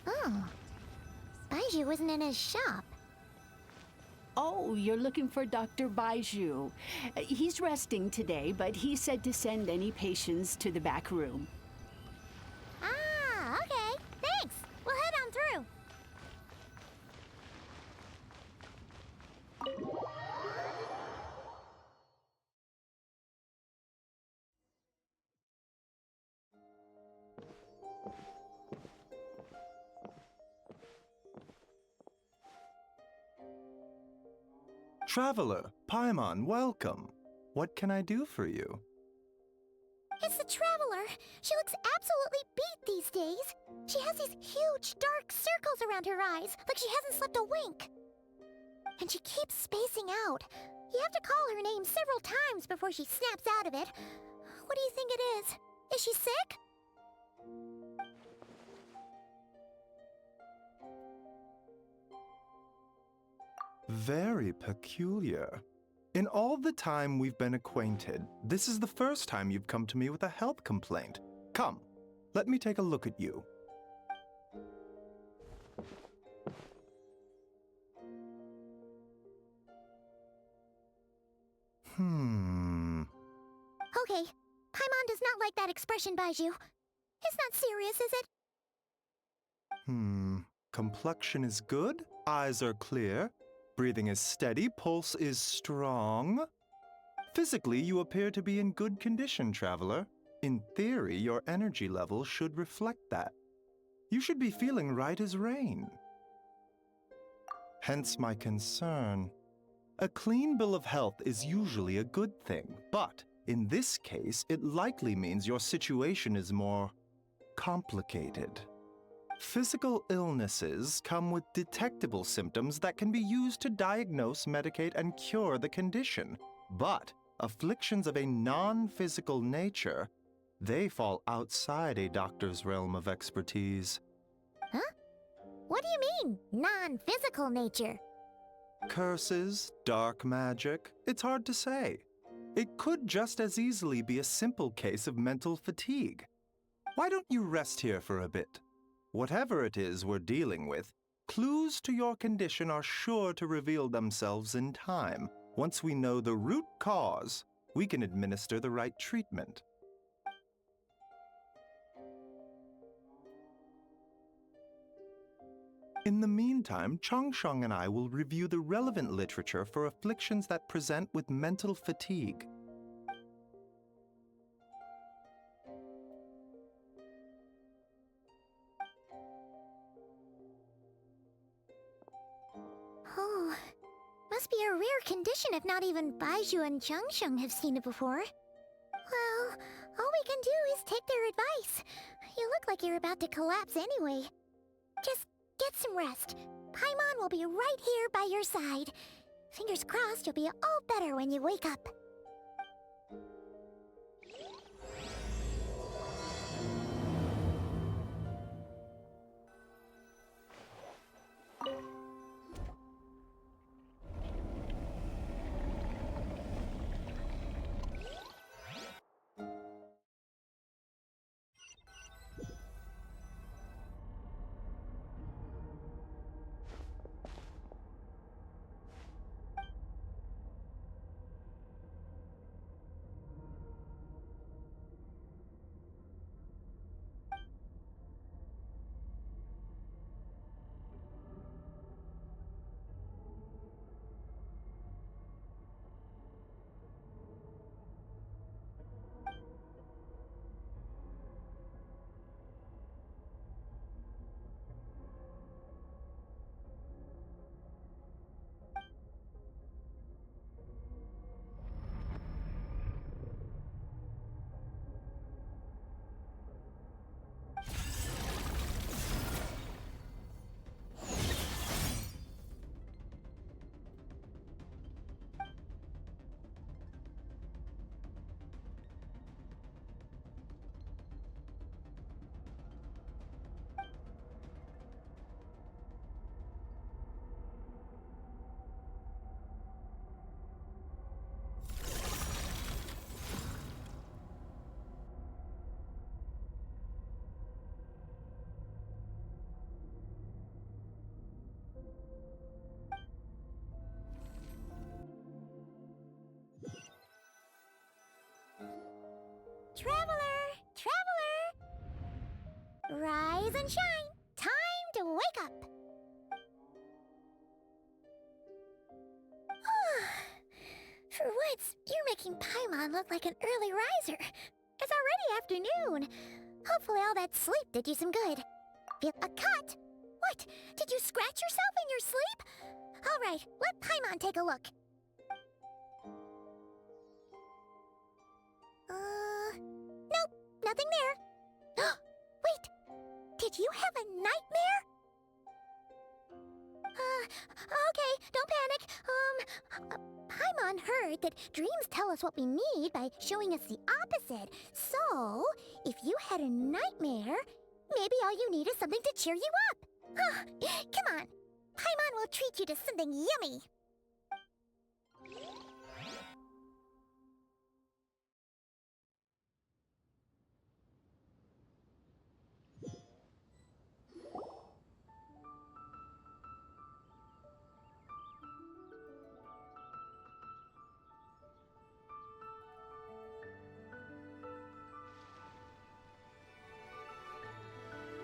Oh. Baiju wasn't in his shop. Oh, you're looking for Dr. Baiju. He's resting today, but he said to send any patients to the back room. Ah, okay. Thanks. We'll head on through. Traveler, Paimon, welcome. What can I do for you? It's the Traveler. She looks absolutely beat these days. She has these huge, dark circles around her eyes, like she hasn't slept a wink. And she keeps spacing out. You have to call her name several times before she snaps out of it. What do you think it is? Is she sick? Very peculiar. In all the time we've been acquainted, this is the first time you've come to me with a health complaint. Come, let me take a look at you. Okay. Paimon does not like that expression, Baiju. It's not serious, is it? Complexion is good, eyes are clear, breathing is steady, pulse is strong. Physically, you appear to be in good condition, Traveler. In theory, your energy level should reflect that. You should be feeling right as rain. Hence my concern. A clean bill of health is usually a good thing, but in this case, it likely means your situation is more complicated. Physical illnesses come with detectable symptoms that can be used to diagnose, medicate, and cure the condition. But afflictions of a non-physical nature, they fall outside a doctor's realm of expertise. Huh? What do you mean, non-physical nature? Curses, dark magic, it's hard to say. It could just as easily be a simple case of mental fatigue. Why don't you rest here for a bit? Whatever it is we're dealing with, clues to your condition are sure to reveal themselves in time. Once we know the root cause, we can administer the right treatment. In the meantime, Changsheng and I will review the relevant literature for afflictions that present with mental fatigue. Oh, must be a rare condition if not even Baiju and Changsheng have seen it before. Well, all we can do is take their advice. You look like you're about to collapse anyway. Just get some rest. Paimon will be right here by your side. Fingers crossed you'll be all better when you wake up. Rise and shine! Time to wake up! For once, you're making Paimon look like an early riser. It's already afternoon. Hopefully all that sleep did you some good. Feel a cut? What? Did you scratch yourself in your sleep? All right, let Paimon take a look. Nope, nothing there. Wait, did you have a nightmare? Okay, don't panic. Paimon heard that dreams tell us what we need by showing us the opposite. So, if you had a nightmare, maybe all you need is something to cheer you up. Come on, Paimon will treat you to something yummy.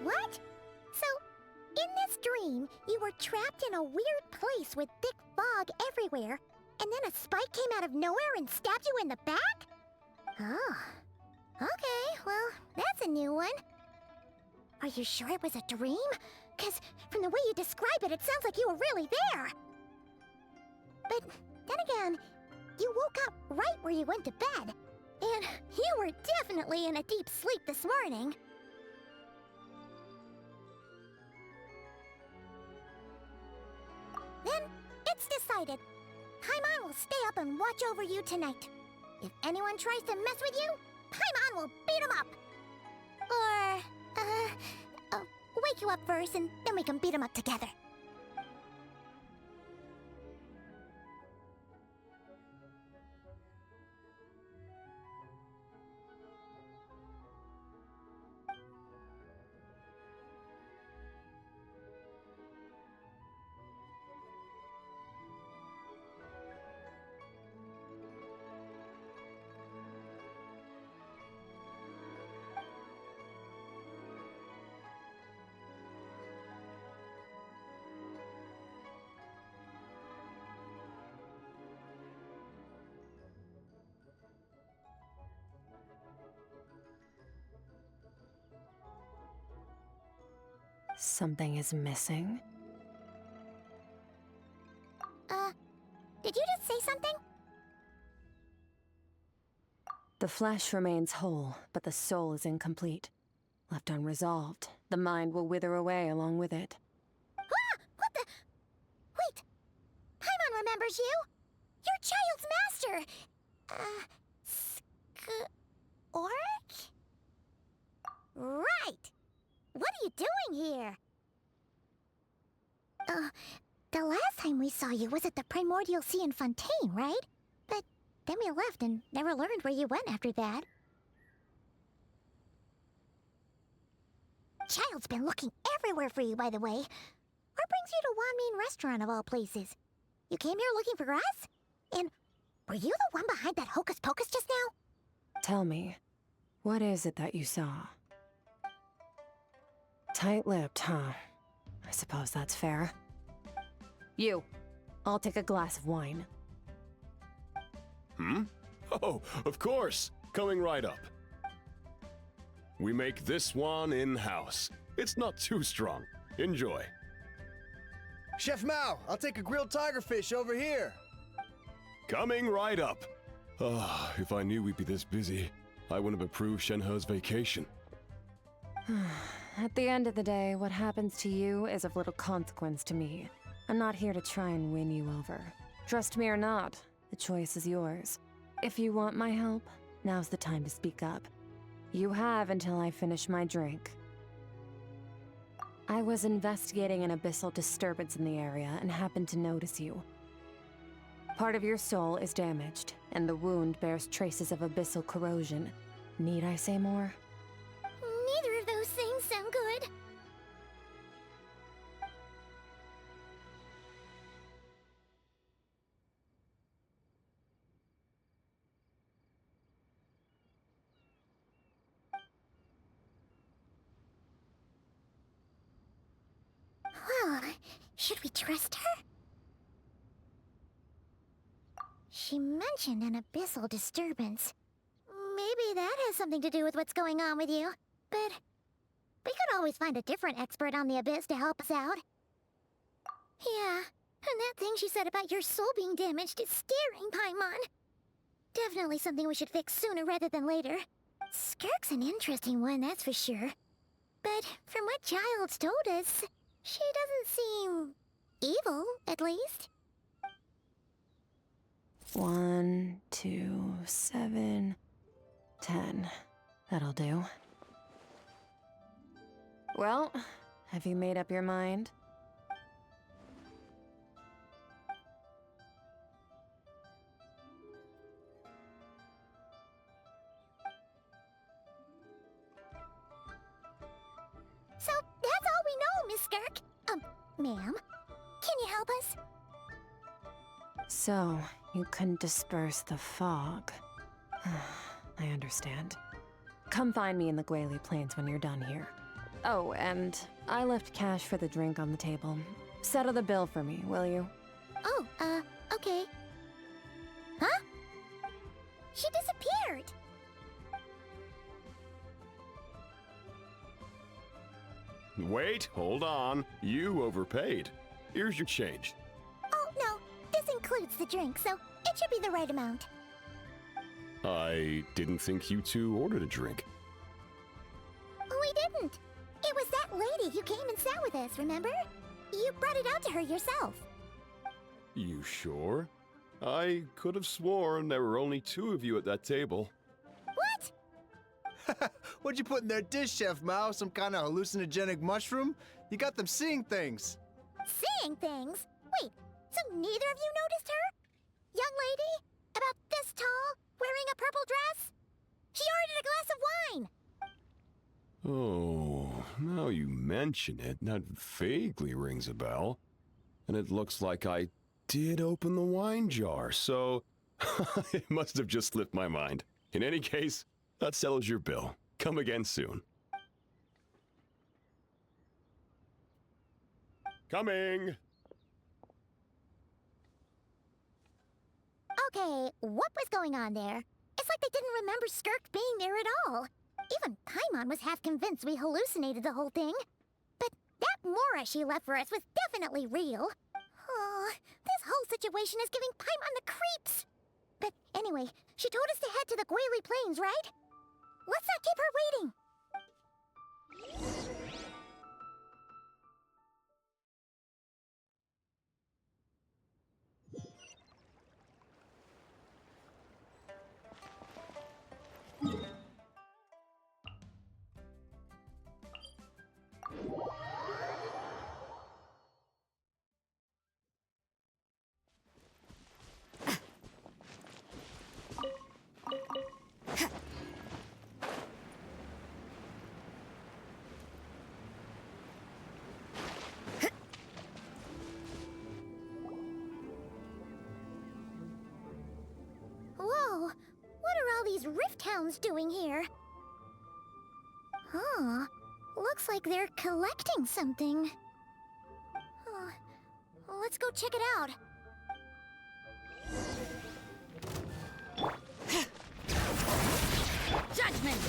What? So, in this dream, you were trapped in a weird place with thick fog everywhere, and then a spike came out of nowhere and stabbed you in the back? Oh. Okay, well, that's a new one. Are you sure it was a dream? 'Cause from the way you describe it, it sounds like you were really there. But then again, you woke up right where you went to bed, and you were definitely in a deep sleep this morning. Then, it's decided. Paimon will stay up and watch over you tonight. If anyone tries to mess with you, Paimon will beat him up. Or, wake you up first and then we can beat him up together. Something is missing? Did you just say something? The flesh remains whole, but the soul is incomplete. Left unresolved, the mind will wither away along with it. Ah! What the? Wait! Paimon remembers you! Your child's master! Skirk? Right! What are you doing here? The last time we saw you was at the Primordial Sea in Fontaine, right? But then we left and never learned where you went after that. Child's been looking everywhere for you, by the way. What brings you to Wanmean Restaurant of all places? You came here looking for us? And were you the one behind that hocus pocus just now? Tell me, what is it that you saw? Tight-lipped, huh? I suppose that's fair. You, I'll take a glass of wine. Hmm? Oh, of course! Coming right up. We make this one in-house. It's not too strong. Enjoy. Chef Mao, I'll take a grilled tigerfish over here. Coming right up. Ah, if I knew we'd be this busy, I wouldn't have approved Shenhe's vacation. At the end of the day, what happens to you is of little consequence to me. I'm not here to try and win you over. Trust me or not, the choice is yours. If you want my help, now's the time to speak up. You have until I finish my drink. I was investigating an abyssal disturbance in the area and happened to notice you. Part of your soul is damaged, and the wound bears traces of abyssal corrosion. Need I say more? Neither of those things sound good. Should we trust her? She mentioned an abyssal disturbance. Maybe that has something to do with what's going on with you. But we could always find a different expert on the abyss to help us out. Yeah, and that thing she said about your soul being damaged is scaring, Paimon. Definitely something we should fix sooner rather than later. Skirk's an interesting one, that's for sure. But from what Child's told us, she doesn't seem evil, at least. 1, 2, 7, 10. That'll do. Well, have you made up your mind? So, that's all we know, Miss Skirk. Ma'am, can you help us? So, you couldn't disperse the fog. I understand. Come find me in the Guili Plains when you're done here. Oh, and I left cash for the drink on the table. Settle the bill for me, will you? Oh, okay. Huh? She disappeared! Wait, hold on. You overpaid. Here's your change. Oh, no. This includes the drink, so it should be the right amount. I didn't think you two ordered a drink. We didn't. It was that lady who came and sat with us, remember? You brought it out to her yourself. You sure? I could have sworn there were only 2 of you at that table. What? What'd you put in their dish, Chef Mao? Some kind of hallucinogenic mushroom? You got them seeing things. Seeing things? Wait, so neither of you noticed her? Young lady? About this tall? Wearing a purple dress? She ordered a glass of wine! Oh, now you mention it, that vaguely rings a bell. And it looks like I did open the wine jar, so it must have just slipped my mind. In any case, that settles your bill. Come again soon. Coming! Okay, what was going on there? It's like they didn't remember Skirk being there at all. Even Paimon was half convinced we hallucinated the whole thing. But that Mora she left for us was definitely real. Oh, this whole situation is giving Paimon the creeps. But anyway, she told us to head to the Guili Plains, right? Let's not keep her waiting. Whoa, what are all these rift hounds doing here? Huh, looks like they're collecting something. Let's go check it out. Judgment!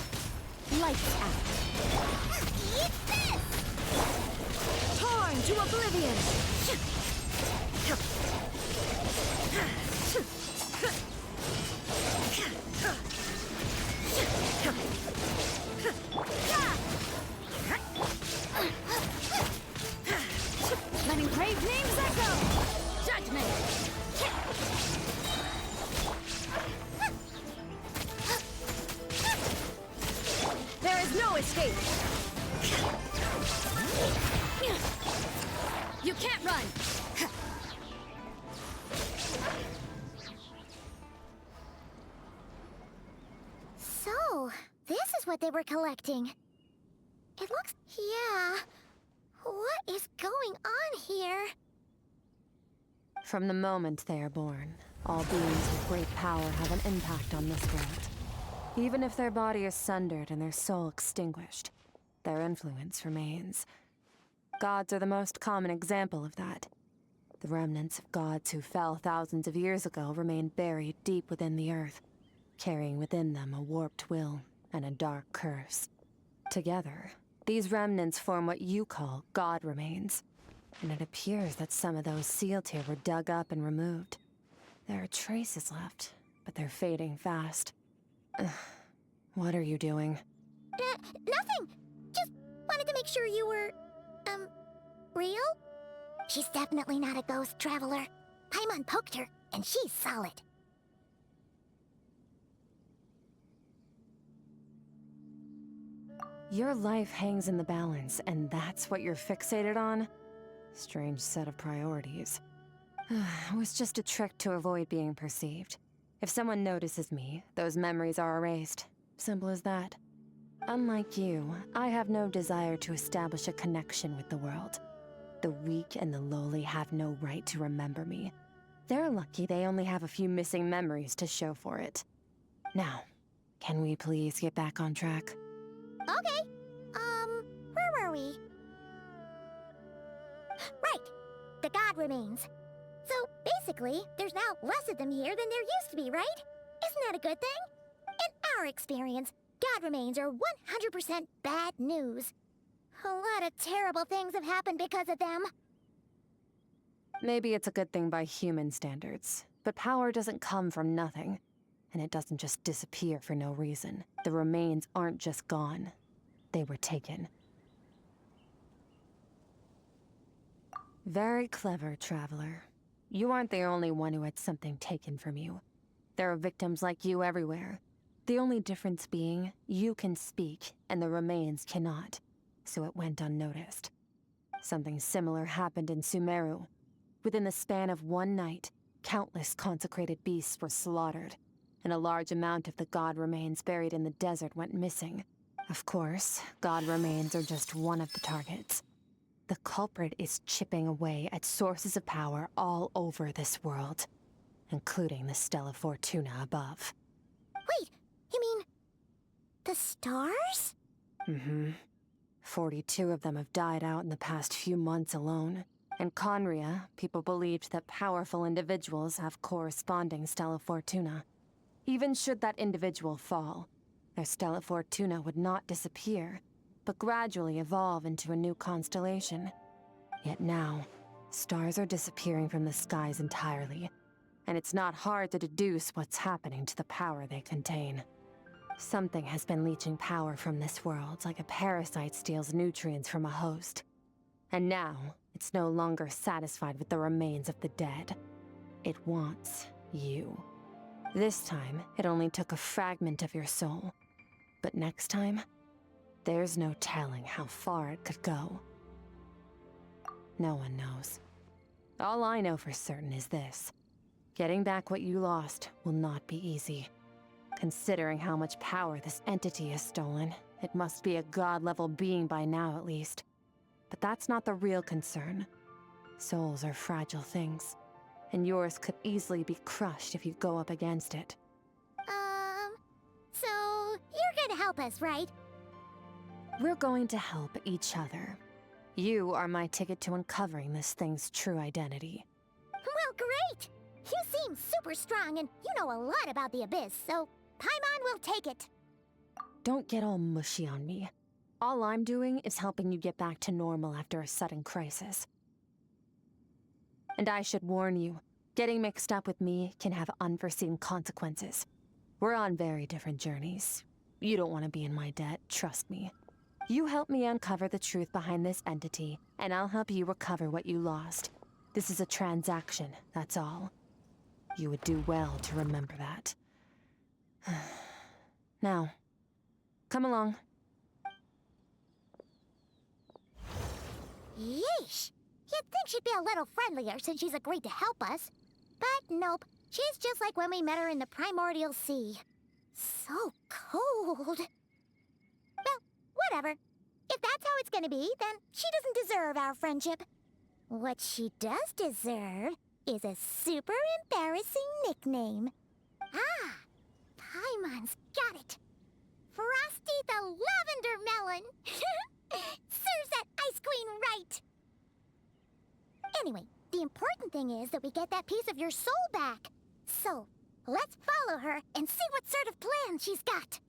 Lights out. Eat this! Torn to oblivion! Letting brave names echo! Judgment! There is no escape! You can't run! So, this is what they were collecting. It looks... yeah. What is going on here? From the moment they are born, all beings with great power have an impact on this world. Even if their body is sundered and their soul extinguished, their influence remains. Gods are the most common example of that. The remnants of gods who fell thousands of years ago remain buried deep within the earth, carrying within them a warped will and a dark curse. Together, these remnants form what you call god remains, and it appears that some of those sealed here were dug up and removed. There are traces left, but they're fading fast. What are you doing? Nothing! Just wanted to make sure you were, real? She's definitely not a ghost traveler. Paimon poked her, and she's solid. Your life hangs in the balance, and that's what you're fixated on? Strange set of priorities. It was just a trick to avoid being perceived. If someone notices me, those memories are erased. Simple as that. Unlike you, I have no desire to establish a connection with the world. The weak and the lowly have no right to remember me. They're lucky they only have a few missing memories to show for it. Now, can we please get back on track? Okay. Where were we? Right. The god remains. So, basically, there's now less of them here than there used to be, right? Isn't that a good thing? In our experience, god remains are 100% bad news. A lot of terrible things have happened because of them. Maybe it's a good thing by human standards, but power doesn't come from nothing, and it doesn't just disappear for no reason. The remains aren't just gone. They were taken. Very clever, traveler. You aren't the only one who had something taken from you. There are victims like you everywhere. The only difference being, you can speak, and the remains cannot. So it went unnoticed. Something similar happened in Sumeru. Within the span of one night, countless consecrated beasts were slaughtered, and a large amount of the god remains buried in the desert went missing. Of course, god remains are just one of the targets. The culprit is chipping away at sources of power all over this world, including the Stella Fortuna above. Wait, you mean... the stars? Mm-hmm. 42 of them have died out in the past few months alone. In Conria, people believed that powerful individuals have corresponding Stella Fortuna. Even should that individual fall, their Stella Fortuna would not disappear, but gradually evolve into a new constellation. Yet now, stars are disappearing from the skies entirely, and it's not hard to deduce what's happening to the power they contain. Something has been leeching power from this world like a parasite steals nutrients from a host. And now, it's no longer satisfied with the remains of the dead. It wants you. This time, it only took a fragment of your soul. But next time, there's no telling how far it could go. No one knows. All I know for certain is this. Getting back what you lost will not be easy. Considering how much power this entity has stolen, it must be a god-level being by now at least. But that's not the real concern. Souls are fragile things, and yours could easily be crushed if you go up against it. So you're gonna help us, right? We're going to help each other. You are my ticket to uncovering this thing's true identity. Well, great! You seem super strong and you know a lot about the Abyss, so Paimon will take it. Don't get all mushy on me. All I'm doing is helping you get back to normal after a sudden crisis. And I should warn you, getting mixed up with me can have unforeseen consequences. We're on very different journeys. You don't want to be in my debt, trust me. You help me uncover the truth behind this entity, and I'll help you recover what you lost. This is a transaction, that's all. You would do well to remember that. Now, come along. Yeesh! You'd think she'd be a little friendlier since she's agreed to help us. But nope, she's just like when we met her in the Primordial Sea. So cold. Well, whatever. If that's how it's gonna be, then she doesn't deserve our friendship. What she does deserve is a super embarrassing nickname. Ah, Paimon's got it. Frosty the Lavender Melon. Serves that ice queen right. thing is that we get that piece of your soul back. So, let's follow her and see what sort of plan she's got.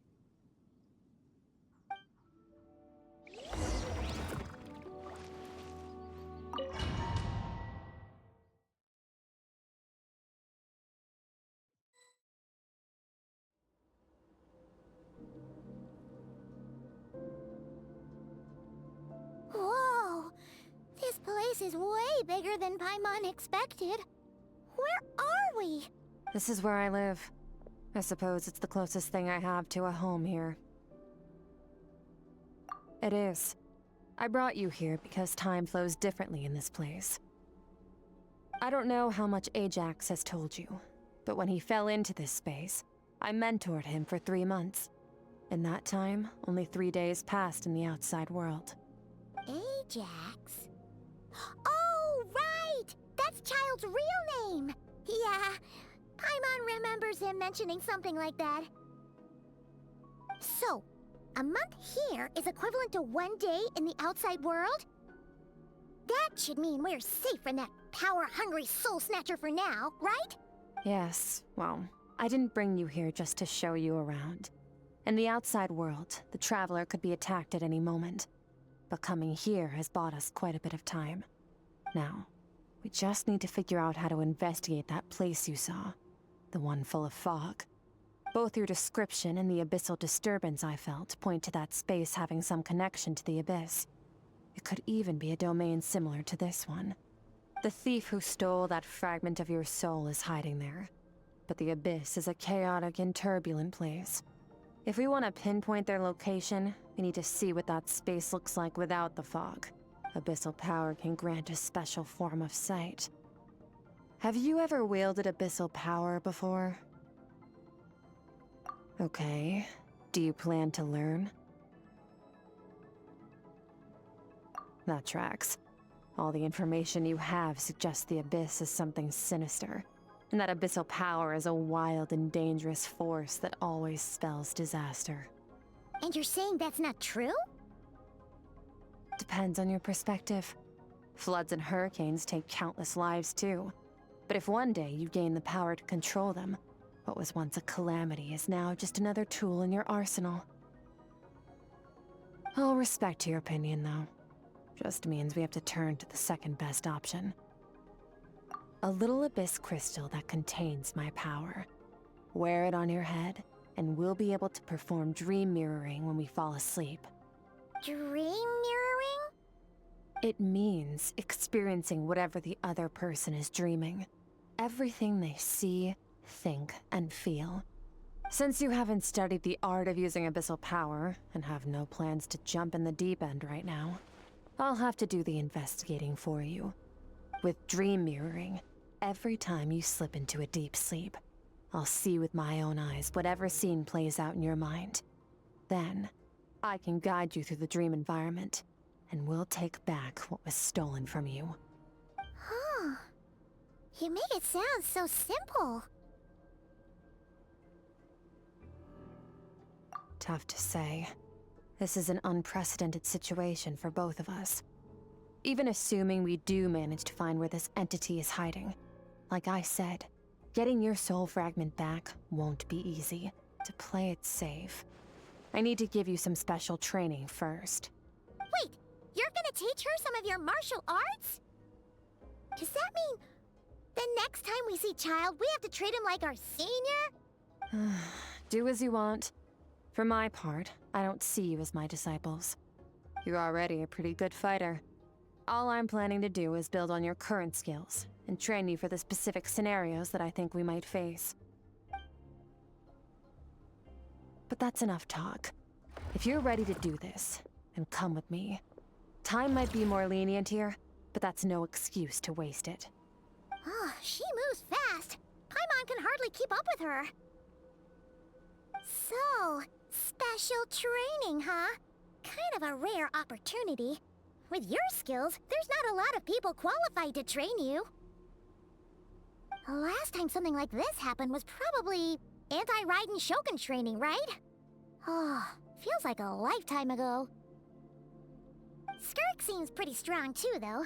Whoa! This place is way bigger than Paimon expected. Where are we? This is where I live. I suppose it's the closest thing I have to a home here. It is. I brought you here because time flows differently in this place. I don't know how much Ajax has told you, but when he fell into this space, I mentored him for 3 months. In that time, only 3 days passed in the outside world. Ajax? Oh, right! That's Child's real name! Yeah, Paimon remembers him mentioning something like that. So, a month here is equivalent to 1 day in the outside world? That should mean we're safe from that power-hungry soul snatcher for now, right? Yes, well, I didn't bring you here just to show you around. In the outside world, the Traveler could be attacked at any moment. But coming here has bought us quite a bit of time. Now, we just need to figure out how to investigate that place you saw. The one full of fog. Both your description and the abyssal disturbance I felt point to that space having some connection to the abyss. It could even be a domain similar to this one. The thief who stole that fragment of your soul is hiding there. But the abyss is a chaotic and turbulent place. If we want to pinpoint their location, we need to see what that space looks like without the fog. Abyssal power can grant a special form of sight. Have you ever wielded abyssal power before? Okay. Do you plan to learn? That tracks. All the information you have suggests the abyss is something sinister, and that abyssal power is a wild and dangerous force that always spells disaster. And you're saying that's not true? Depends on your perspective. Floods and hurricanes take countless lives too. But if one day you gain the power to control them, what was once a calamity is now just another tool in your arsenal. I'll respect your opinion, though. Just means we have to turn to the second best option. A little abyss crystal that contains my power. Wear it on your head, and we'll be able to perform dream mirroring when we fall asleep. Dream mirroring? It means experiencing whatever the other person is dreaming. Everything they see, think, and feel. Since you haven't studied the art of using abyssal power, and have no plans to jump in the deep end right now, I'll have to do the investigating for you. With dream mirroring, every time you slip into a deep sleep, I'll see with my own eyes whatever scene plays out in your mind. Then, I can guide you through the dream environment, and we'll take back what was stolen from you. Huh. You make it sound so simple. Tough to say. This is an unprecedented situation for both of us. Even assuming we do manage to find where this entity is hiding, like I said, getting your soul fragment back won't be easy. To play it safe, I need to give you some special training first. Wait, you're gonna teach her some of your martial arts? Does that mean the next time we see Child, we have to treat him like our senior? Do as you want. For my part, I don't see you as my disciples. You're already a pretty good fighter. All I'm planning to do is build on your current skills, and train you for the specific scenarios that I think we might face. But that's enough talk. If you're ready to do this, then come with me. Time might be more lenient here, but that's no excuse to waste it. Oh, she moves fast. Paimon can hardly keep up with her. So, special training, huh? Kind of a rare opportunity. With your skills, there's not a lot of people qualified to train you. The last time something like this happened was probably anti-Raiden Shogun training, right? Oh, feels like a lifetime ago. Skirk seems pretty strong too, though.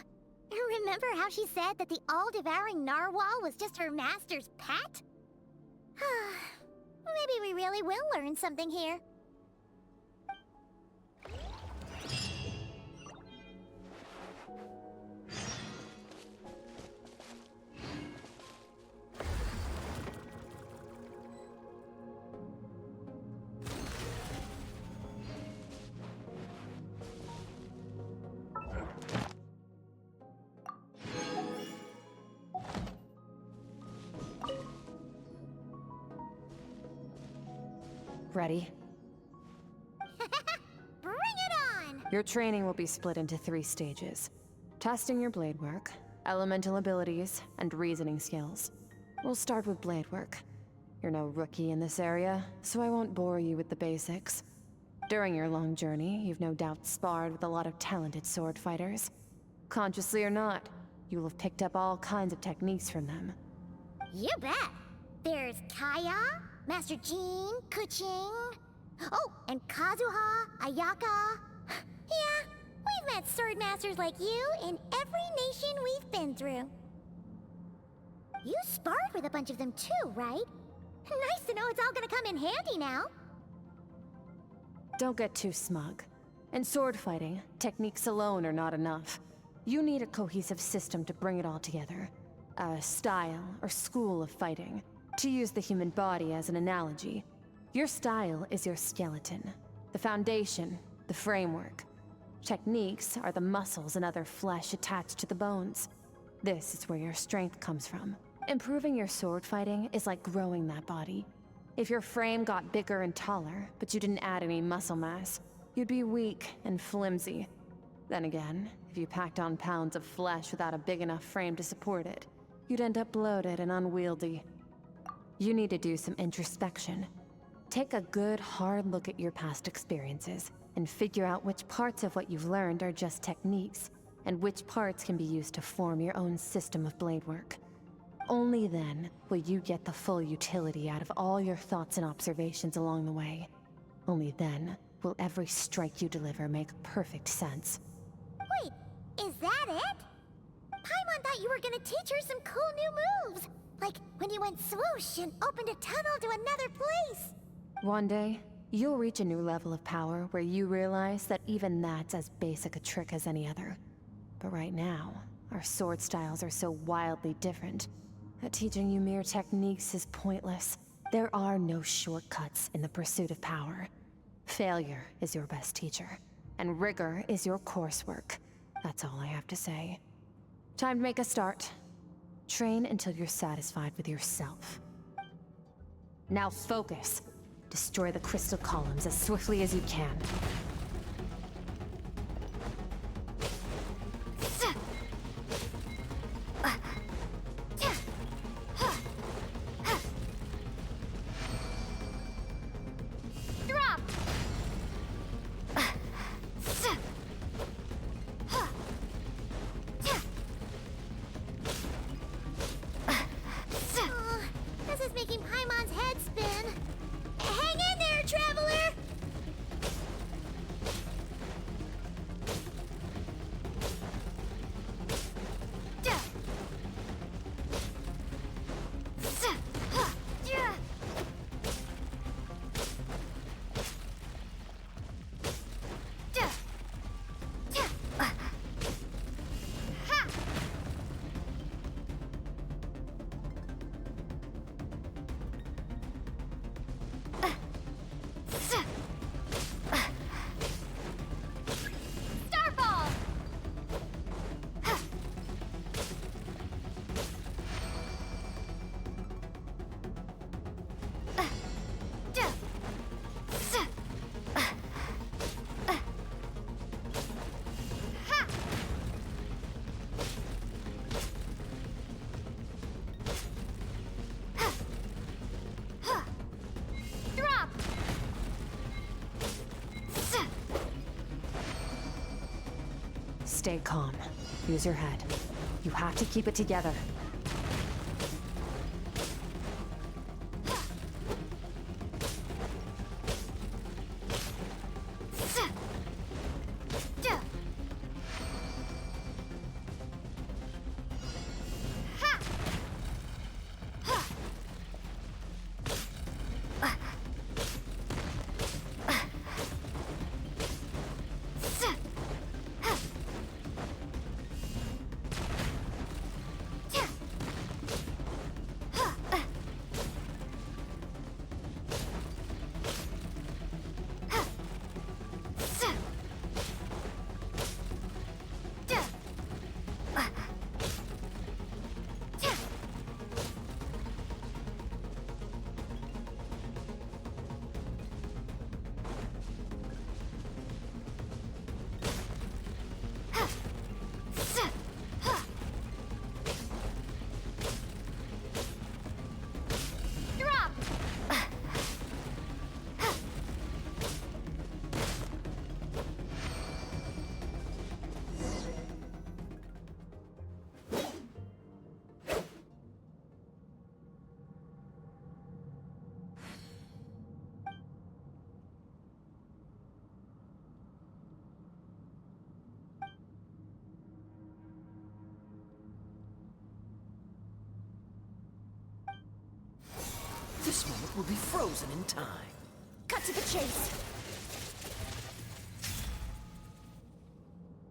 Remember how she said that the all-devouring narwhal was just her master's pet? Maybe we really will learn something here. Ready? Bring it on! Your training will be split into 3 stages. Testing your blade work, elemental abilities, and reasoning skills. We'll start with blade work. You're no rookie in this area, so I won't bore you with the basics. During your long journey, you've no doubt sparred with a lot of talented sword fighters. Consciously or not, you'll have picked up all kinds of techniques from them. You bet! There's Kaya, Master Jean, Kuching. Oh, and Kazuha, Ayaka. Yeah, we've met sword masters like you in every nation we've been through. You sparred with a bunch of them too, right? Nice to know it's all gonna come in handy now. Don't get too smug. In sword fighting, techniques alone are not enough. You need a cohesive system to bring it all together. A style or school of fighting. To use the human body as an analogy, your style is your skeleton, the foundation, the framework. Techniques are the muscles and other flesh attached to the bones. This is where your strength comes from. Improving your sword fighting is like growing that body. If your frame got bigger and taller, but you didn't add any muscle mass, you'd be weak and flimsy. Then again, if you packed on pounds of flesh without a big enough frame to support it, you'd end up bloated and unwieldy. You need to do some introspection. Take a good, hard look at your past experiences and figure out which parts of what you've learned are just techniques, and which parts can be used to form your own system of blade work. Only then will you get the full utility out of all your thoughts and observations along the way. Only then will every strike you deliver make perfect sense. Wait, is that it? Paimon thought you were gonna teach her some cool new moves. Like when you went swoosh and opened a tunnel to another place. One day, you'll reach a new level of power where you realize that even that's as basic a trick as any other. But right now, our sword styles are so wildly different that teaching you mere techniques is pointless. There are no shortcuts in the pursuit of power. Failure is your best teacher, and rigor is your coursework. That's all I have to say. Time to make a start. Train until you're satisfied with yourself. Now focus. Destroy the crystal columns as swiftly as you can. Drop! This is making Paimon's head spin. Hang in there, traveler! Starball! Drop! Stay calm. Use your head. You have to keep it together. this moment will be frozen in time. Cut to the chase.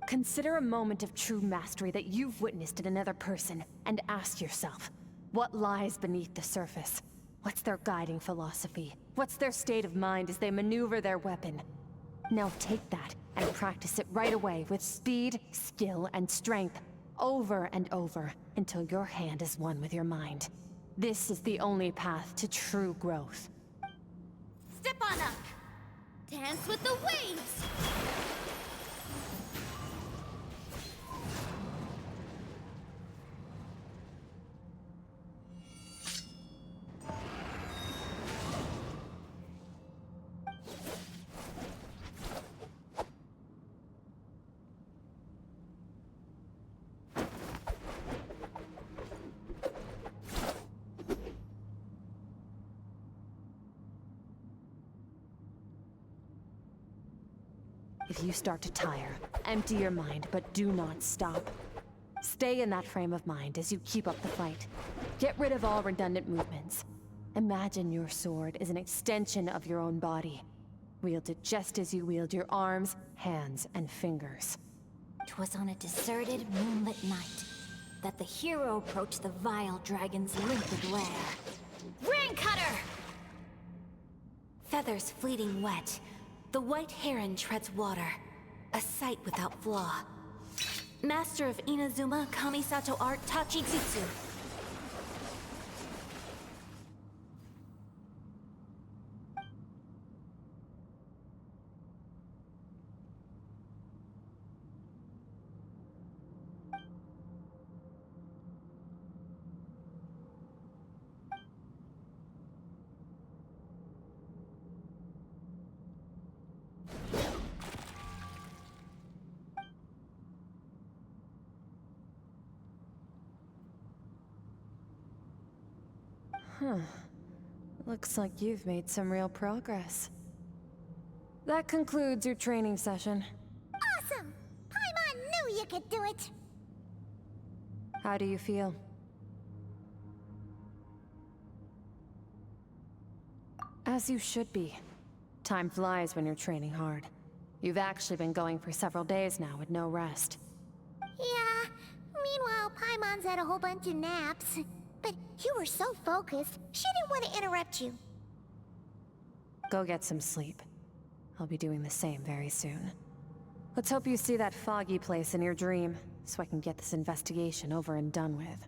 Consider a moment of true mastery that you've witnessed in another person, and ask yourself, what lies beneath the surface? What's their guiding philosophy? What's their state of mind as they maneuver their weapon? Now take that and practice it right away with speed, skill, and strength, over and over, until your hand is one with your mind. This is the only path to true growth. Step on up. Dance with the waves. If you start to tire, empty your mind, but do not stop. Stay in that frame of mind as you keep up the fight. Get rid of all redundant movements. Imagine your sword is an extension of your own body. Wield it just as you wield your arms, hands, and fingers. 'Twas on a deserted, moonlit night that the hero approached the vile dragon's limpid lair. Ring cutter! Feathers fleeting wet, the white heron treads water, a sight without flaw. Master of Inazuma Kamisato art Tachijutsu. Huh. Looks like you've made some real progress. That concludes your training session. Awesome! Paimon knew you could do it! How do you feel? As you should be. Time flies when you're training hard. You've actually been going for several days now with no rest. Yeah, meanwhile Paimon's had a whole bunch of naps. But you were so focused, she didn't want to interrupt you. Go get some sleep. I'll be doing the same very soon. Let's hope you see that foggy place in your dream, so I can get this investigation over and done with.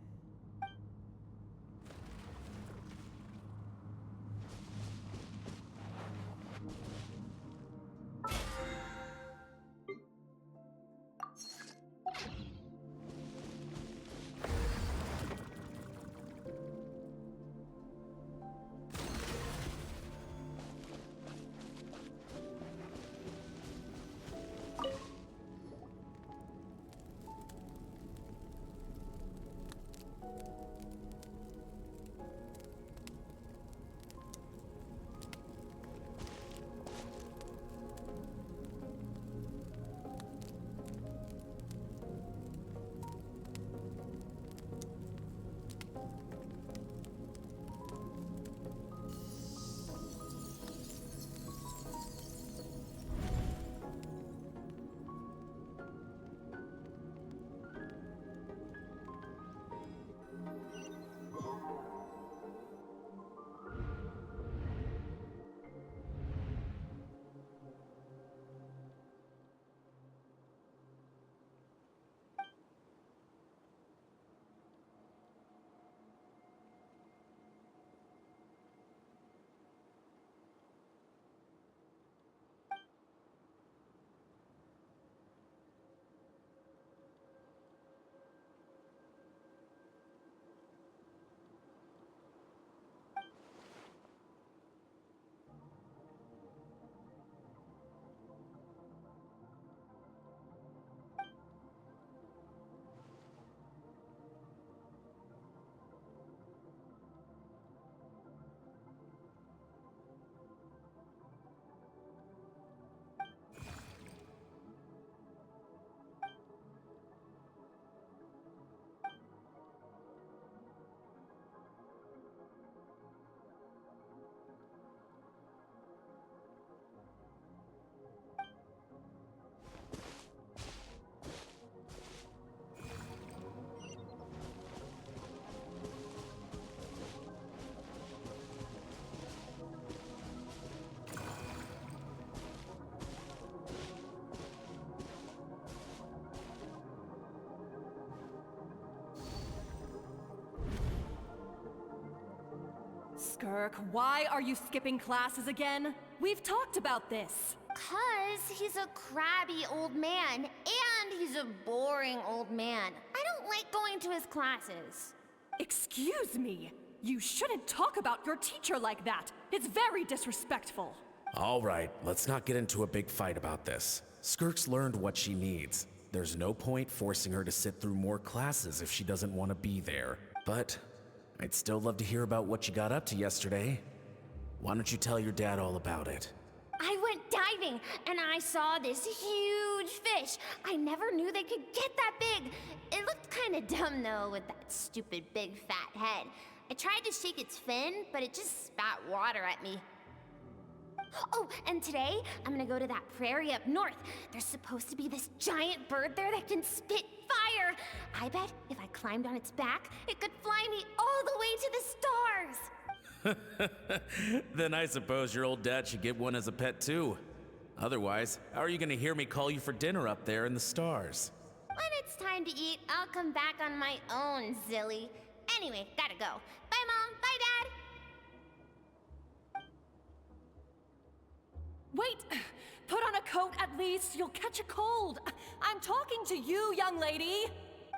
Skirk, why are you skipping classes again? We've talked about this. 'Cause he's a crabby old man, and he's a boring old man. I don't like going to his classes. Excuse me. You shouldn't talk about your teacher like that. It's very disrespectful. All right, let's not get into a big fight about this. Skirk's learned what she needs. There's no point forcing her to sit through more classes if she doesn't want to be there. But I'd still love to hear about what you got up to yesterday. Why don't you tell your dad all about it? I went diving, and I saw this huge fish. I never knew they could get that big. It looked kinda dumb, though, with that stupid big fat head. I tried to shake its fin, but it just spat water at me. Oh, and today, I'm gonna go to that prairie up north. There's supposed to be this giant bird there that can spit fire. I bet if I climbed on its back, it could fly me all the way to the stars. Then I suppose your old dad should get one as a pet too. Otherwise, how are you gonna hear me call you for dinner up there in the stars? When it's time to eat, I'll come back on my own, Zilly. Anyway, gotta go. Bye, Mom. Bye, Dad. Wait! Put on a coat at least. You'll catch a cold. I'm talking to you, young lady.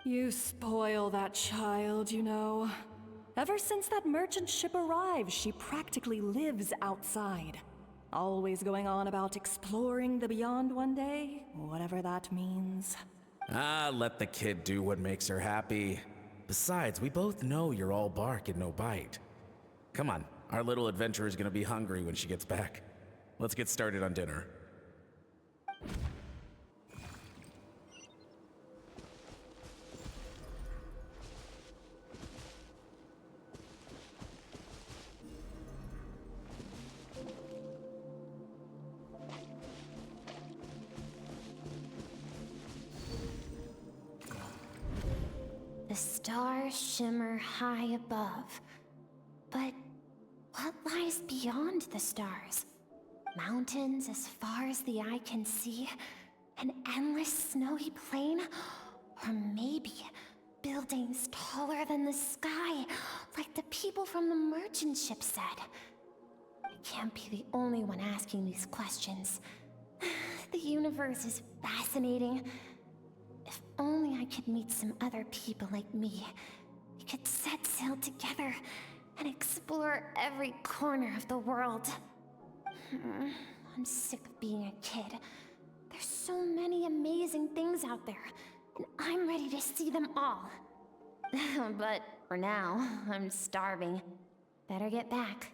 You spoil that child, you know. Ever since that merchant ship arrived, she practically lives outside. Always going on about exploring the beyond one day, whatever that means. Let the kid do what makes her happy. Besides, we both know you're all bark and no bite. Come on, our little adventurer is gonna be hungry when she gets back. Let's get started on dinner. The stars shimmer high above. But what lies beyond the stars? Mountains as far as the eye can see? An endless snowy plain? Or maybe buildings taller than the sky, like the people from the merchant ship said? I can't be the only one asking these questions. The universe is fascinating. If only I could meet some other people like me. We could set sail together and explore every corner of the world. I'm sick of being a kid. There's so many amazing things out there, and I'm ready to see them all. But for now, I'm starving. Better get back.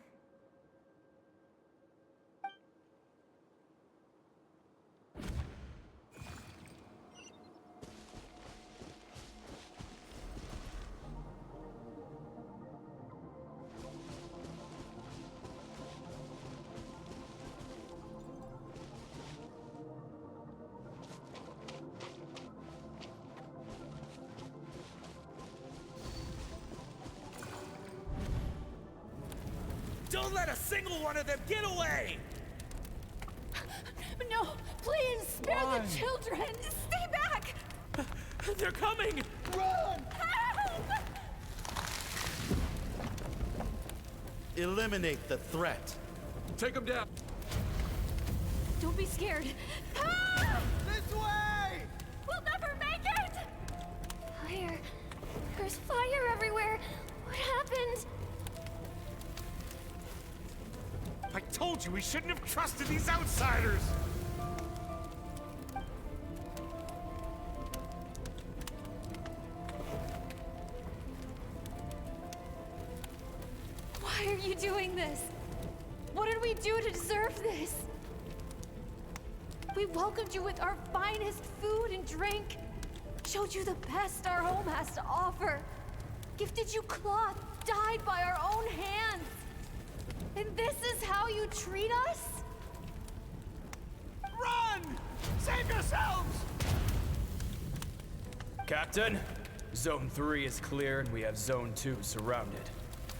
Don't let a single one of them get away! No, please, spare the children! Stay back! They're coming! Run! Help! Eliminate the threat. Take them down! Don't be scared. Help! This way! We'll never make it! Fire. There's fire everywhere. What happened? I told you we shouldn't have trusted these outsiders! Why are you doing this? What did we do to deserve this? We welcomed you with our finest food and drink, showed you the best our home has to offer, gifted you cloth dyed by our own hands. And this is how you treat us? Run! Save yourselves! Captain, Zone 3 is clear and we have Zone 2 surrounded.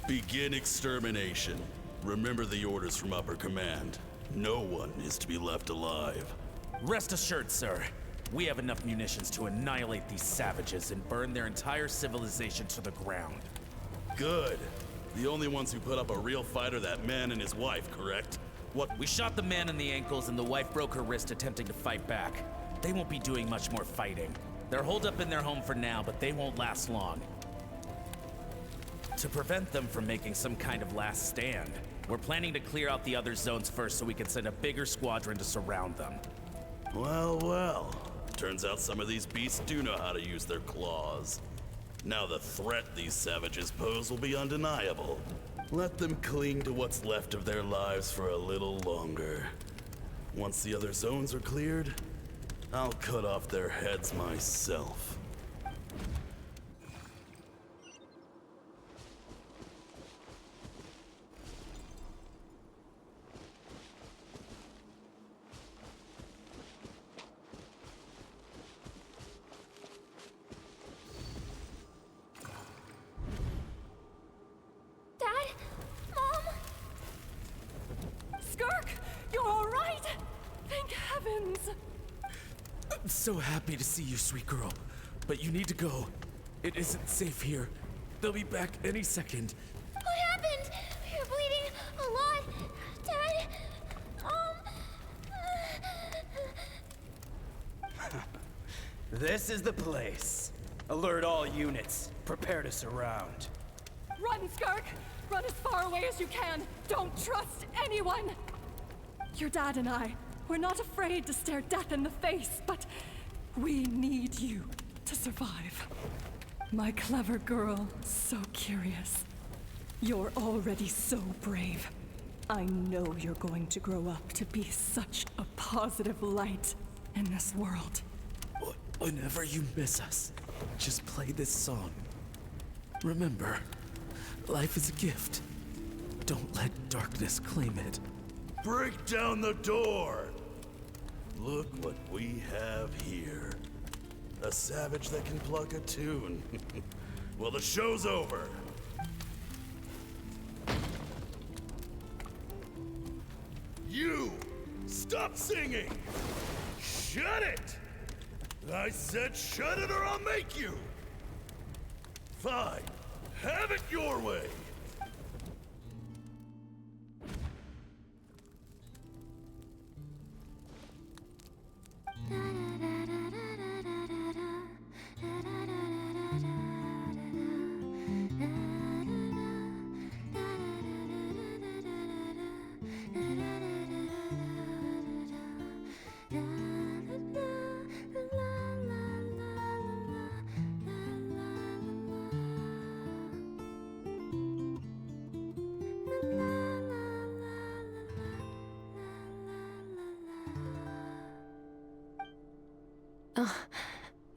Begin extermination. Remember the orders from upper command. No one is to be left alive. Rest assured, sir. We have enough munitions to annihilate these savages and burn their entire civilization to the ground. Good. The only ones who put up a real fight are that man and his wife, correct? What? We shot the man in the ankles and the wife broke her wrist attempting to fight back. They won't be doing much more fighting. They're holed up in their home for now, but they won't last long. To prevent them from making some kind of last stand, we're planning to clear out the other zones first so we can send a bigger squadron to surround them. Well, well. Turns out some of these beasts do know how to use their claws. Now the threat these savages pose will be undeniable. Let them cling to what's left of their lives for a little longer. Once the other zones are cleared, I'll cut off their heads myself. Dad? Mom? Skirk, you're all right? Thank heavens. I'm so happy to see you, sweet girl. But you need to go. It isn't safe here. They'll be back any second. What happened? You're bleeding a lot. Dad? This is the place. Alert all units. Prepare to surround. Run, Skirk! Run as far away as you can. Don't trust anyone. Your dad and I, we're not afraid to stare death in the face, but we need you to survive. My clever girl, so curious. You're already so brave. I know you're going to grow up to be such a positive light in this world. Whenever you miss us, just play this song. Remember, life is a gift. Don't let darkness claim it. Break down the door! Look what we have here. A savage that can pluck a tune. Well, the show's over. You! Stop singing! Shut it! I said shut it or I'll make you! Fine. Have it your way!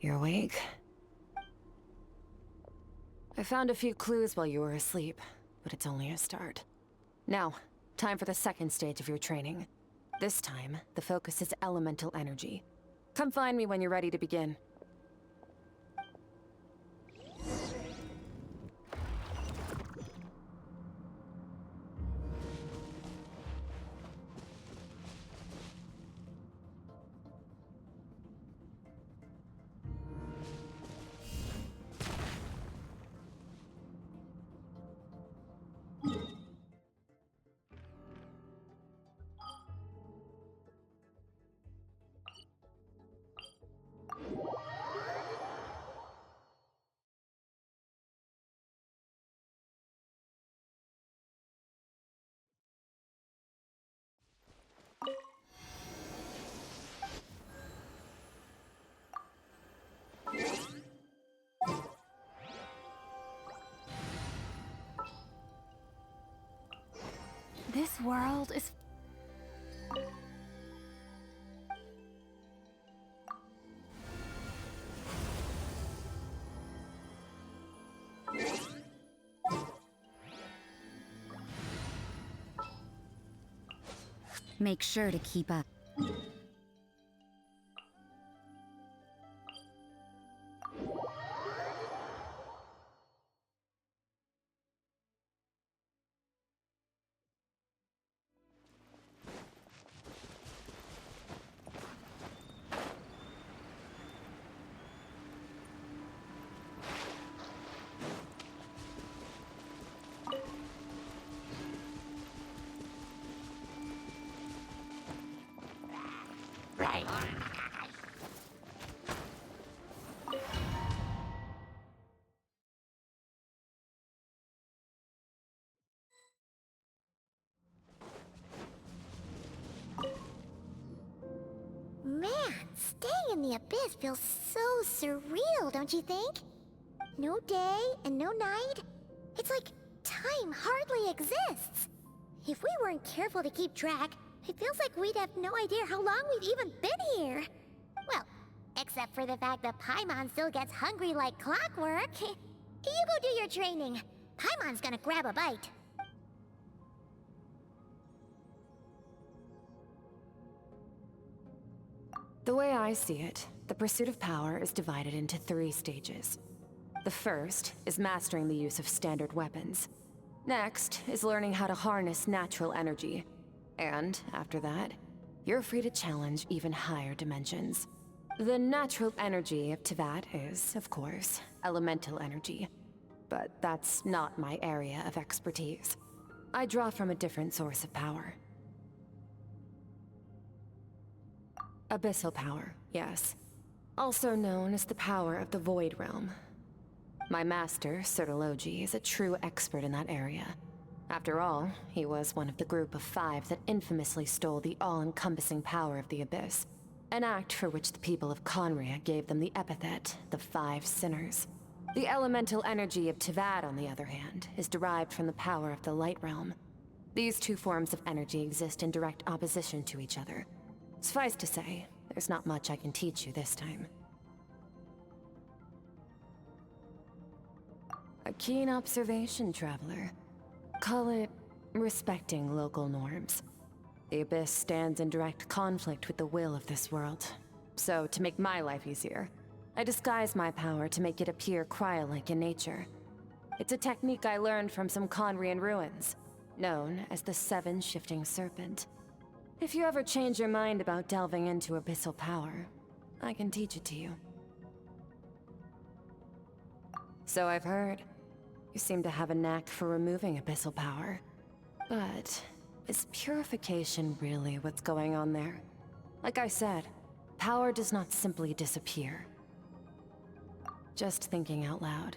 You're awake? I found a few clues while you were asleep, but it's only a start. Now, time for the second stage of your training. This time, the focus is elemental energy. Come find me when you're ready to begin. This world is... Make sure to keep up. Man, staying in the abyss feels so surreal, don't you think? No day and no night. It's like time hardly exists. If we weren't careful to keep track, it feels like we'd have no idea how long we've even been here. Well, except for the fact that Paimon still gets hungry like clockwork. You go do your training. Paimon's gonna grab a bite. The way I see it, the pursuit of power is divided into 3 stages. The first is mastering the use of standard weapons. Next is learning how to harness natural energy. And after that, you're free to challenge even higher dimensions. The natural energy of Teyvat is, of course, elemental energy. But that's not my area of expertise. I draw from a different source of power. Abyssal power, yes. Also known as the power of the Void Realm. My master, Sertologi, is a true expert in that area. After all, he was one of the group of 5 that infamously stole the all-encompassing power of the Abyss. An act for which the people of Conria gave them the epithet, the 5 Sinners. The elemental energy of Teyvat, on the other hand, is derived from the power of the Light Realm. These 2 forms of energy exist in direct opposition to each other. Suffice to say, there's not much I can teach you this time. A keen observation, traveler. Call it respecting local norms. The Abyss stands in direct conflict with the will of this world. So, to make my life easier, I disguise my power to make it appear cryo-like in nature. It's a technique I learned from some Conrian ruins, known as the 7 Shifting Serpent. If you ever change your mind about delving into abyssal power, I can teach it to you. So I've heard. You seem to have a knack for removing abyssal power. But is purification really what's going on there? Like I said, power does not simply disappear. Just thinking out loud.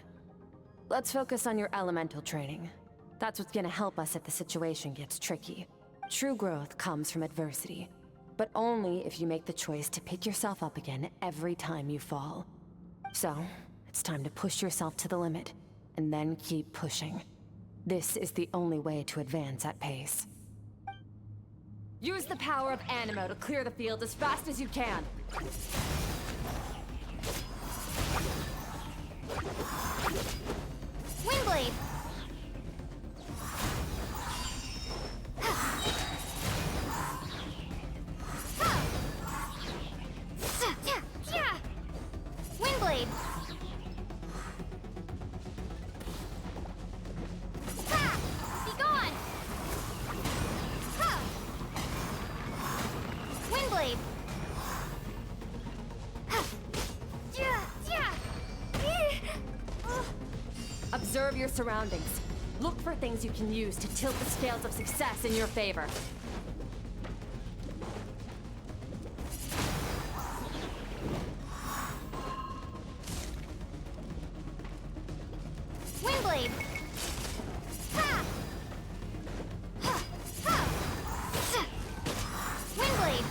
Let's focus on your elemental training. That's what's gonna help us if the situation gets tricky. True growth comes from adversity, but only if you make the choice to pick yourself up again every time you fall. So, it's time to push yourself to the limit, and then keep pushing. This is the only way to advance at pace. Use the power of Animo to clear the field as fast as you can! Windblade! Windblade! Be gone! Windblade! Observe your surroundings. Look for things you can use to tilt the scales of success in your favor. Windblade! Windblade!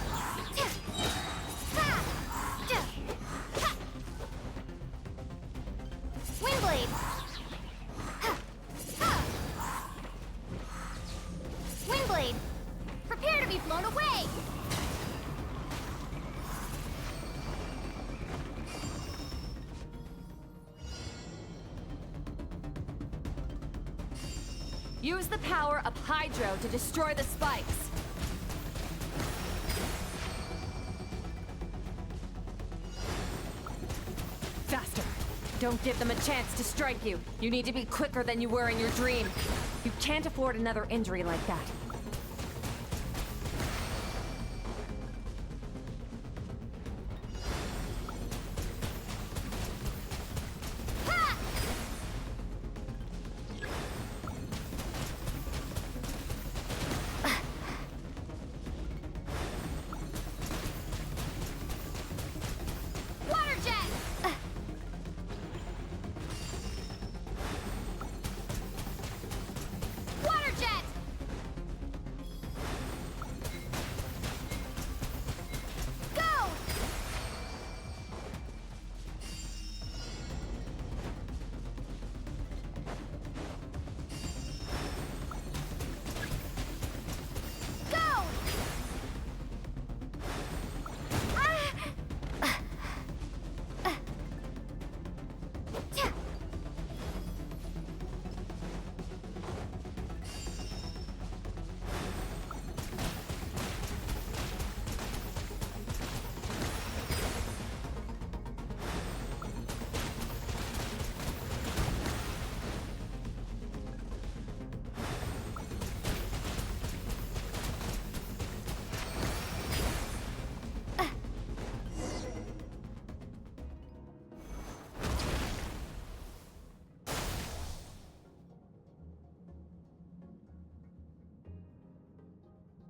Windblade! Windblade! Prepare to be blown away! Use the power of Hydro to destroy the spikes. Faster! Don't give them a chance to strike you. You need to be quicker than you were in your dream. You can't afford another injury like that.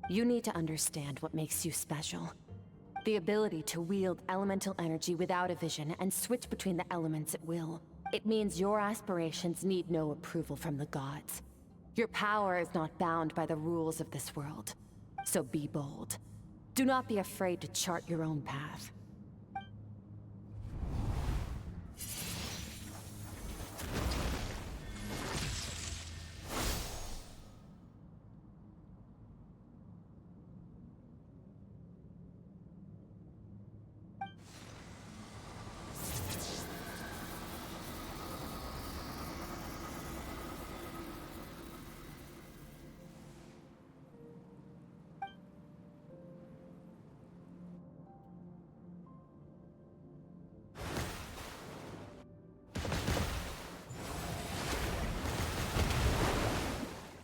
You need to understand what makes you special. The ability to wield elemental energy without a vision and switch between the elements at will. It means your aspirations need no approval from the gods. Your power is not bound by the rules of this world. So be bold. Do not be afraid to chart your own path.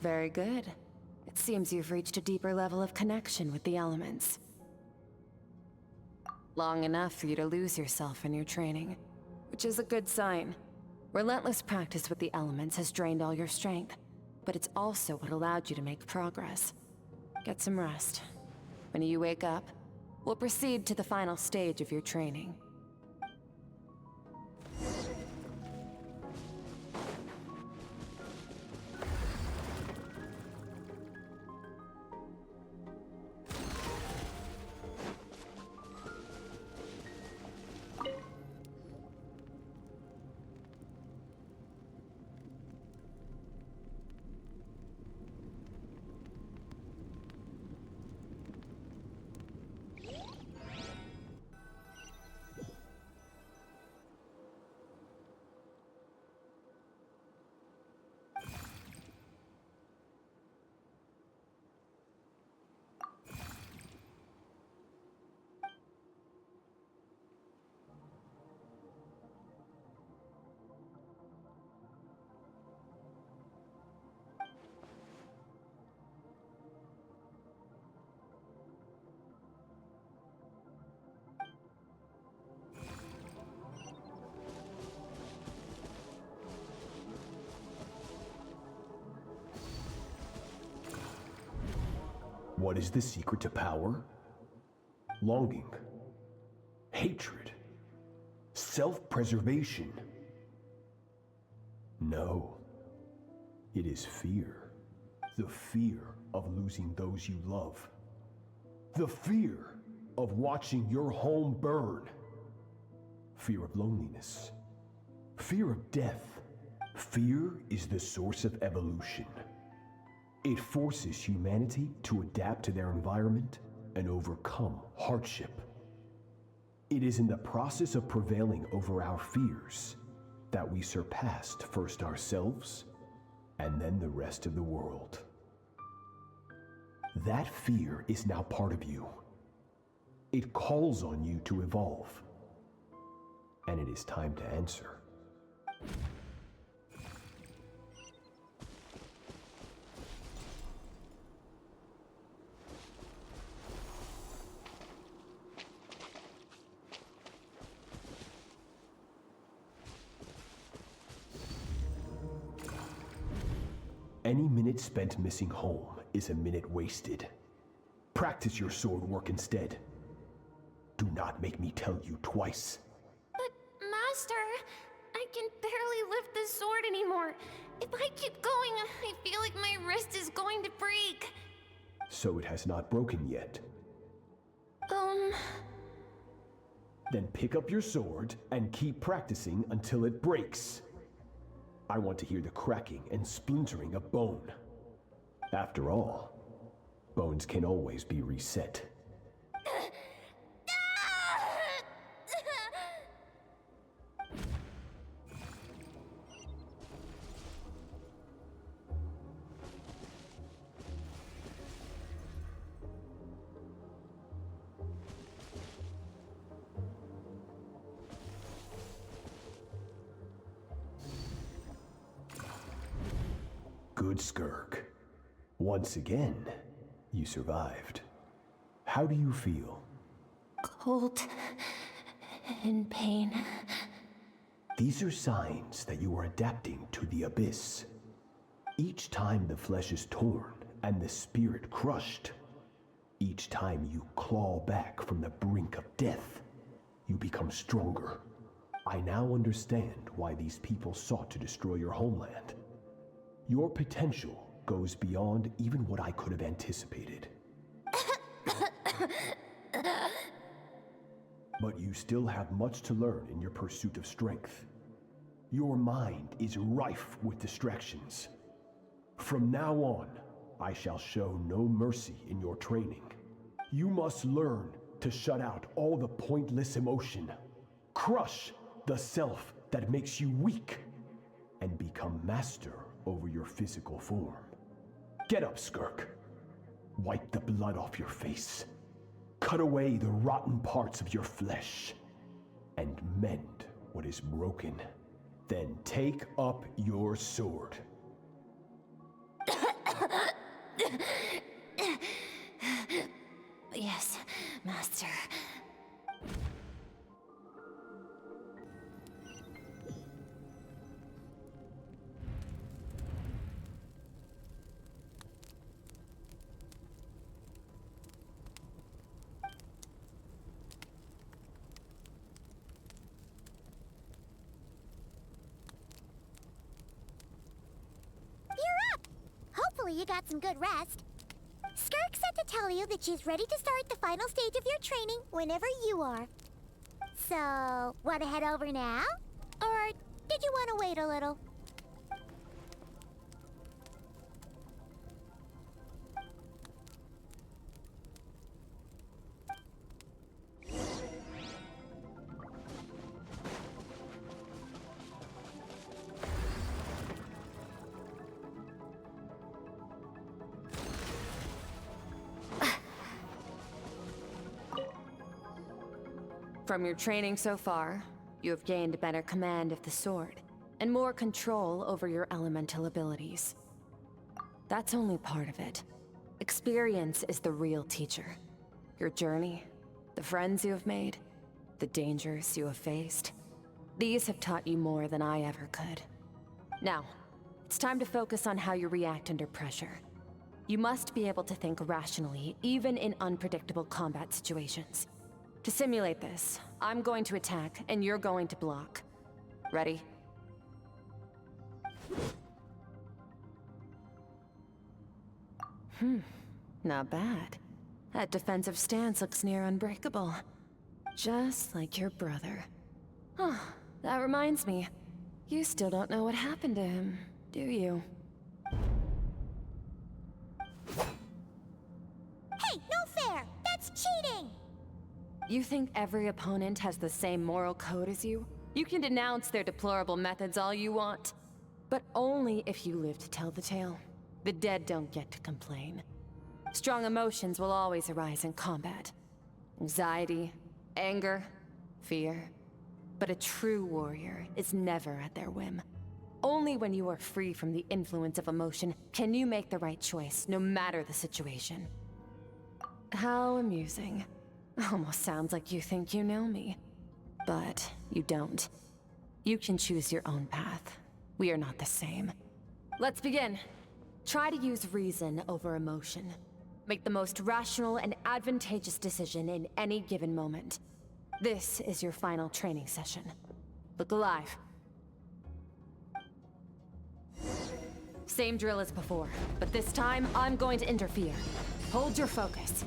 Very good. It seems you've reached a deeper level of connection with the elements. Long enough for you to lose yourself in your training, which is a good sign. Relentless practice with the elements has drained all your strength, but it's also what allowed you to make progress. Get some rest. When you wake up, we'll proceed to the final stage of your training. What is the secret to power? Longing, hatred, self-preservation. No, it is fear. The fear of losing those you love. The fear of watching your home burn. Fear of loneliness. Fear of death. Fear is the source of evolution. It forces humanity to adapt to their environment and overcome hardship. It is in the process of prevailing over our fears that we surpassed first ourselves and then the rest of the world. That fear is now part of you. It calls on you to evolve. And it is time to answer. Any minute spent missing home is a minute wasted. Practice your sword work instead. Do not make me tell you twice. But, Master, I can barely lift the sword anymore. If I keep going, I feel like my wrist is going to break. So it has not broken yet. Then pick up your sword and keep practicing until it breaks. I want to hear the cracking and splintering of bone. After all, bones can always be reset. Good, Skirk. Once again, you survived. How do you feel? Cold and pain. These are signs that you are adapting to the abyss. Each time the flesh is torn and the spirit crushed, Each time you claw back from the brink of death, you become stronger. I now understand why these people sought to destroy your homeland. Your potential goes beyond even what I could have anticipated. But you still have much to learn in your pursuit of strength. Your mind is rife with distractions. From now on, I shall show no mercy in your training. You must learn to shut out all the pointless emotion, crush the self that makes you weak, and become master over your physical form. Get up, Skirk. Wipe the blood off your face. Cut away the rotten parts of your flesh, and mend what is broken. Then take up your sword. Yes, Master. Hopefully you got some good rest. Skirk said to tell you that she's ready to start the final stage of your training whenever you are. So, want to head over now? Or did you want to wait a little? From your training so far, you have gained better command of the sword, and more control over your elemental abilities. That's only part of it. Experience is the real teacher. Your journey, the friends you have made, the dangers you have faced. These have taught you more than I ever could. Now, it's time to focus on how you react under pressure. You must be able to think rationally, even in unpredictable combat situations. To simulate this, I'm going to attack, and you're going to block. Ready? Not bad. That defensive stance looks near unbreakable. Just like your brother. Oh, that reminds me. You still don't know what happened to him, do you? Hey, no fair! That's cheating! You think every opponent has the same moral code as you? You can denounce their deplorable methods all you want. But only if you live to tell the tale. The dead don't get to complain. Strong emotions will always arise in combat. Anxiety, anger, fear. But a true warrior is never at their whim. Only when you are free from the influence of emotion can you make the right choice, no matter the situation. How amusing. Almost sounds like you think you know me. But you don't. You can choose your own path. We are not the same. Let's begin. Try to use reason over emotion. Make the most rational and advantageous decision in any given moment. This is your final training session. Look alive. Same drill as before, but this time I'm going to interfere. Hold your focus.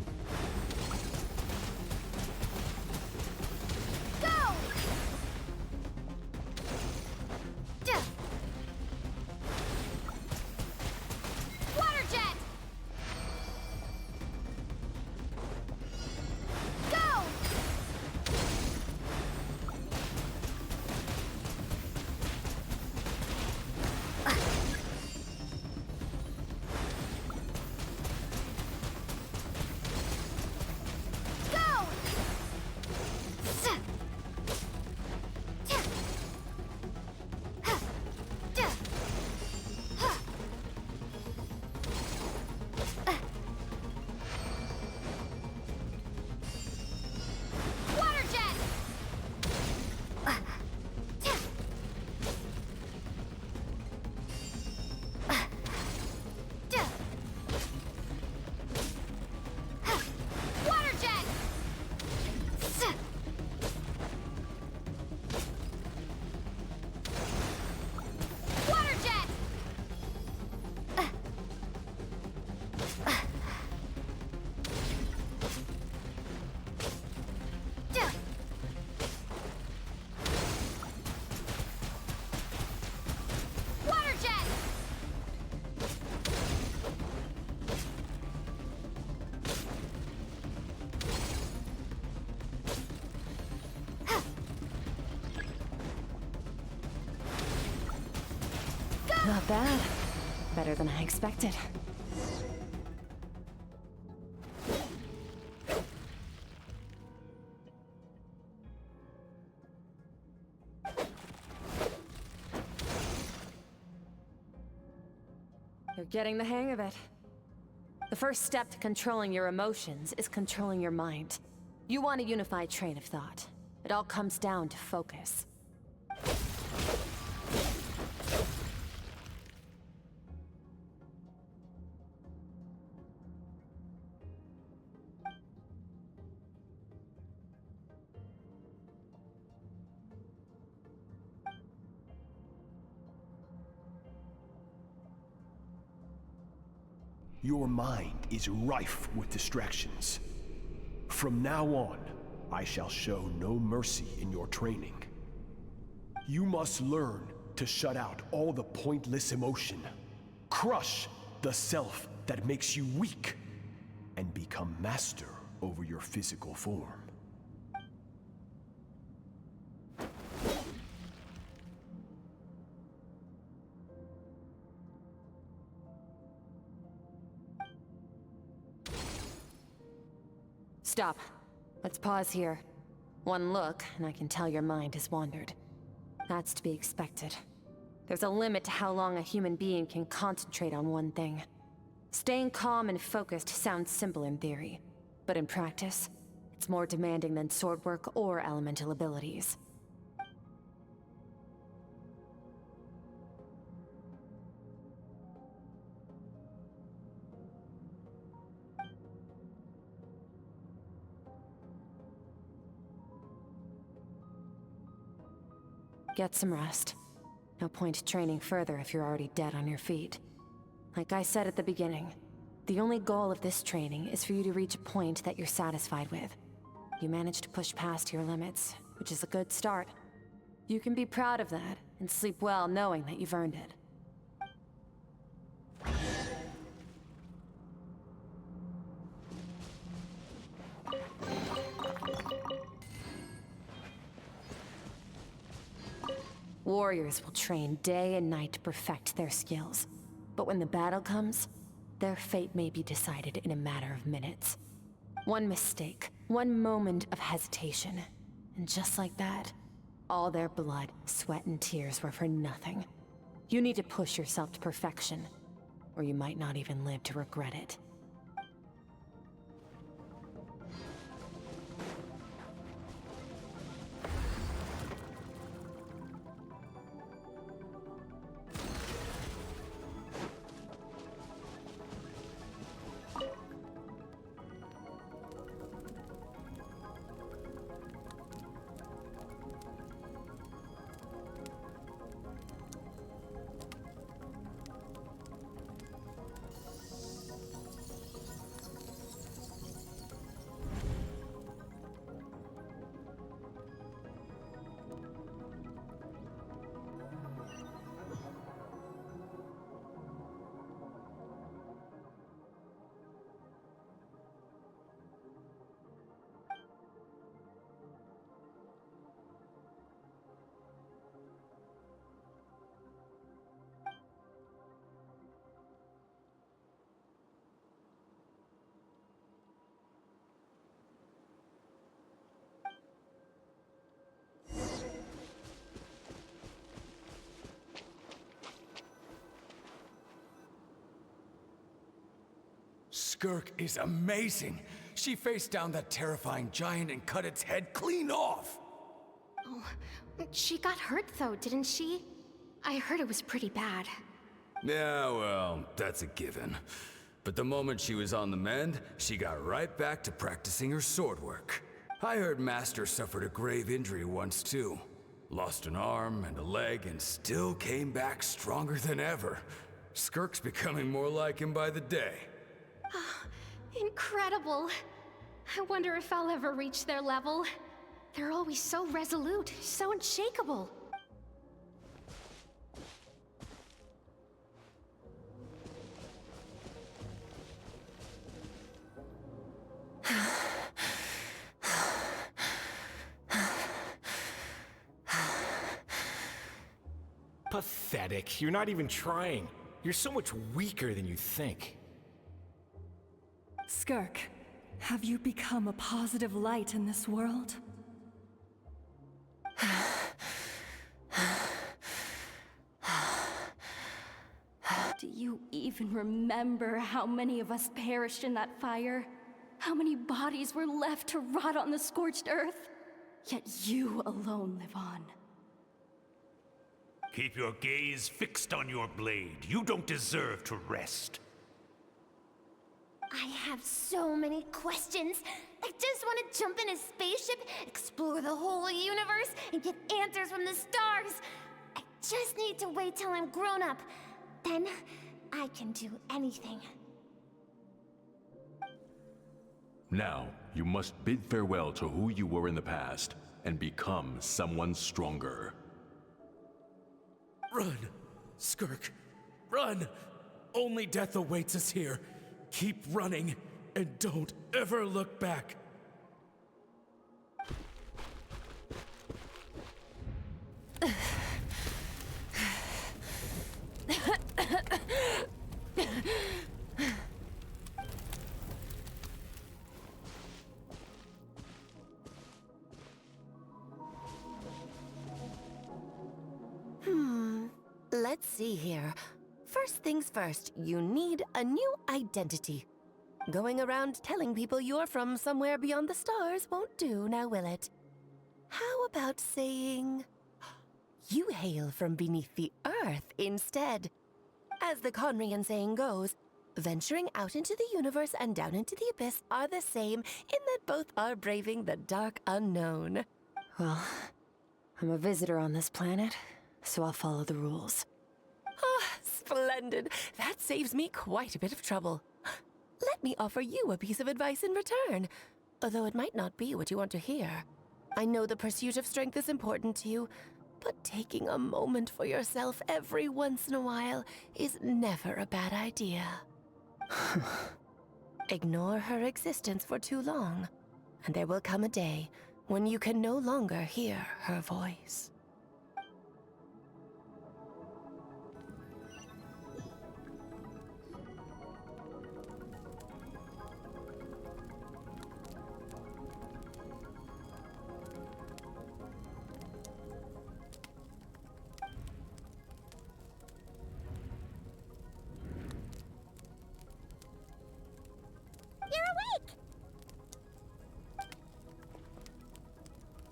Not bad. Better than I expected. You're getting the hang of it. The first step to controlling your emotions is controlling your mind. You want a unified train of thought. It all comes down to focus. Your mind is rife with distractions. From now on, I shall show no mercy in your training. You must learn to shut out all the pointless emotion, crush the self that makes you weak, and become master over your physical form. Stop. Let's pause here. One look, and I can tell your mind has wandered. That's to be expected. There's a limit to how long a human being can concentrate on one thing. Staying calm and focused sounds simple in theory, but in practice, it's more demanding than sword work or elemental abilities. Get some rest. No point training further if you're already dead on your feet. Like I said at the beginning, the only goal of this training is for you to reach a point that you're satisfied with. You managed to push past your limits, which is a good start. You can be proud of that, and sleep well knowing that you've earned it. Warriors will train day and night to perfect their skills. But when the battle comes, their fate may be decided in a matter of minutes. One mistake, one moment of hesitation, and just like that, all their blood, sweat, and tears were for nothing. You need to push yourself to perfection, or you might not even live to regret it. Skirk is amazing. She faced down that terrifying giant and cut its head clean off. Oh, she got hurt though, didn't she? I heard it was pretty bad. Yeah, well, that's a given. But the moment she was on the mend, she got right back to practicing her sword work. I heard Master suffered a grave injury once too. Lost an arm and a leg and still came back stronger than ever. Skirk's becoming more like him by the day. Incredible! I wonder if I'll ever reach their level. They're always so resolute, so unshakable. Pathetic. You're not even trying. You're so much weaker than you think. Skirk, have you become a positive light in this world? Do you even remember how many of us perished in that fire? How many bodies were left to rot on the scorched earth? Yet you alone live on. Keep your gaze fixed on your blade. You don't deserve to rest. I have so many questions. I just want to jump in a spaceship, explore the whole universe, and get answers from the stars. I just need to wait till I'm grown up. Then, I can do anything. Now, you must bid farewell to who you were in the past, and become someone stronger. Run! Skirk, run! Only death awaits us here. Keep running, and don't ever look back. Let's see here. First things first, you need a new identity. Going around telling people you're from somewhere beyond the stars won't do, now will it? How about saying you hail from beneath the earth instead? As the Conrian saying goes, venturing out into the universe and down into the abyss are the same in that both are braving the dark unknown. Well, I'm a visitor on this planet, so I'll follow the rules. Ah, splendid. That saves me quite a bit of trouble. Let me offer you a piece of advice in return, although it might not be what you want to hear. I know the pursuit of strength is important to you, but taking a moment for yourself every once in a while is never a bad idea. Ignore her existence for too long, and there will come a day when you can no longer hear her voice.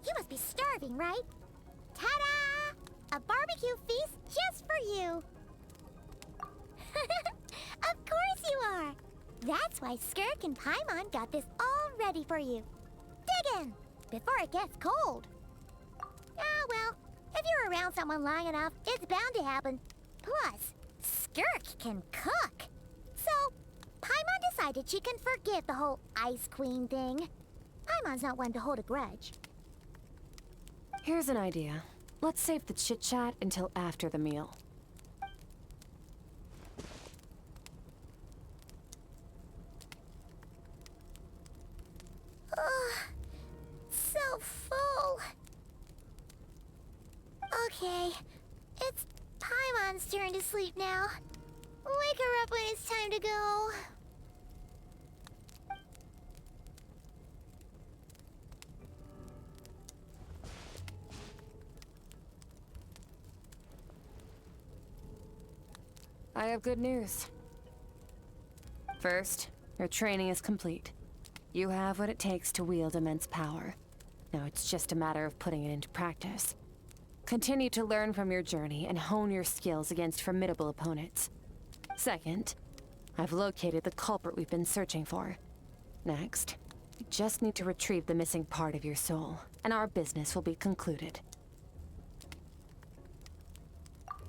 You must be starving, right? Ta-da! A barbecue feast just for you! Of course you are! That's why Skirk and Paimon got this all ready for you. Dig in! Before it gets cold. Ah, well, if you're around someone long enough, it's bound to happen. Plus, Skirk can cook. So, Paimon decided she can forget the whole Ice Queen thing. Paimon's not one to hold a grudge. Here's an idea. Let's save the chit-chat until after the meal. Ugh, so full. Okay, it's Paimon's turn to sleep now. Wake her up when it's time to go. I have good news. First, your training is complete. You have what it takes to wield immense power. Now it's just a matter of putting it into practice. Continue to learn from your journey and hone your skills against formidable opponents. Second, I've located the culprit we've been searching for. Next, you just need to retrieve the missing part of your soul, and our business will be concluded.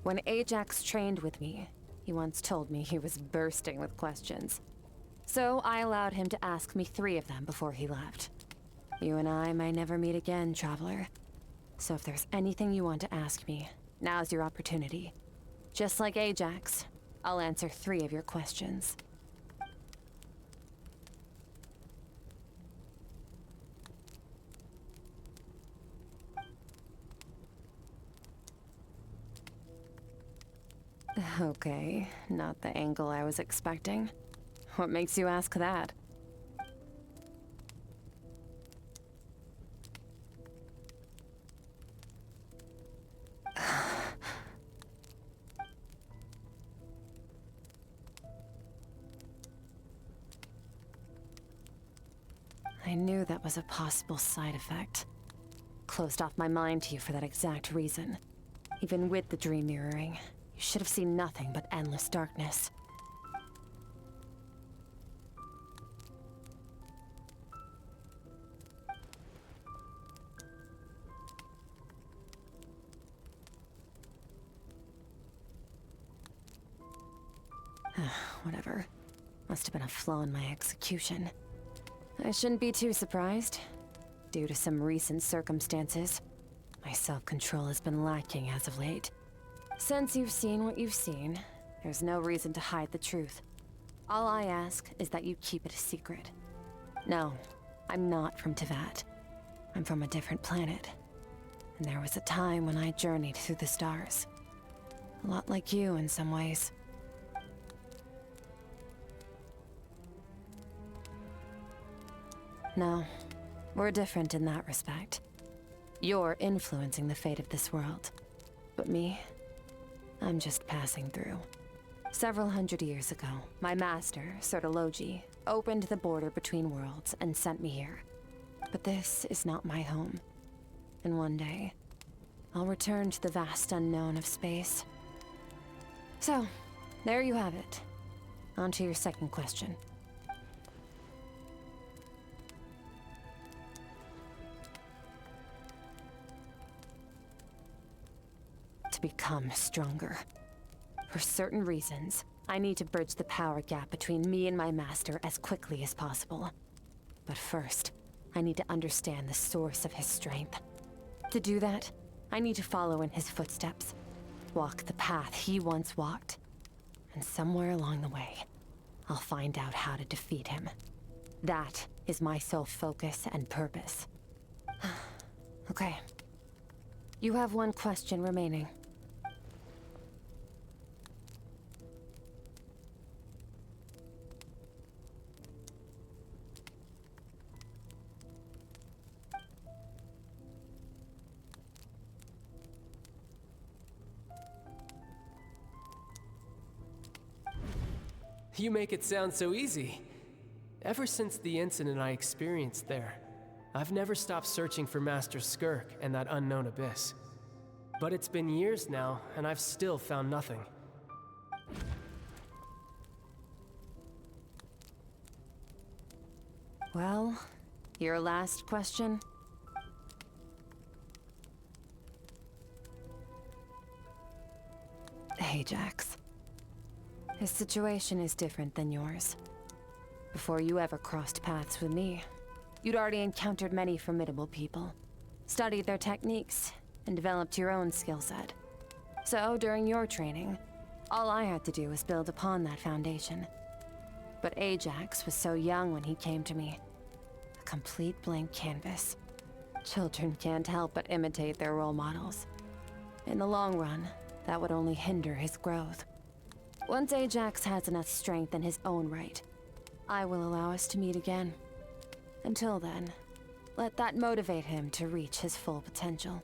When Ajax trained with me, he once told me he was bursting with questions. So I allowed him to ask me 3 of them before he left. You and I may never meet again, Traveler. So if there's anything you want to ask me, now's your opportunity. Just like Ajax, I'll answer 3 of your questions. Okay, not the angle I was expecting. What makes you ask that? I knew that was a possible side effect. Closed off my mind to you for that exact reason. Even with the dream mirroring, you should have seen nothing but endless darkness. Whatever. Must have been a flaw in my execution. I shouldn't be too surprised. Due to some recent circumstances, my self-control has been lacking as of late. Since you've seen what you've seen, there's no reason to hide the truth. All I ask is that you keep it a secret. No, I'm not from Teyvat. I'm from a different planet. And there was a time when I journeyed through the stars. A lot like you in some ways. No, we're different in that respect. You're influencing the fate of this world. But me, I'm just passing through. Several hundred years ago, my master, Sertologi, opened the border between worlds and sent me here. But this is not my home. And one day, I'll return to the vast unknown of space. So, there you have it. On to your second question. To become stronger. For certain reasons, I need to bridge the power gap between me and my master as quickly as possible. But first, I need to understand the source of his strength. To do that, I need to follow in his footsteps, walk the path he once walked. And somewhere along the way, I'll find out how to defeat him. That is my sole focus and purpose. Okay. You have one question remaining. You make it sound so easy. Ever since the incident I experienced there, I've never stopped searching for Master Skirk and that unknown abyss. But it's been years now, and I've still found nothing. Well, your last question? Ajax. His situation is different than yours. Before you ever crossed paths with me, you'd already encountered many formidable people, studied their techniques, and developed your own skill set. So, during your training, all I had to do was build upon that foundation. But Ajax was so young when he came to me. A complete blank canvas. Children can't help but imitate their role models. In the long run, that would only hinder his growth. Once Ajax has enough strength in his own right, I will allow us to meet again. Until then, let that motivate him to reach his full potential.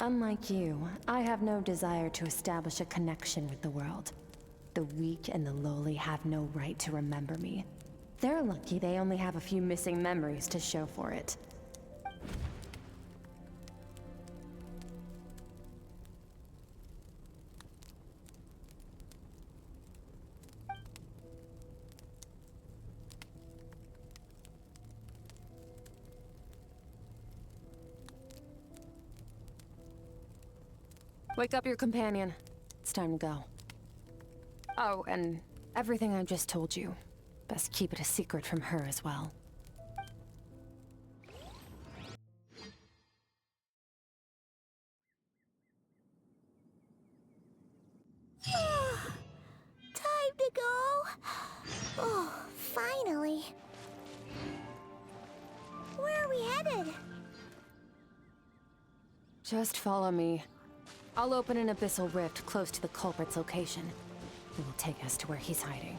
Unlike you, I have no desire to establish a connection with the world. The weak and the lowly have no right to remember me. They're lucky they only have a few missing memories to show for it. Wake up your companion. It's time to go. Oh, and everything I just told you, best keep it a secret from her as well. Oh, finally. Where are we headed? Just follow me. I'll open an abyssal rift close to the culprit's location. It will take us to where he's hiding.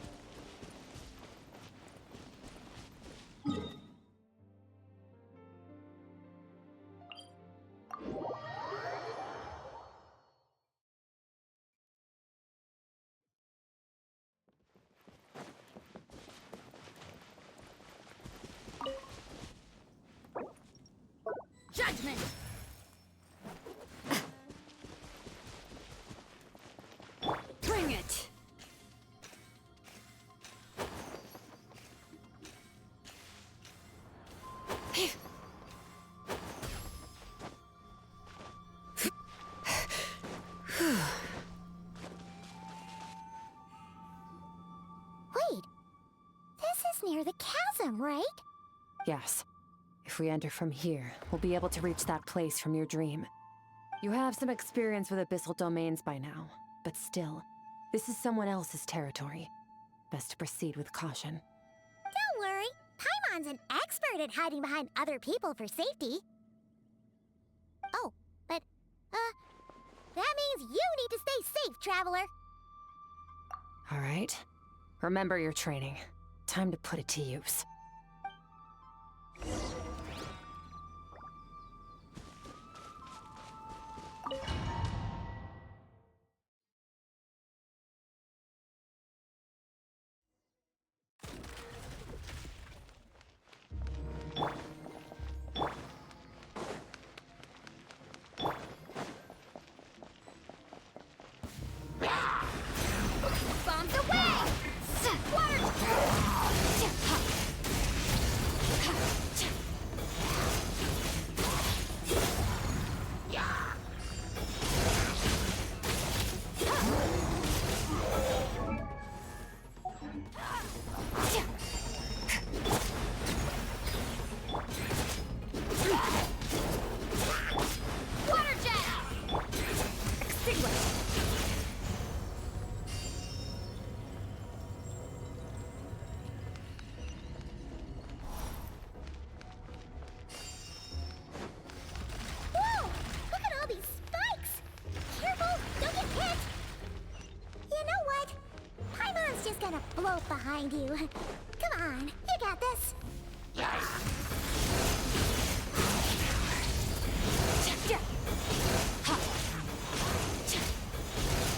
Judgment! Bring it! Wait, this is near the chasm, right? Yes. If we enter from here, we'll be able to reach that place from your dream. You have some experience with abyssal domains by now, but still, this is someone else's territory. Best to proceed with caution. Don't worry, Paimon's an expert at hiding behind other people for safety. Oh, but, that means you need to stay safe, traveler. All right. Remember your training. Time to put it to use. Bombs away! Water jet! Extinguish! Whoa! Look at all these spikes! Careful! Don't get hit! You know what? Paimon's just gonna float behind you. Come on, you got this.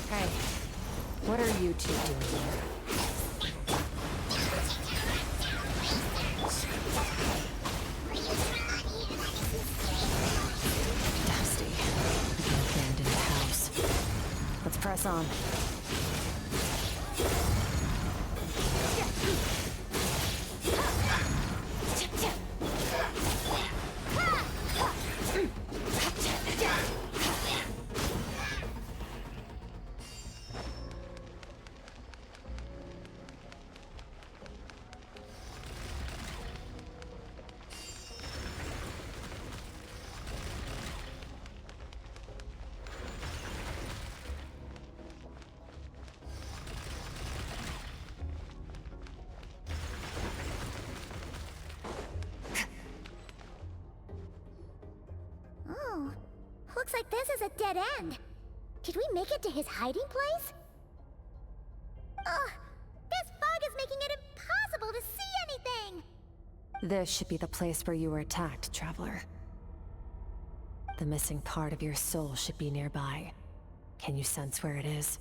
Hey, what are you two doing here? Dusty. Like an abandoned house. Let's press on. Oh, looks like this is a dead end. Did we make it to his hiding place? Ugh, this fog is making it impossible to see anything! This should be the place where you were attacked, traveler. The missing part of your soul should be nearby. Can you sense where it is?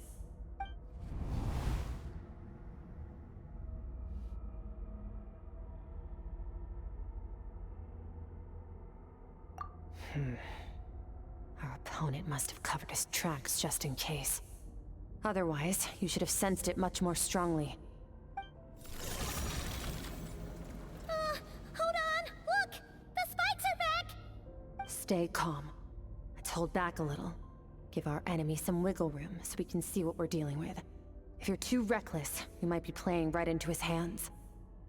Our opponent must have covered his tracks just in case. Otherwise, you should have sensed it much more strongly. Hold on! Look! The spikes are back! Stay calm. Let's hold back a little. Give our enemy some wiggle room so we can see what we're dealing with. If you're too reckless, we might be playing right into his hands.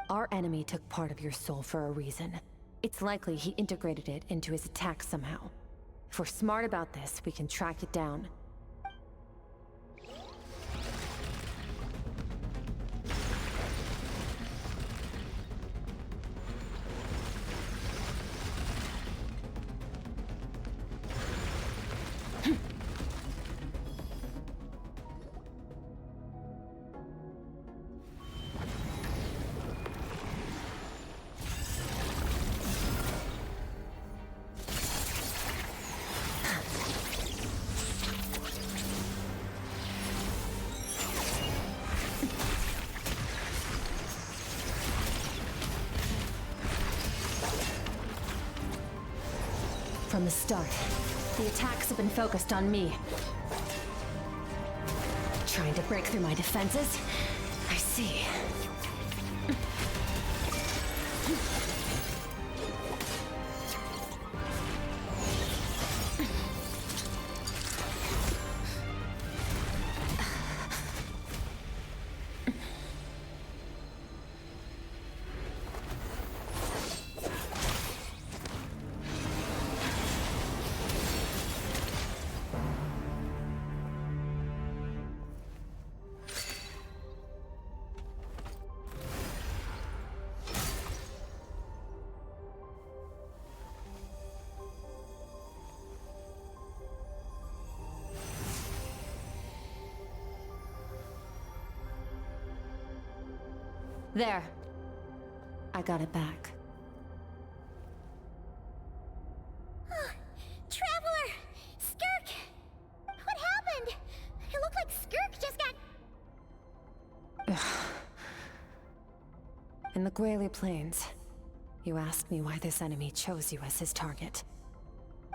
Our enemy took part of your soul for a reason. It's likely he integrated it into his attack somehow. If we're smart about this, we can track it down. From the start, the attacks have been focused on me. Trying to break through my defenses? I see. There. I got it back. Traveler! Skirk! What happened? It looked like Skirk just got... In the Guili Plains, you asked me why this enemy chose you as his target.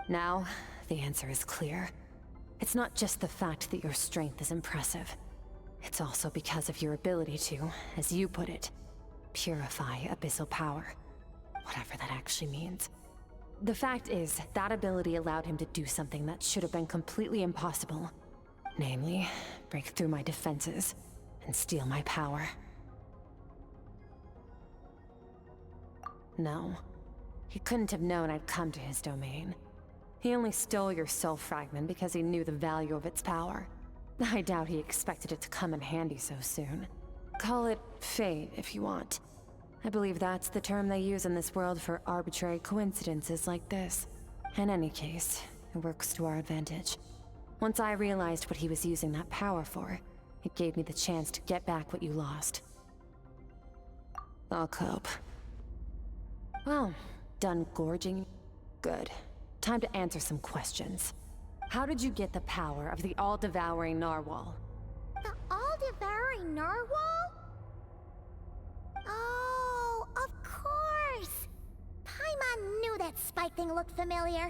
Now, the answer is clear. It's not just the fact that your strength is impressive. It's also because of your ability to, as you put it, purify abyssal power. Whatever that actually means. The fact is, that ability allowed him to do something that should have been completely impossible. Namely, break through my defenses and steal my power. No, he couldn't have known I'd come to his domain. He only stole your soul fragment because he knew the value of its power. I doubt he expected it to come in handy so soon. Call it fate, if you want. I believe that's the term they use in this world for arbitrary coincidences like this. In any case, it works to our advantage. Once I realized what he was using that power for, it gave me the chance to get back what you lost. I'll cope. Well, done gorging? Good. Time to answer some questions. How did you get the power of the all-devouring narwhal? The all-devouring narwhal? Oh, of course! Paimon knew that spike thing looked familiar.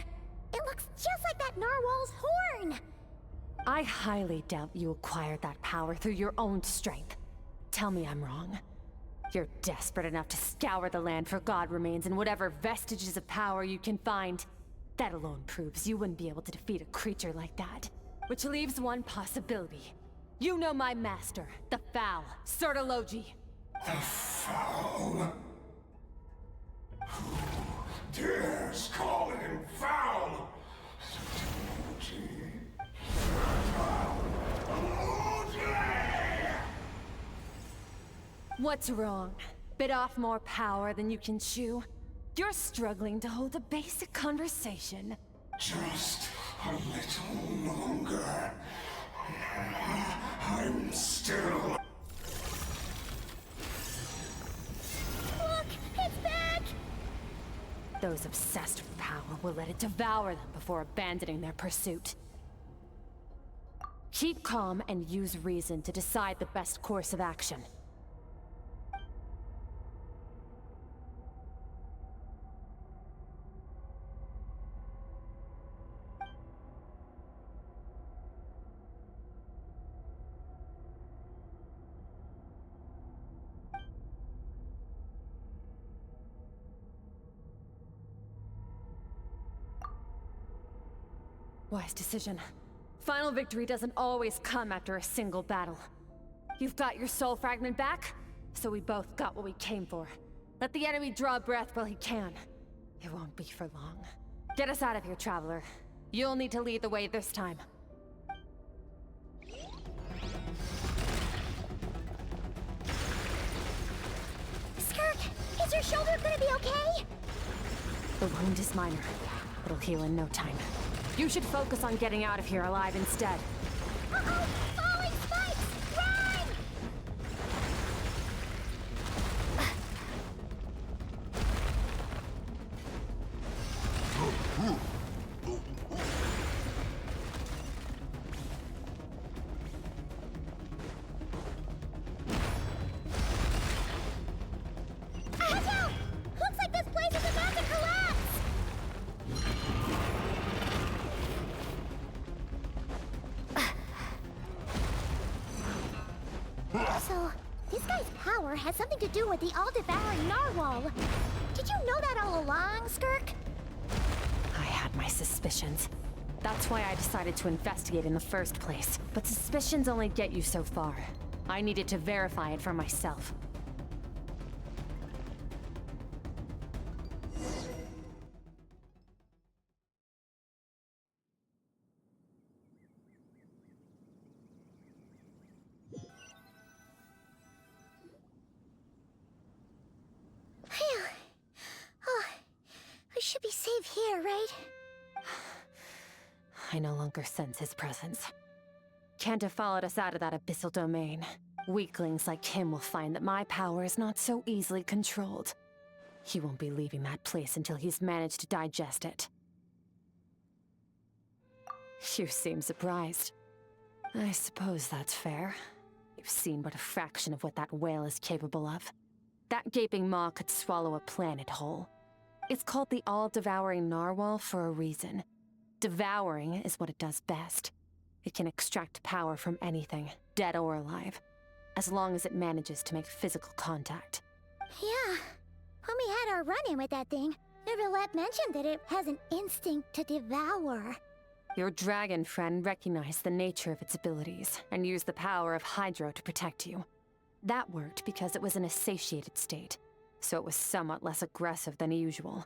It looks just like that narwhal's horn! I highly doubt you acquired that power through your own strength. Tell me I'm wrong. You're desperate enough to scour the land for god remains and whatever vestiges of power you can find. That alone proves you wouldn't be able to defeat a creature like that. Which leaves one possibility. You know my master, the Foul, Sertologi. The Foul? Who dares call him Foul? What's wrong? Bit off more power than you can chew? You're struggling to hold a basic conversation. Just a little longer. I'm still... Look! It's back! Those obsessed with power will let it devour them before abandoning their pursuit. Keep calm and use reason to decide the best course of action. Wise decision. Final victory doesn't always come after a single battle. You've got your soul fragment back, so we both got what we came for. Let the enemy draw breath while he can. It won't be for long. Get us out of here, Traveler. You'll need to lead the way this time. Skirk, is your shoulder gonna be okay? The wound is minor. It'll heal in no time. You should focus on getting out of here alive instead. Uh-oh! Falling spikes! Run! Looks like this place is about to collapse! power has something to do with the all-devouring narwhal. Did you know that all along, Skirk? I had my suspicions. That's why I decided to investigate in the first place. But suspicions only get you so far. I needed to verify it for myself. Phew. Oh, I should be safe here, right? I no longer sense his presence. Can't have followed us out of that abyssal domain. Weaklings like him will find that my power is not so easily controlled. He won't be leaving that place until he's managed to digest it. You seem surprised. I suppose that's fair. You've seen but a fraction of what that whale is capable of. That gaping maw could swallow a planet whole. It's called the all-devouring narwhal for a reason. Devouring is what it does best. It can extract power from anything, dead or alive, as long as it manages to make physical contact. Yeah. When we had our run-in with that thing, Neverlet mentioned that it has an instinct to devour. Your dragon friend recognized the nature of its abilities and used the power of Hydro to protect you. That worked because it was in a satiated state, so it was somewhat less aggressive than usual.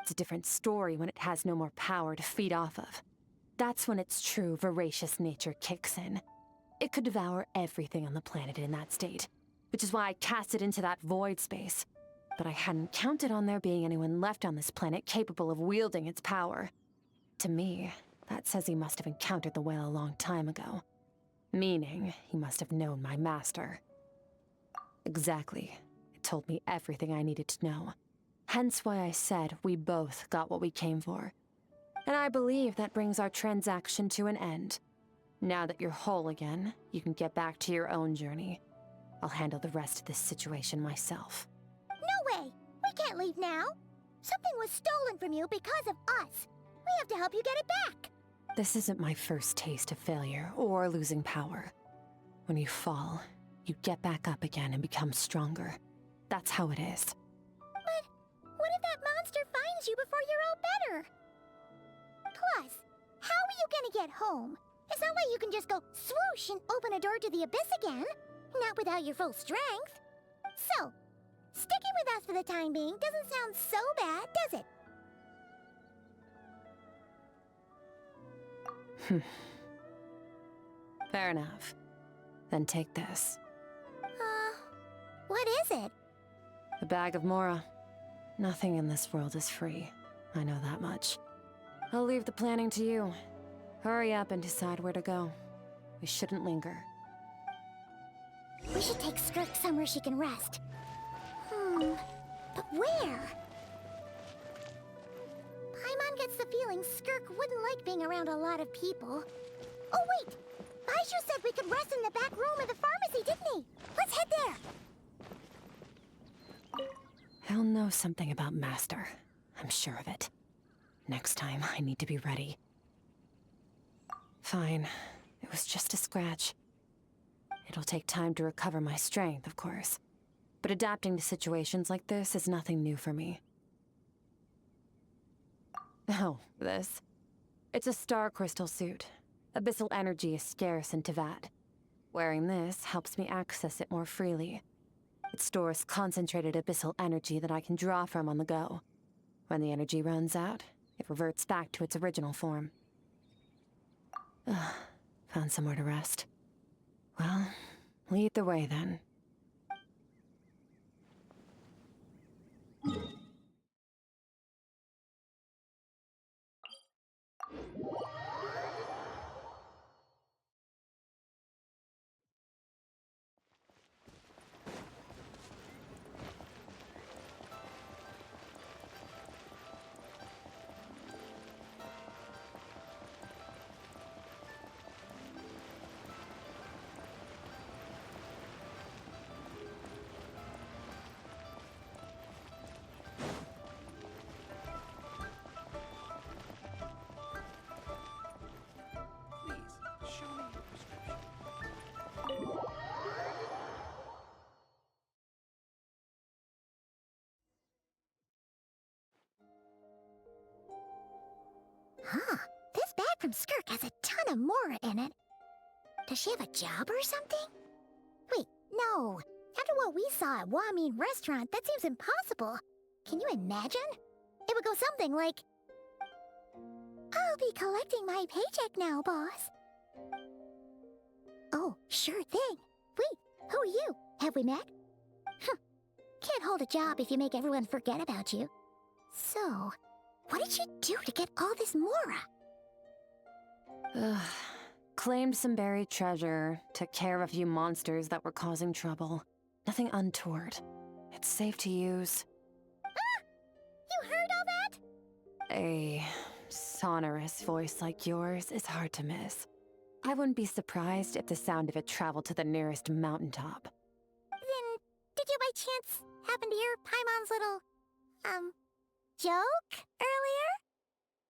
It's a different story when it has no more power to feed off of. That's when its true, voracious nature kicks in. It could devour everything on the planet in that state, which is why I cast it into that void space. But I hadn't counted on there being anyone left on this planet capable of wielding its power. To me, that says he must have encountered the whale a long time ago. Meaning, he must have known my master. Exactly. It told me everything I needed to know. Hence why I said we both got what we came for. And I believe that brings our transaction to an end. Now that you're whole again, you can get back to your own journey. I'll handle the rest of this situation myself. No way! We can't leave now! Something was stolen from you because of us! We have to help you get it back! This isn't my first taste of failure or losing power. When you fall, you get back up again and become stronger. That's how it is. But what if that monster finds you before you're all better? Plus, how are you gonna get home? It's not like you can just go swoosh and open a door to the abyss again. Not without your full strength. So, sticking with us for the time being doesn't sound so bad, does it? Fair enough. Then take this. What is it? A bag of Mora. Nothing in this world is free. I know that much. I'll leave the planning to you. Hurry up and decide where to go. We shouldn't linger. We should take Skirk somewhere she can rest. But where? Paimon gets the feeling Skirk wouldn't like being around a lot of people. Oh wait! Baizhu said we could rest in the back room of the pharmacy, didn't he? Let's head there! He'll know something about Master. I'm sure of it. Next time, I need to be ready. Fine. It was just a scratch. It'll take time to recover my strength, of course. But adapting to situations like this is nothing new for me. Oh, this. It's a star crystal suit. Abyssal energy is scarce in Teyvat. Wearing this helps me access it more freely. It stores concentrated abyssal energy that I can draw from on the go. When the energy runs out, it reverts back to its original form. Found somewhere to rest. Well, lead the way then. from Skirk has a ton of Mora in it. Does she have a job or something? Wait, no. After what we saw at Wamin Restaurant, that seems impossible. Can you imagine? It would go something like, I'll be collecting my paycheck now, boss. Oh, sure thing. Wait, who are you? Have we met? Can't hold a job if you make everyone forget about you. So, what did you do to get all this Mora? Claimed some buried treasure, took care of a few monsters that were causing trouble. Nothing untoward. It's safe to use. Ah! You heard all that? A sonorous voice like yours is hard to miss. I wouldn't be surprised if the sound of it traveled to the nearest mountaintop. Then, did you by chance happen to hear Paimon's little, joke earlier?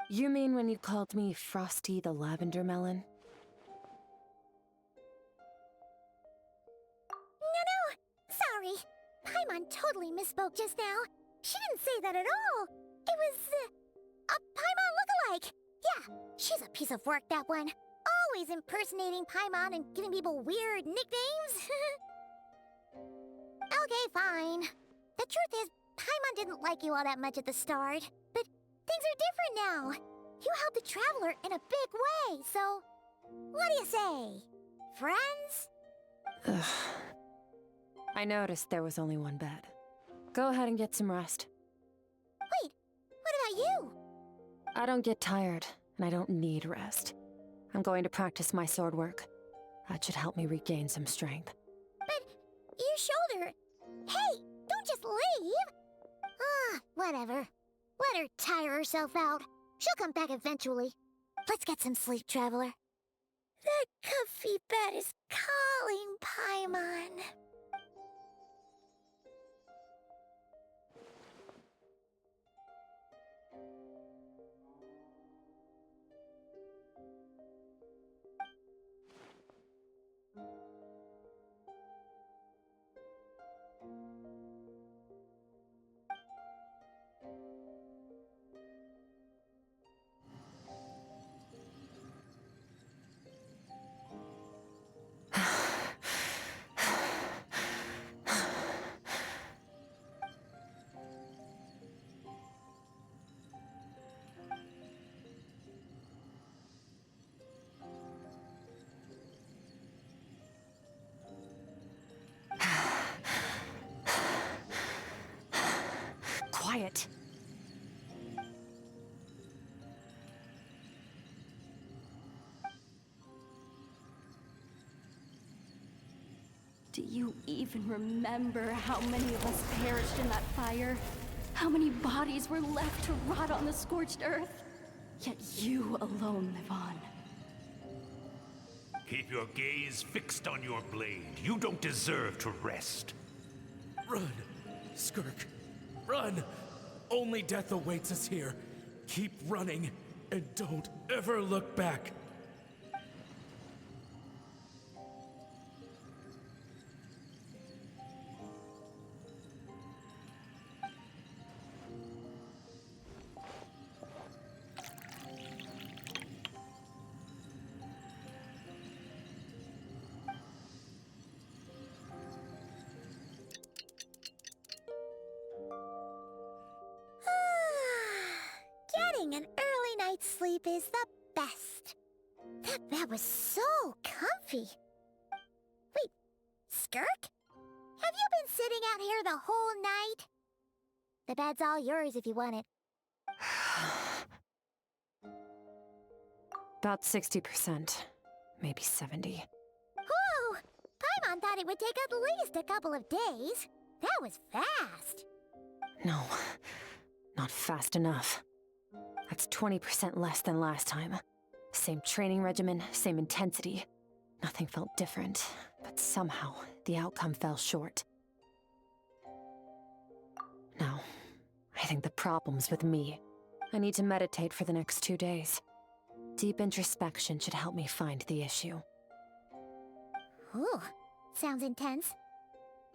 You mean when you called me Frosty the Lavender Melon? No, sorry. Paimon totally misspoke just now. She didn't say that at all. It was, a Paimon lookalike. Yeah, she's a piece of work, that one. Always impersonating Paimon and giving people weird nicknames. Okay, fine. The truth is, Paimon didn't like you all that much at the start, but things are different now. You helped the Traveler in a big way, so what do you say? Friends? I noticed there was only one bed. Go ahead and get some rest. Wait, what about you? I don't get tired, and I don't need rest. I'm going to practice my sword work. That should help me regain some strength. But your shoulder... Hey, don't just leave! Whatever. Let her tire herself out. She'll come back eventually. Let's get some sleep, Traveler. That comfy bed is calling, Paimon. Quiet. Do you even remember how many of us perished in that fire? How many bodies were left to rot on the scorched earth? Yet you alone live on. Keep your gaze fixed on your blade. You don't deserve to rest. Run, Skirk. Run! Only death awaits us here. Keep running, and don't ever look back. Getting an early night's sleep is the best. That bed was so comfy. Wait, Skirk? Have you been sitting out here the whole night? The bed's all yours if you want it. About 60%, maybe 70. Whoa! Paimon thought it would take at least a couple of days. That was fast. No, not fast enough. That's 20% less than last time. Same training regimen, same intensity. Nothing felt different, but somehow the outcome fell short. No, I think the problem's with me. I need to meditate for the next 2 days. Deep introspection should help me find the issue. Ooh, sounds intense.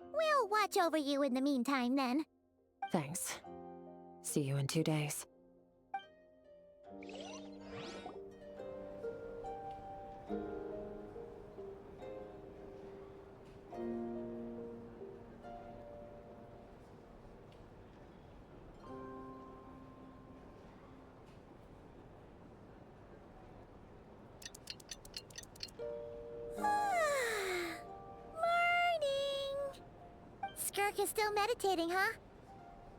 We'll watch over you in the meantime, then. Thanks. See you in 2 days. Skirk is still meditating, huh?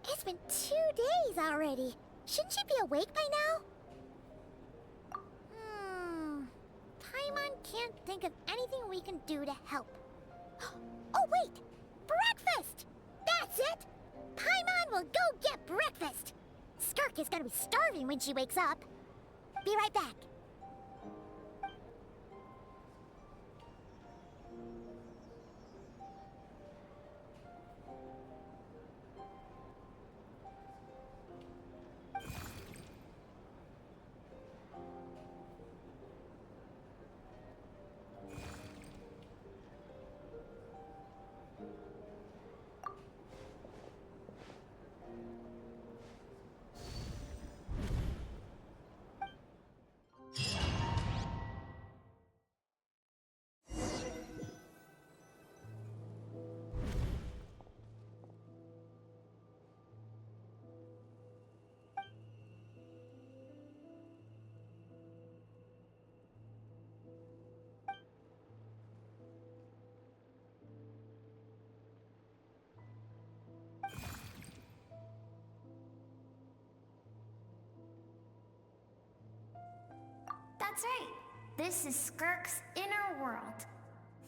It's been 2 days already. Shouldn't she be awake by now? Paimon can't think of anything we can do to help. Oh, wait! Breakfast! That's it! Paimon will go get breakfast! Skirk is gonna be starving when she wakes up. Be right back. That's right. This is Skirk's inner world.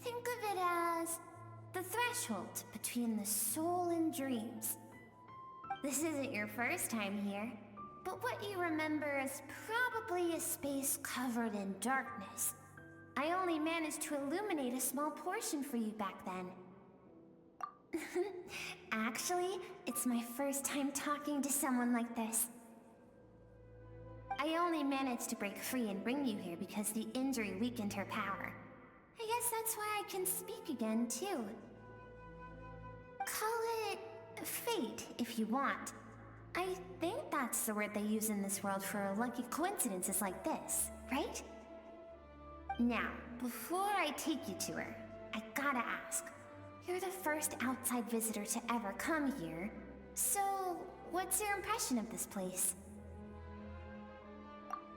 Think of it as the threshold between the soul and dreams. This isn't your first time here, but what you remember is probably a space covered in darkness. I only managed to illuminate a small portion for you back then. Actually, it's my first time talking to someone like this. I only managed to break free and bring you here because the injury weakened her power. I guess that's why I can speak again, too. Call it fate, if you want. I think that's the word they use in this world for lucky coincidences like this, right? Now, before I take you to her, I gotta ask. You're the first outside visitor to ever come here, so what's your impression of this place?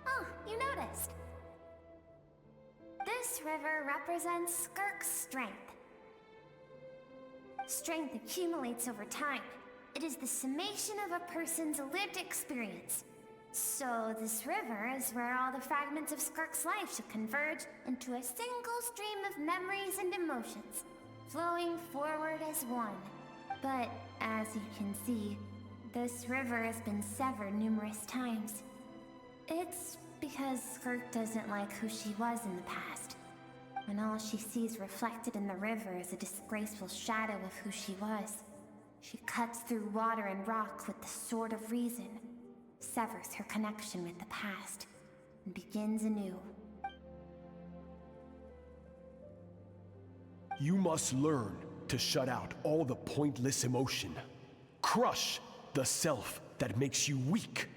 Oh, you noticed. This river represents Skirk's strength. Strength accumulates over time. It is the summation of a person's lived experience. So this river is where all the fragments of Skirk's life should converge into a single stream of memories and emotions, flowing forward as one. But as you can see, this river has been severed numerous times. It's because Skirk doesn't like who she was in the past, when all she sees reflected in the river is a disgraceful shadow of who she was. She cuts through water and rock with the sword of reason, severs her connection with the past, and begins anew. You must learn to shut out all the pointless emotion, crush the self that makes you weak,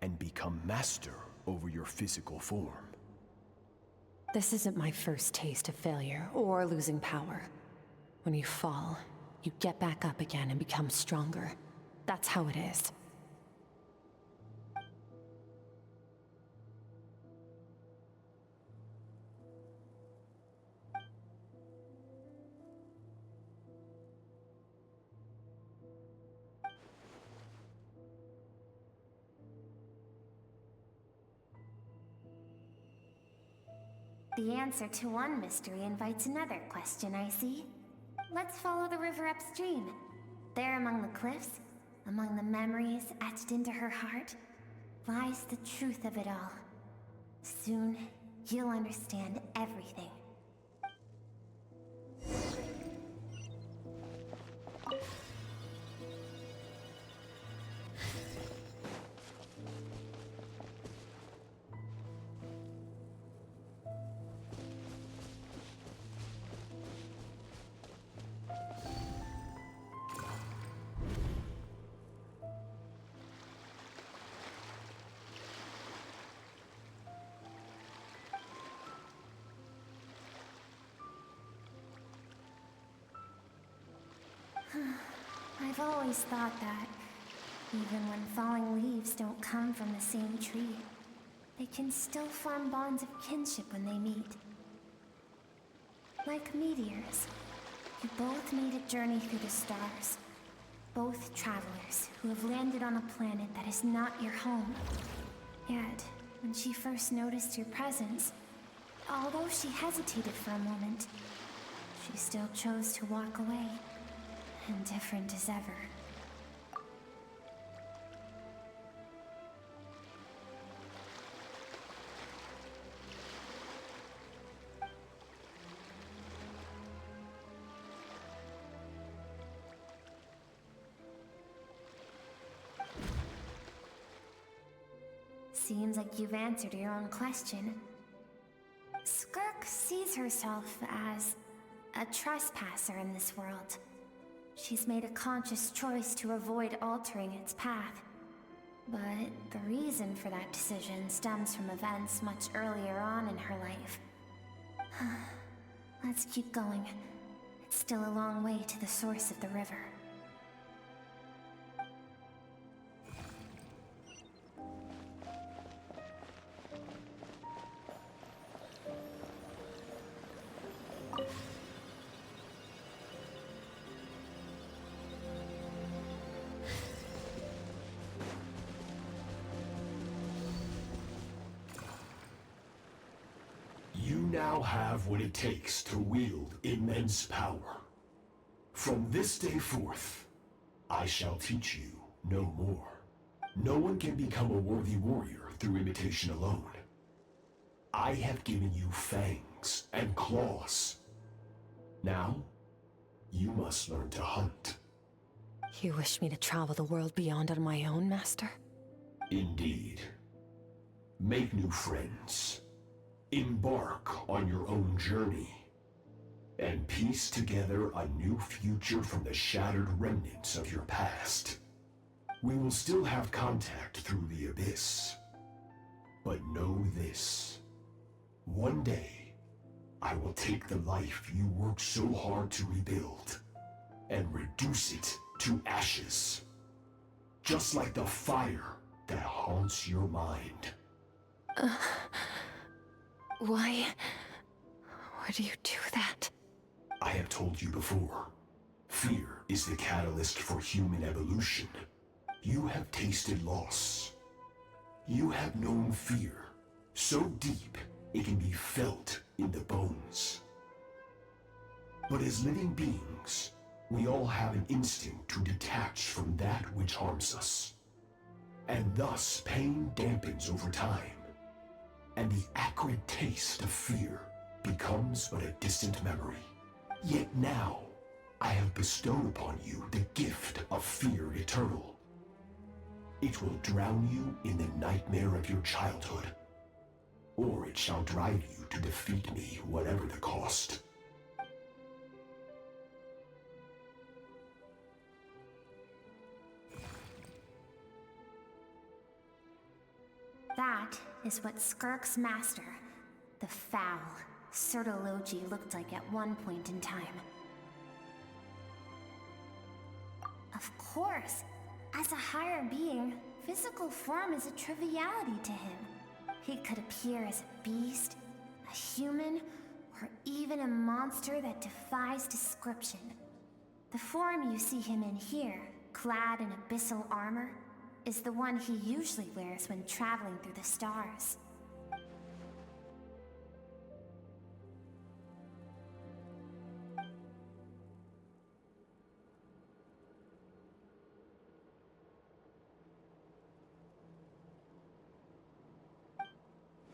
and become master over your physical form. This isn't my first taste of failure or losing power. When you fall, you get back up again and become stronger. That's how it is. The answer to one mystery invites another question, I see. Let's follow the river upstream. There among the cliffs, among the memories etched into her heart, lies the truth of it all. Soon, you'll understand everything. I've always thought that, even when falling leaves don't come from the same tree, they can still form bonds of kinship when they meet. Like meteors, you both made a journey through the stars. Both travelers who have landed on a planet that is not your home. Yet, when she first noticed your presence, although she hesitated for a moment, she still chose to walk away, indifferent as ever. Seems like you've answered your own question. Skirk sees herself as a trespasser in this world. She's made a conscious choice to avoid altering its path. But the reason for that decision stems from events much earlier on in her life. Let's keep going. It's still a long way to the source of the river. Now have what it takes to wield immense power. From this day forth, I shall teach you no more. No one can become a worthy warrior through imitation alone. I have given you fangs and claws. Now, you must learn to hunt. You wish me to travel the world beyond on my own, Master? Indeed. Make new friends. Embark on your own journey, and piece together a new future from the shattered remnants of your past. We will still have contact through the abyss, but know this. One day, I will take the life you worked so hard to rebuild, and reduce it to ashes. Just like the fire that haunts your mind. Why would you do that? I have told you before. Fear is the catalyst for human evolution. You have tasted loss. You have known fear so deep it can be felt in the bones. But as living beings, we all have an instinct to detach from that which harms us. And thus pain dampens over time. And the acrid taste of fear becomes but a distant memory. Yet now, I have bestowed upon you the gift of fear eternal. It will drown you in the nightmare of your childhood, or it shall drive you to defeat me, whatever the cost. That is what Skirk's master, the foul, Sertologi, looked like at one point in time. Of course, as a higher being, physical form is a triviality to him. He could appear as a beast, a human, or even a monster that defies description. The form you see him in here, clad in abyssal armor, is the one he usually wears when traveling through the stars.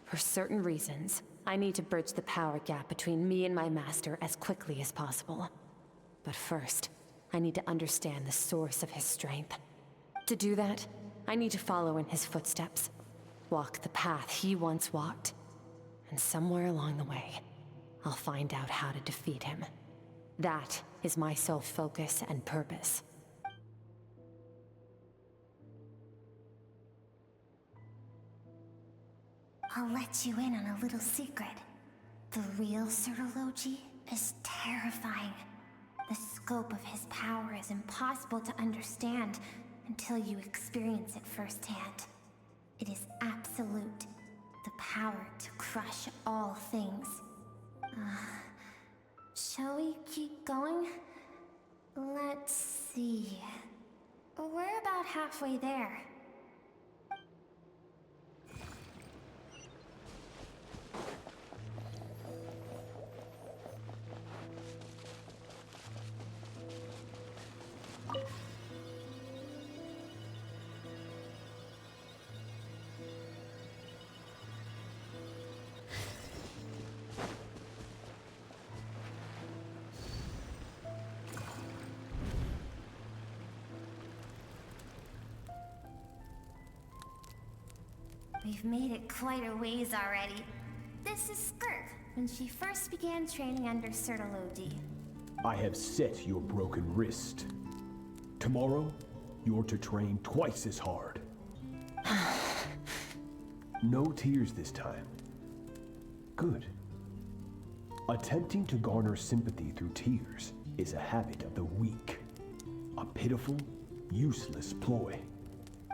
For certain reasons, I need to bridge the power gap between me and my master as quickly as possible. But first, I need to understand the source of his strength. To do that, I need to follow in his footsteps, walk the path he once walked, and somewhere along the way, I'll find out how to defeat him. That is my sole focus and purpose. I'll let you in on a little secret. The real Sertologi is terrifying. The scope of his power is impossible to understand until you experience it firsthand. It is absolute, the power to crush all things. Shall we keep going? Let's see. We're about halfway there. We've made it quite a ways already. This is Skirk, when she first began training under Sir Lodi. I have set your broken wrist. Tomorrow, you're to train twice as hard. No tears this time. Good. Attempting to garner sympathy through tears is a habit of the weak. A pitiful, useless ploy.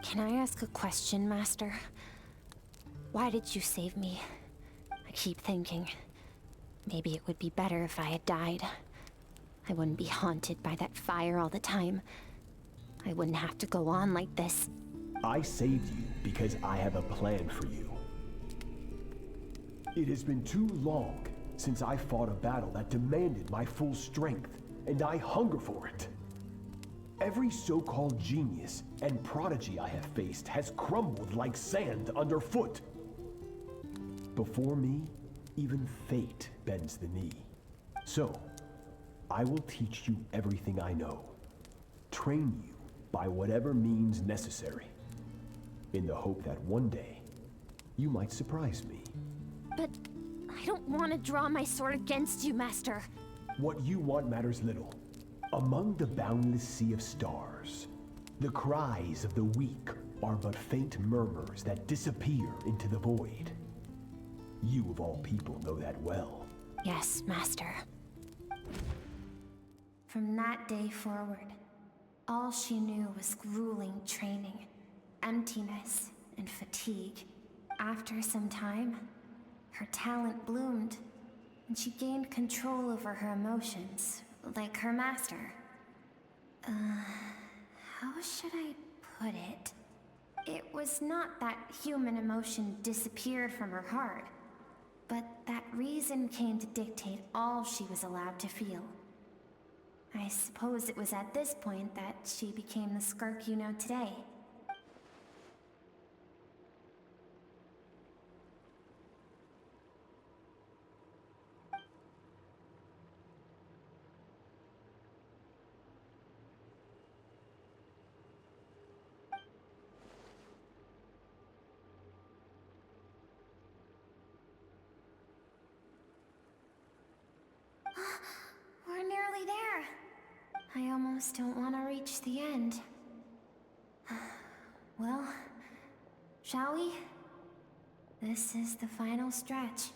Can I ask a question, Master? Why did you save me? I keep thinking, maybe it would be better if I had died. I wouldn't be haunted by that fire all the time. I wouldn't have to go on like this. I saved you because I have a plan for you. It has been too long since I fought a battle that demanded my full strength, and I hunger for it. Every so-called genius and prodigy I have faced has crumbled like sand underfoot. Before me, even fate bends the knee. So, I will teach you everything I know. Train you by whatever means necessary. In the hope that one day, you might surprise me. But I don't want to draw my sword against you, Master. What you want matters little. Among the boundless sea of stars, the cries of the weak are but faint murmurs that disappear into the void. You of all people know that well. Yes, Master. From that day forward, all she knew was grueling training, emptiness, and fatigue. After some time, her talent bloomed, and she gained control over her emotions, like her master. How should I put it? It was not that human emotion disappeared from her heart, but that reason came to dictate all she was allowed to feel. I suppose it was at this point that she became the Skirk you know today. We're nearly there. I almost don't want to reach the end. Well, shall we? This is the final stretch.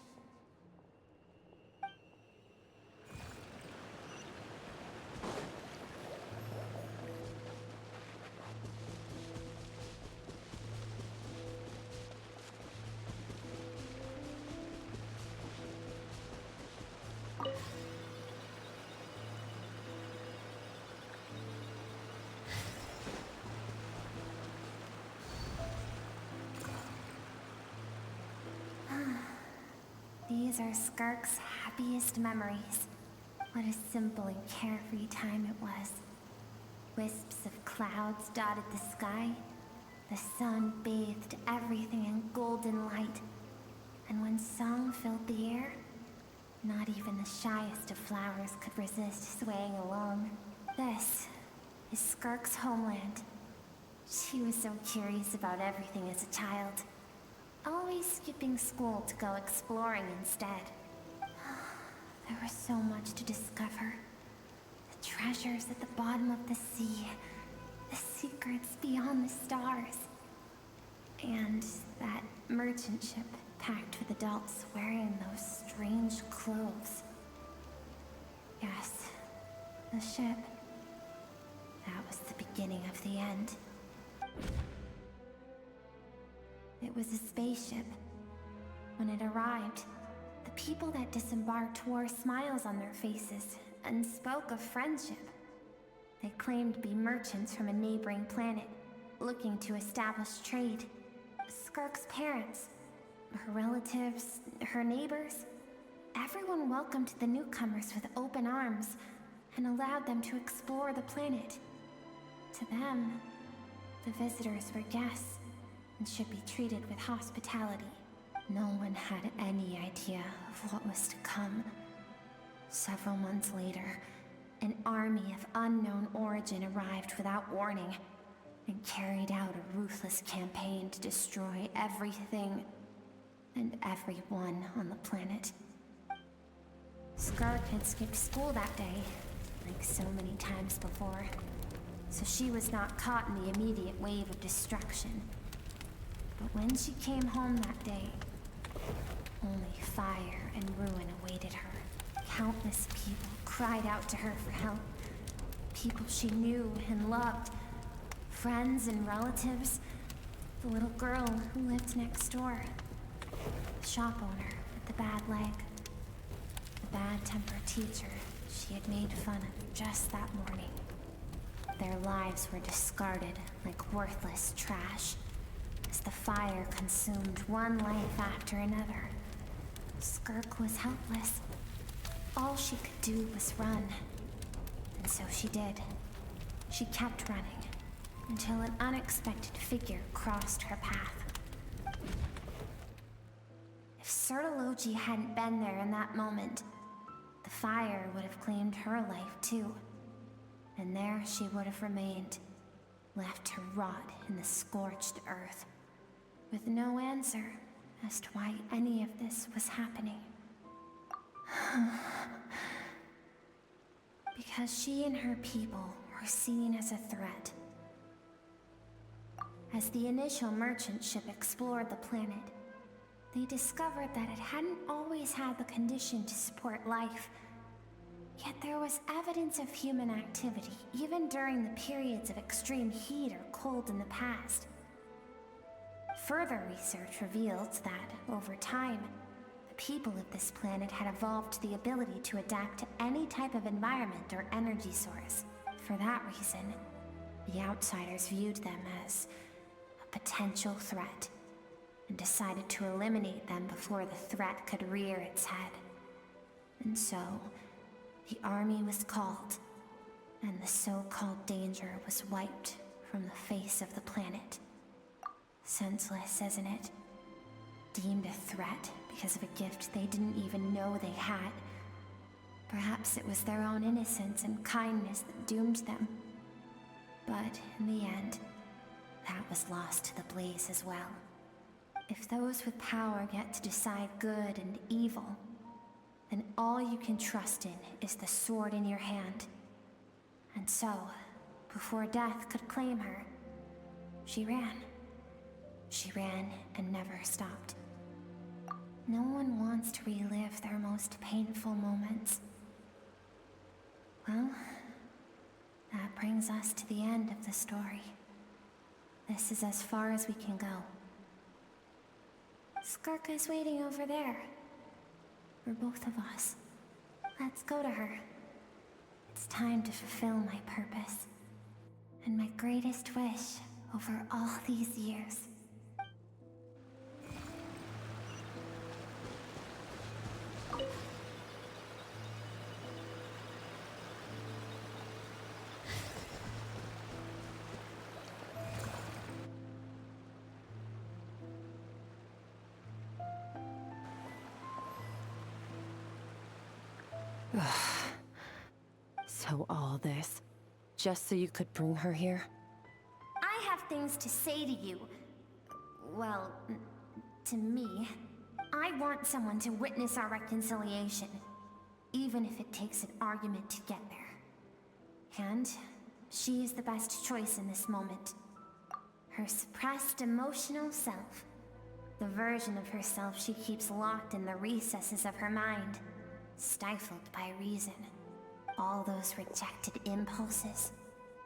These are Skirk's happiest memories. What a simple and carefree time it was. Wisps of clouds dotted the sky. The sun bathed everything in golden light. And when song filled the air, not even the shyest of flowers could resist swaying along. This is Skirk's homeland. She was so curious about everything as a child. Always skipping school to go exploring instead. There was so much to discover. The treasures at the bottom of the sea. The secrets beyond the stars. And that merchant ship packed with adults wearing those strange clothes. Yes, The ship. That was the beginning of the end. It was a spaceship. When it arrived, the people that disembarked wore smiles on their faces and spoke of friendship. They claimed to be merchants from a neighboring planet, looking to establish trade. Skirk's parents, her relatives, her neighbors, everyone welcomed the newcomers with open arms and allowed them to explore the planet. To them, the visitors were guests and should be treated with hospitality. No one had any idea of what was to come. Several months later, an army of unknown origin arrived without warning and carried out a ruthless campaign to destroy everything and everyone on the planet. Skirk had skipped school that day, like so many times before, so she was not caught in the immediate wave of destruction. But when she came home that day, only fire and ruin awaited her. Countless people cried out to her for help. People she knew and loved. Friends and relatives. The little girl who lived next door. The shop owner with the bad leg. The bad-tempered teacher she had made fun of just that morning. Their lives were discarded like worthless trash as the fire consumed one life after another. Skirk was helpless. All she could do was run. And so she did. She kept running until an unexpected figure crossed her path. If Sertology hadn't been there in that moment, the fire would have claimed her life too. And there she would have remained, left to rot in the scorched earth, with no answer as to why any of this was happening. Because she and her people were seen as a threat. As the initial merchant ship explored the planet, they discovered that it hadn't always had the condition to support life. Yet there was evidence of human activity, even during the periods of extreme heat or cold in the past. Further research revealed that, over time, the people of this planet had evolved the ability to adapt to any type of environment or energy source. For that reason, the outsiders viewed them as a potential threat, and decided to eliminate them before the threat could rear its head. And so, the army was called, and the so-called danger was wiped from the face of the planet. Senseless, isn't it? Deemed a threat because of a gift they didn't even know they had. Perhaps it was their own innocence and kindness that doomed them. But in the end, that was lost to the blaze as well. If those with power get to decide good and evil, then all you can trust in is the sword in your hand. And so, before death could claim her, she ran. She ran and never stopped. No one wants to relive their most painful moments. Well, that brings us to the end of the story. This is as far as we can go. Skirk is waiting over there. For both of us. Let's go to her. It's time to fulfill my purpose. And my greatest wish over all these years. So all this, just so you could bring her here? I have things to say to you. Well, to me. I want someone to witness our reconciliation, even if it takes an argument to get there. And she is the best choice in this moment. Her suppressed emotional self. The version of herself she keeps locked in the recesses of her mind, stifled by reason. All those rejected impulses,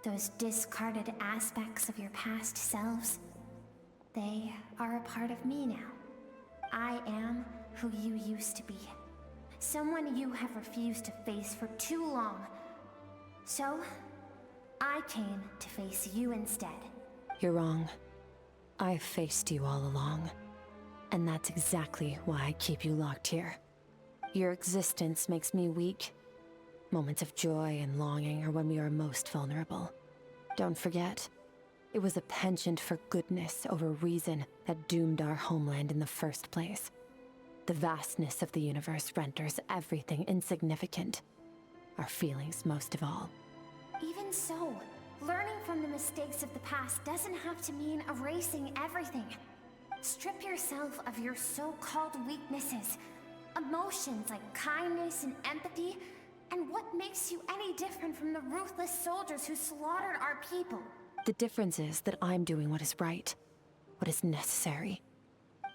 those discarded aspects of your past selves, they are a part of me now. I am who you used to be. Someone you have refused to face for too long. So, I came to face you instead. You're wrong. I've faced you all along. And that's exactly why I keep you locked here. Your existence makes me weak. Moments of joy and longing are when we are most vulnerable. Don't forget, it was a penchant for goodness over reason that doomed our homeland in the first place. The vastness of the universe renders everything insignificant. Our feelings most of all. Even so, learning from the mistakes of the past doesn't have to mean erasing everything. Strip yourself of your so-called weaknesses, emotions like kindness and empathy, and what makes you any different from the ruthless soldiers who slaughtered our people? The difference is that I'm doing what is right, what is necessary.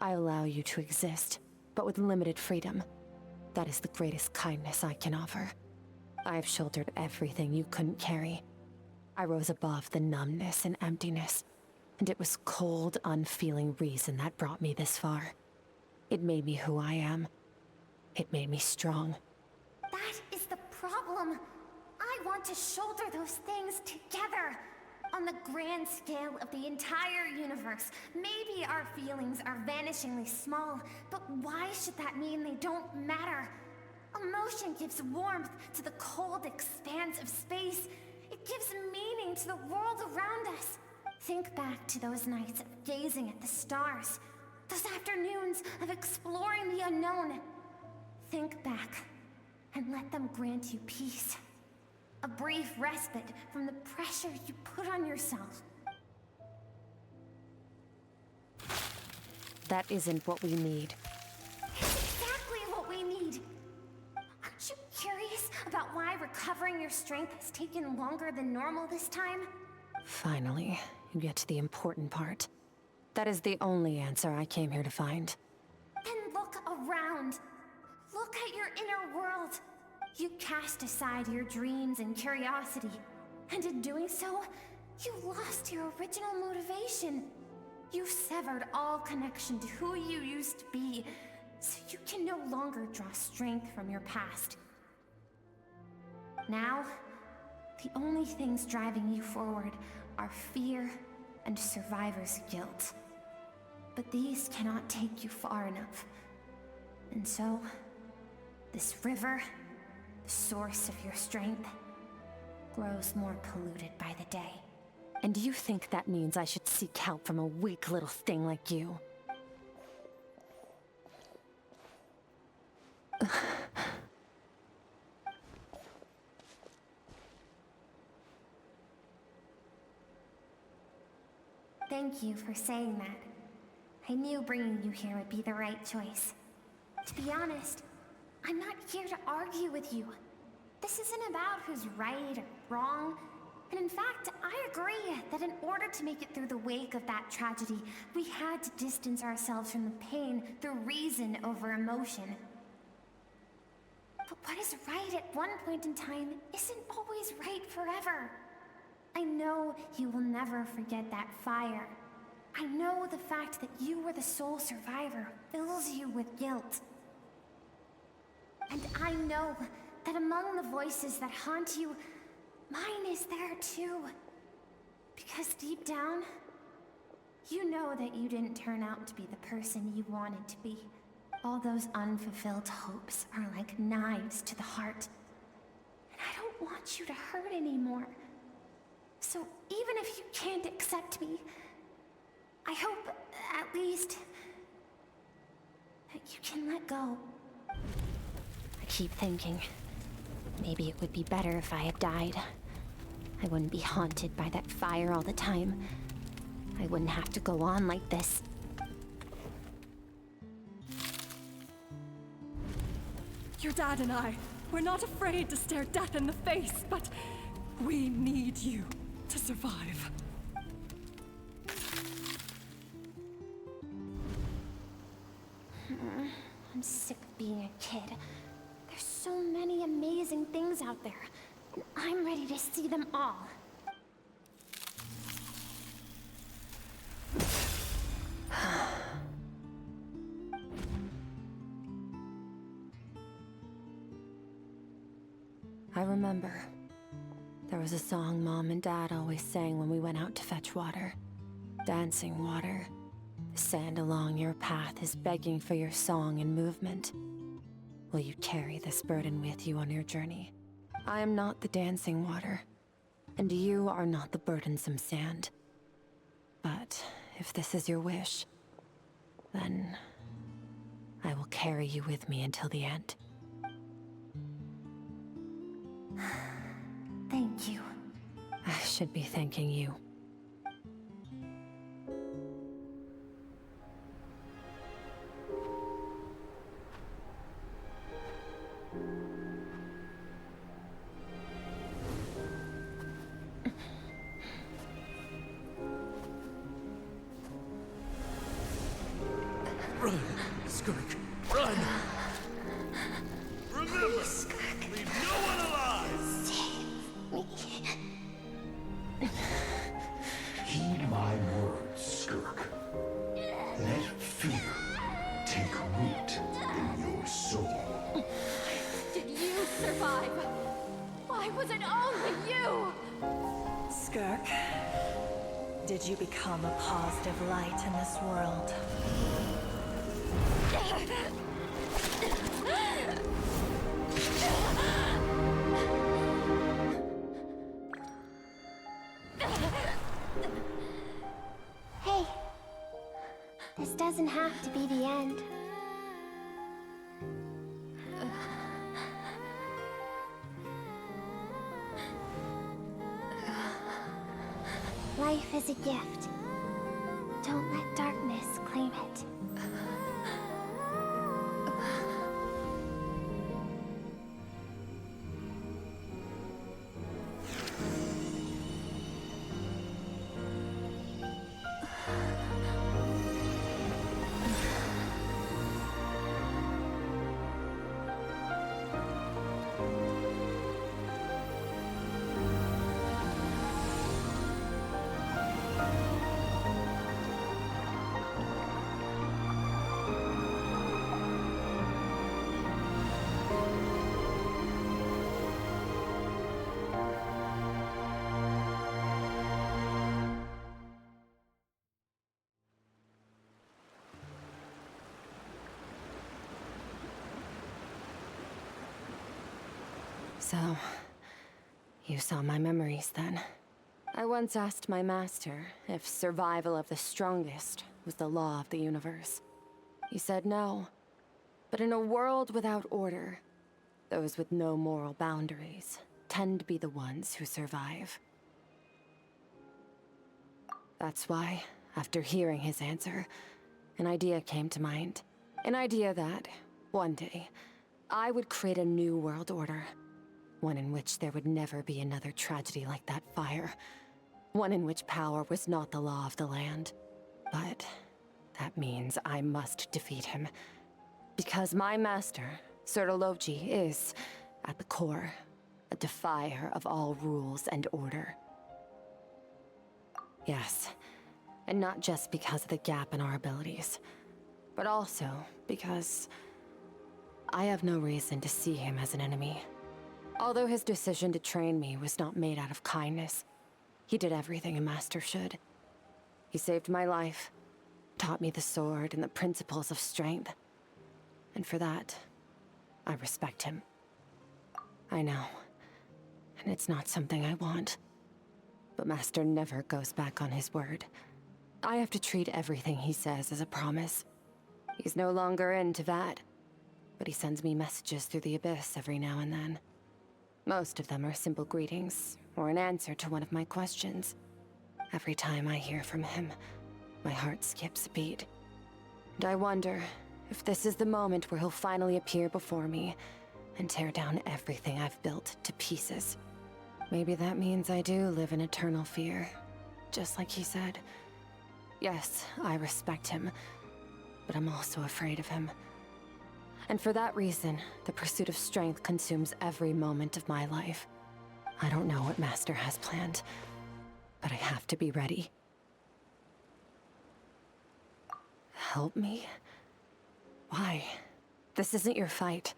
I allow you to exist, but with limited freedom. That is the greatest kindness I can offer. I have shouldered everything you couldn't carry. I rose above the numbness and emptiness, and it was cold, unfeeling reason that brought me this far. It made me who I am. It made me strong. That is the problem. I want to shoulder those things together. On the grand scale of the entire universe, maybe our feelings are vanishingly small, but why should that mean they don't matter? Emotion gives warmth to the cold expanse of space. It gives meaning to the world around us. Think back to those nights of gazing at the stars, those afternoons of exploring the unknown. Think back and let them grant you peace. A brief respite from the pressure you put on yourself. That isn't what we need. It's exactly what we need. Aren't you curious about why recovering your strength has taken longer than normal this time? Finally, you get to the important part. That is the only answer I came here to find. Then look around. Look at your inner world. You cast aside your dreams and curiosity, and in doing so, you lost your original motivation. You severed all connection to who you used to be, so you can no longer draw strength from your past. Now, the only things driving you forward are fear and survivor's guilt. But these cannot take you far enough. And so, this river, the source of your strength, grows more polluted by the day. And you think that means I should seek help from a weak little thing like you? Thank you for saying that. I knew bringing you here would be the right choice. To be honest, I'm not here to argue with you. This isn't about who's right or wrong. And in fact, I agree that in order to make it through the wake of that tragedy, we had to distance ourselves from the pain through reason over emotion. But what is right at one point in time isn't always right forever. I know you will never forget that fire. I know the fact that you were the sole survivor fills you with guilt. And I know that among the voices that haunt you, mine is there too. Because deep down, you know that you didn't turn out to be the person you wanted to be. All those unfulfilled hopes are like knives to the heart. And I don't want you to hurt anymore. So even if you can't accept me, I hope, at least, that you can let go. I keep thinking, maybe it would be better if I had died. I wouldn't be haunted by that fire all the time. I wouldn't have to go on like this. Your dad and I, we're not afraid to stare death in the face, but we need you to survive. I'm sick of being a kid. There's so many amazing things out there. I'm ready to see them all. I remember. There was a song Mom and Dad always sang when we went out to fetch water. Dancing water. The sand along your path is begging for your song and movement. Will you carry this burden with you on your journey? I am not the dancing water, and you are not the burdensome sand. But if this is your wish, then I will carry you with me until the end. Thank you. I should be thanking you. Run, Skirk, run! Remember, leave no one alive! Heed my words, Skirk. Let fear take root in your soul. Did you survive? Why was it only you? Skirk, did you become a positive light in this world? Hey, this doesn't have to be the end. Life is a gift. Don't let darkness claim it. So, you saw my memories then. I once asked my master if survival of the strongest was the law of the universe. He said no. But in a world without order, those with no moral boundaries tend to be the ones who survive. That's why, after hearing his answer, an idea came to mind. An idea that, one day, I would create a new world order. One in which there would never be another tragedy like that fire. One in which power was not the law of the land. But that means I must defeat him. Because my master, Sertologi, is, at the core, a defier of all rules and order. Yes, and not just because of the gap in our abilities, but also because I have no reason to see him as an enemy. Although his decision to train me was not made out of kindness, he did everything a master should. He saved my life, taught me the sword and the principles of strength. And for that, I respect him. I know, and it's not something I want. But Master never goes back on his word. I have to treat everything he says as a promise. He's no longer into that, but he sends me messages through the abyss every now and then. Most of them are simple greetings, or an answer to one of my questions. Every time I hear from him, my heart skips a beat. And I wonder if this is the moment where he'll finally appear before me and tear down everything I've built to pieces. Maybe that means I do live in eternal fear, just like he said. Yes, I respect him, but I'm also afraid of him. And for that reason, the pursuit of strength consumes every moment of my life. I don't know what Master has planned, but I have to be ready. Help me? Why? This isn't your fight.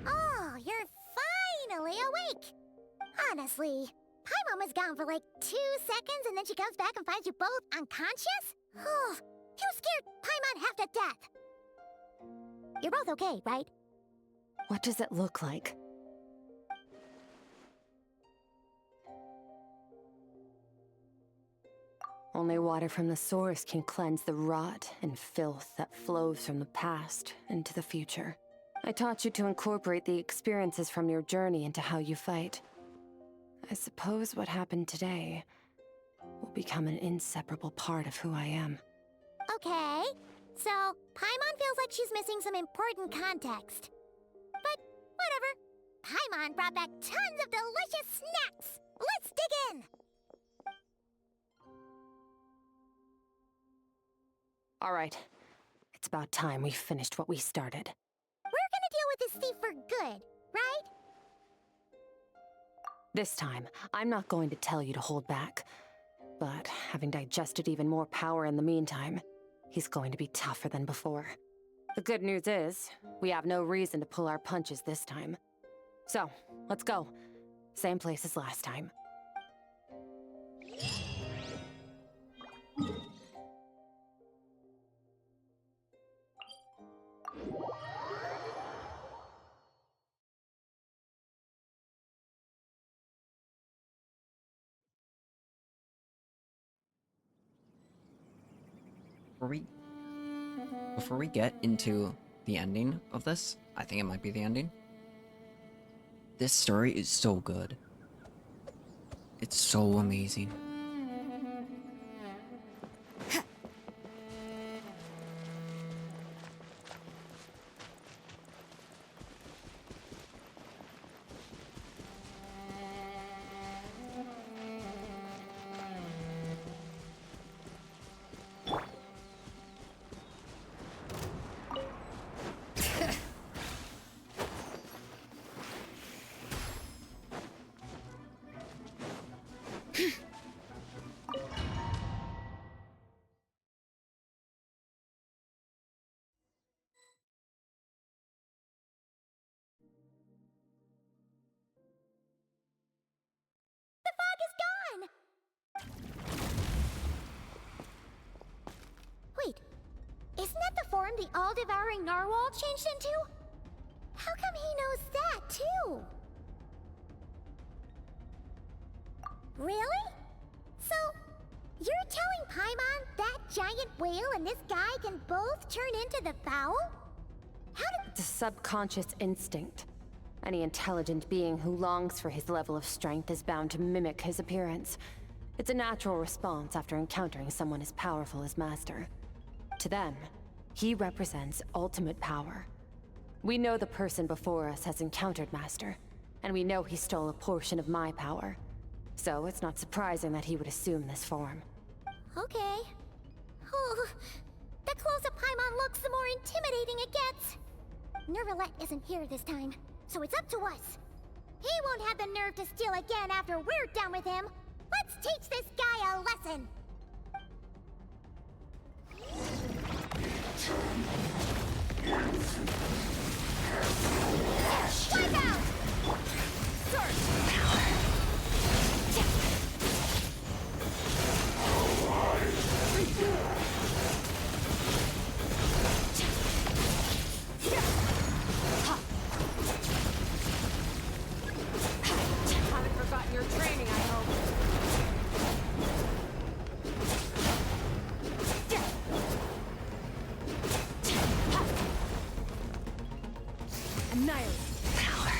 Oh, you're finally awake! Honestly, Paimon was gone for like 2 seconds and then she comes back and finds you both unconscious? Oh, you scared Paimon half to death! You're both okay, right? What does it look like? Only water from the source can cleanse the rot and filth that flows from the past into the future. I taught you to incorporate the experiences from your journey into how you fight. I suppose what happened today will become an inseparable part of who I am. Okay, so Paimon feels like she's missing some important context. But whatever. Paimon brought back tons of delicious snacks! Let's dig in! All right, it's about time we finished what we started. We're gonna deal with this thief for good, right? This time, I'm not going to tell you to hold back. But having digested even more power in the meantime, he's going to be tougher than before. The good news is, we have no reason to pull our punches this time. So, let's go. Same place as last time. Before we get into the ending of this, I think it might be the ending. This story is so good. It's so amazing. Wait, isn't that the form the all-devouring narwhal changed into? How come he knows that, too? Really? So, you're telling Paimon that giant whale and this guy can both turn into the fowl? How did— It's a subconscious instinct. Any intelligent being who longs for his level of strength is bound to mimic his appearance. It's a natural response after encountering someone as powerful as Master. To them, he represents ultimate power. We know the person before us has encountered Master, and we know he stole a portion of my power. So it's not surprising that he would assume this form. Okay. Oh, the closer Paimon looks, the more intimidating it gets. Nervalette isn't here this time, so it's up to us. He won't have the nerve to steal again after we're done with him. Let's teach this guy a lesson! Wipe out! Surge power! Haven't forgotten your training, I hope. Annihilate power.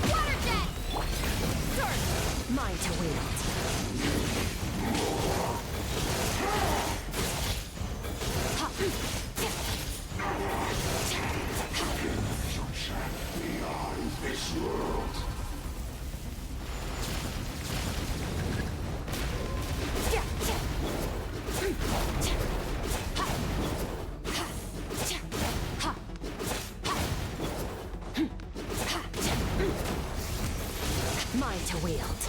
Water jet! Mine to wield. Beyond this world. Mine to wield.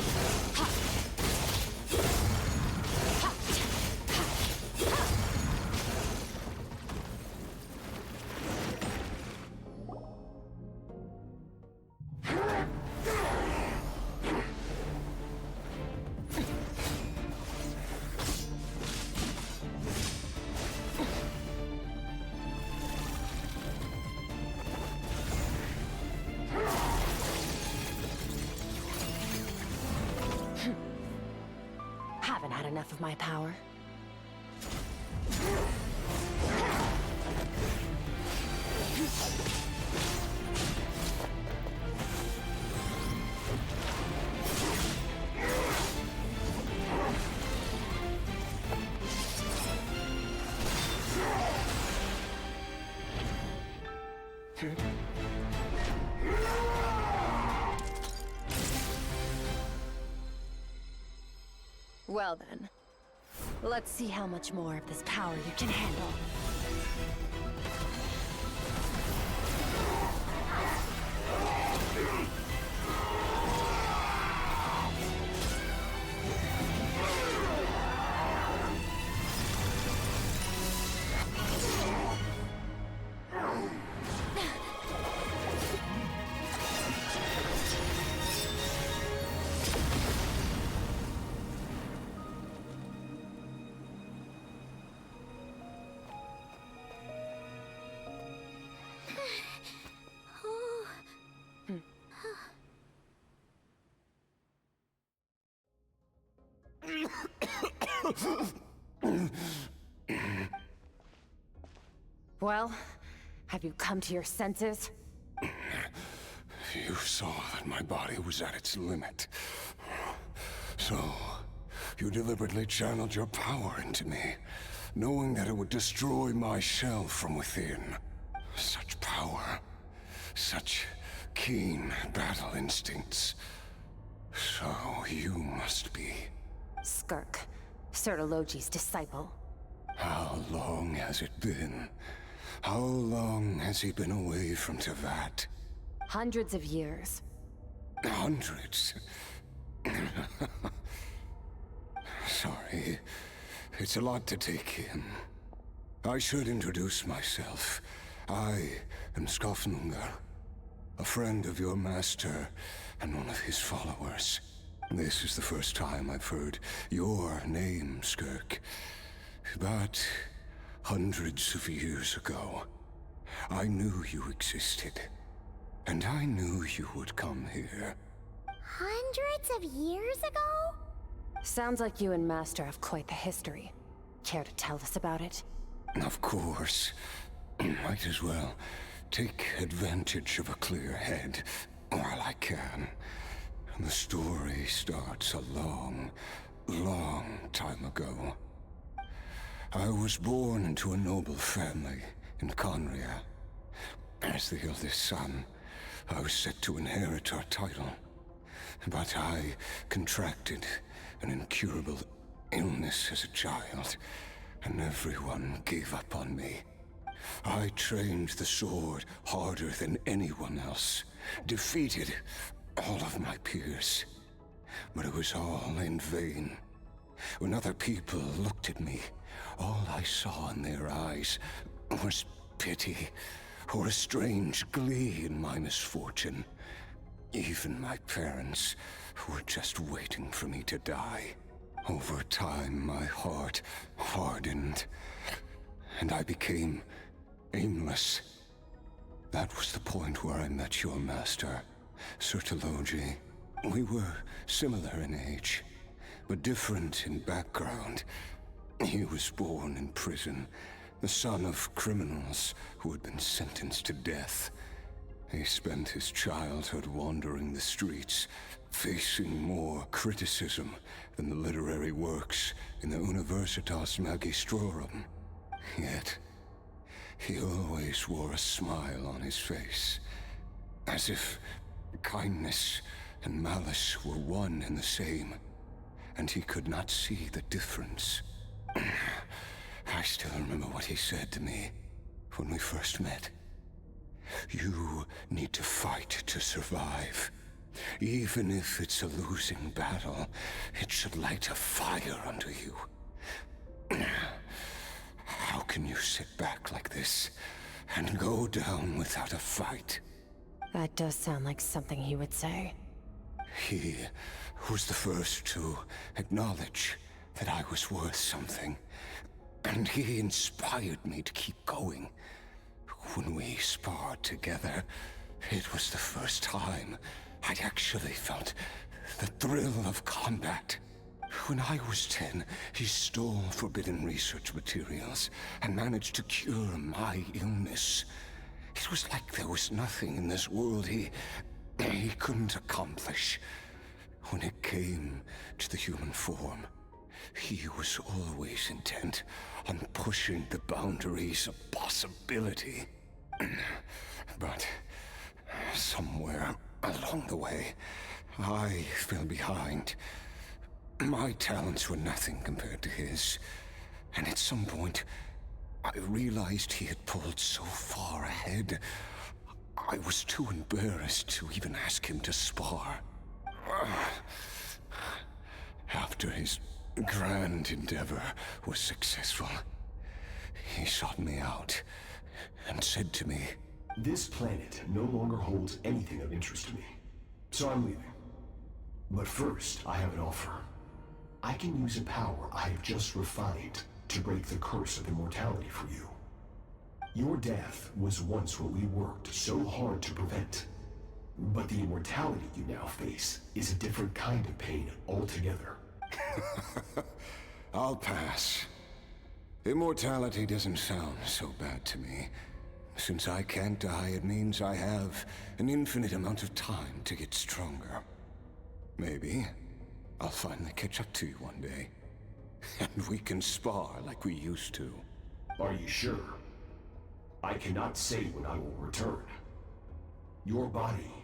Haven't had enough of my power. Well then, let's see how much more of this power you can handle. Well, have you come to your senses? You saw that my body was at its limit. So, you deliberately channeled your power into me, knowing that it would destroy my shell from within. Such power, such keen battle instincts. So you must be... Skirk, Sertologi's disciple. How long has it been? How long has he been away from Tevat? Hundreds of years. Hundreds? Sorry, it's a lot to take in. I should introduce myself. I am Skofnungar, a friend of your master and one of his followers. This is the first time I've heard your name, Skirk. But hundreds of years ago, I knew you existed. And I knew you would come here. Hundreds of years ago? Sounds like you and Master have quite the history. Care to tell us about it? Of course. Might as well take advantage of a clear head while I can. The story starts a long, long time ago. I was born into a noble family in Conria. As the eldest son, I was set to inherit our title. But I contracted an incurable illness as a child, and everyone gave up on me. I trained the sword harder than anyone else, defeated all of my peers. But it was all in vain. When other people looked at me, all I saw in their eyes was pity, or a strange glee in my misfortune. Even my parents were just waiting for me to die. Over time, my heart hardened, and I became aimless. That was the point where I met your master, Sertologi. We were similar in age, but different in background. He was born in prison, the son of criminals who had been sentenced to death. He spent his childhood wandering the streets, facing more criticism than the literary works in the Universitas Magistrorum. Yet, he always wore a smile on his face, as if kindness and malice were one and the same, and he could not see the difference. I still remember what he said to me when we first met. You need to fight to survive. Even if it's a losing battle, it should light a fire under you. How can you sit back like this and go down without a fight? That does sound like something he would say. He was the first to acknowledge that I was worth something, and he inspired me to keep going. When we sparred together, it was the first time I'd actually felt the thrill of combat. When I was 10, he stole forbidden research materials and managed to cure my illness. It was like there was nothing in this world he couldn't accomplish. When it came to the human form, he was always intent on pushing the boundaries of possibility. But somewhere along the way, I fell behind. My talents were nothing compared to his, and at some point, I realized he had pulled so far ahead, I was too embarrassed to even ask him to spar. After his grand endeavor was successful, he sought me out and said to me, "This planet no longer holds anything of interest to me, so I'm leaving. But first, I have an offer. I can use a power I have just refined to break the curse of immortality for you. Your death was once what we worked so hard to prevent. But the immortality you now face is a different kind of pain altogether." I'll pass. Immortality doesn't sound so bad to me. Since I can't die, it means I have an infinite amount of time to get stronger. Maybe I'll finally catch up to you one day, and we can spar like we used to. Are you sure? I cannot say when I will return. Your body,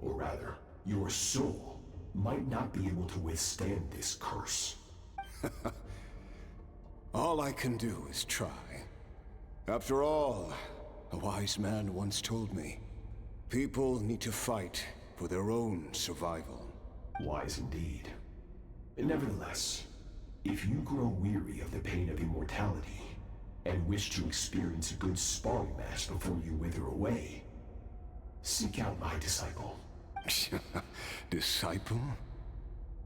or rather, your soul, might not be able to withstand this curse. All I can do is try. After all, a wise man once told me, people need to fight for their own survival. Wise indeed. Nevertheless, if you grow weary of the pain of immortality, and wish to experience a good sparring match before you wither away, seek out my disciple. Disciple?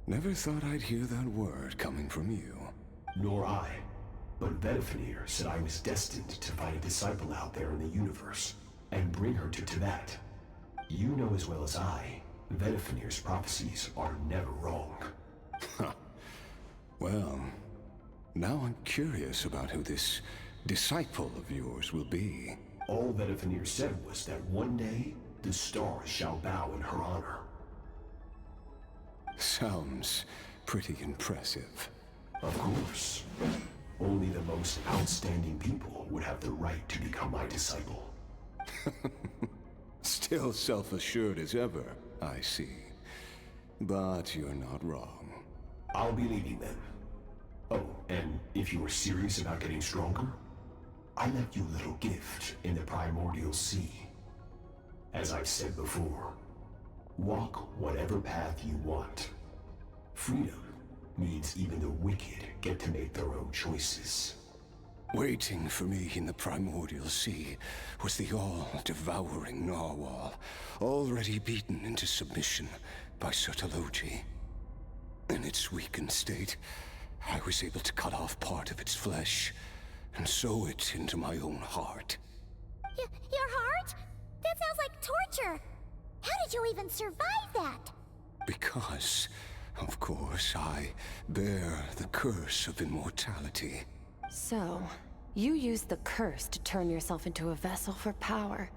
Never thought I'd hear that word coming from you. Nor I. But Vedifenir said I was destined to find a disciple out there in the universe, and bring her to Tibet. You know as well as I, Vedifenir's prophecies are never wrong. Well, now I'm curious about who this disciple of yours will be. All Vedifenir said was that one day, the stars shall bow in her honor. Sounds pretty impressive. Of course. Only the most outstanding people would have the right to become my disciple. Still self-assured as ever, I see. But you're not wrong. I'll be leaving then. Oh, and if you are serious about getting stronger, I left you a little gift in the primordial sea. As I've said before, walk whatever path you want. Freedom means even the wicked get to make their own choices. Waiting for me in the primordial sea was the all-devouring narwhal, already beaten into submission by Sertologi. In its weakened state, I was able to cut off part of its flesh and sew it into my own heart. Your heart? That sounds like torture! How did you even survive that? Because, of course, I bear the curse of immortality. So, You used the curse to turn yourself into a vessel for power.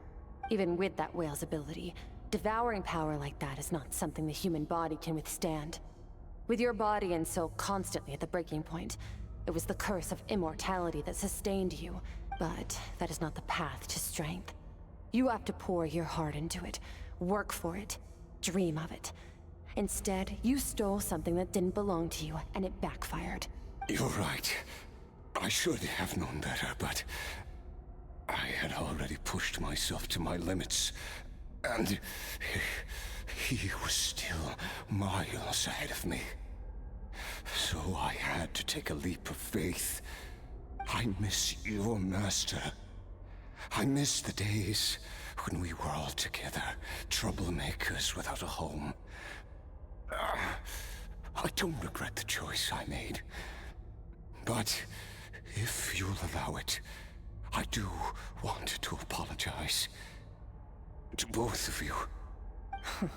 Even with that whale's ability, devouring power like that is not something the human body can withstand. With your body and soul constantly at the breaking point, it was the curse of immortality that sustained you, but that is not the path to strength. You have to pour your heart into it, work for it, dream of it. Instead, you stole something that didn't belong to you, and it backfired. You're right. I should have known better, but I had already pushed myself to my limits, and he was still miles ahead of me. So I had to take a leap of faith. I miss your master. I miss the days when we were all together, troublemakers without a home. I don't regret the choice I made. But if you'll allow it, I do want to apologize. To both of you.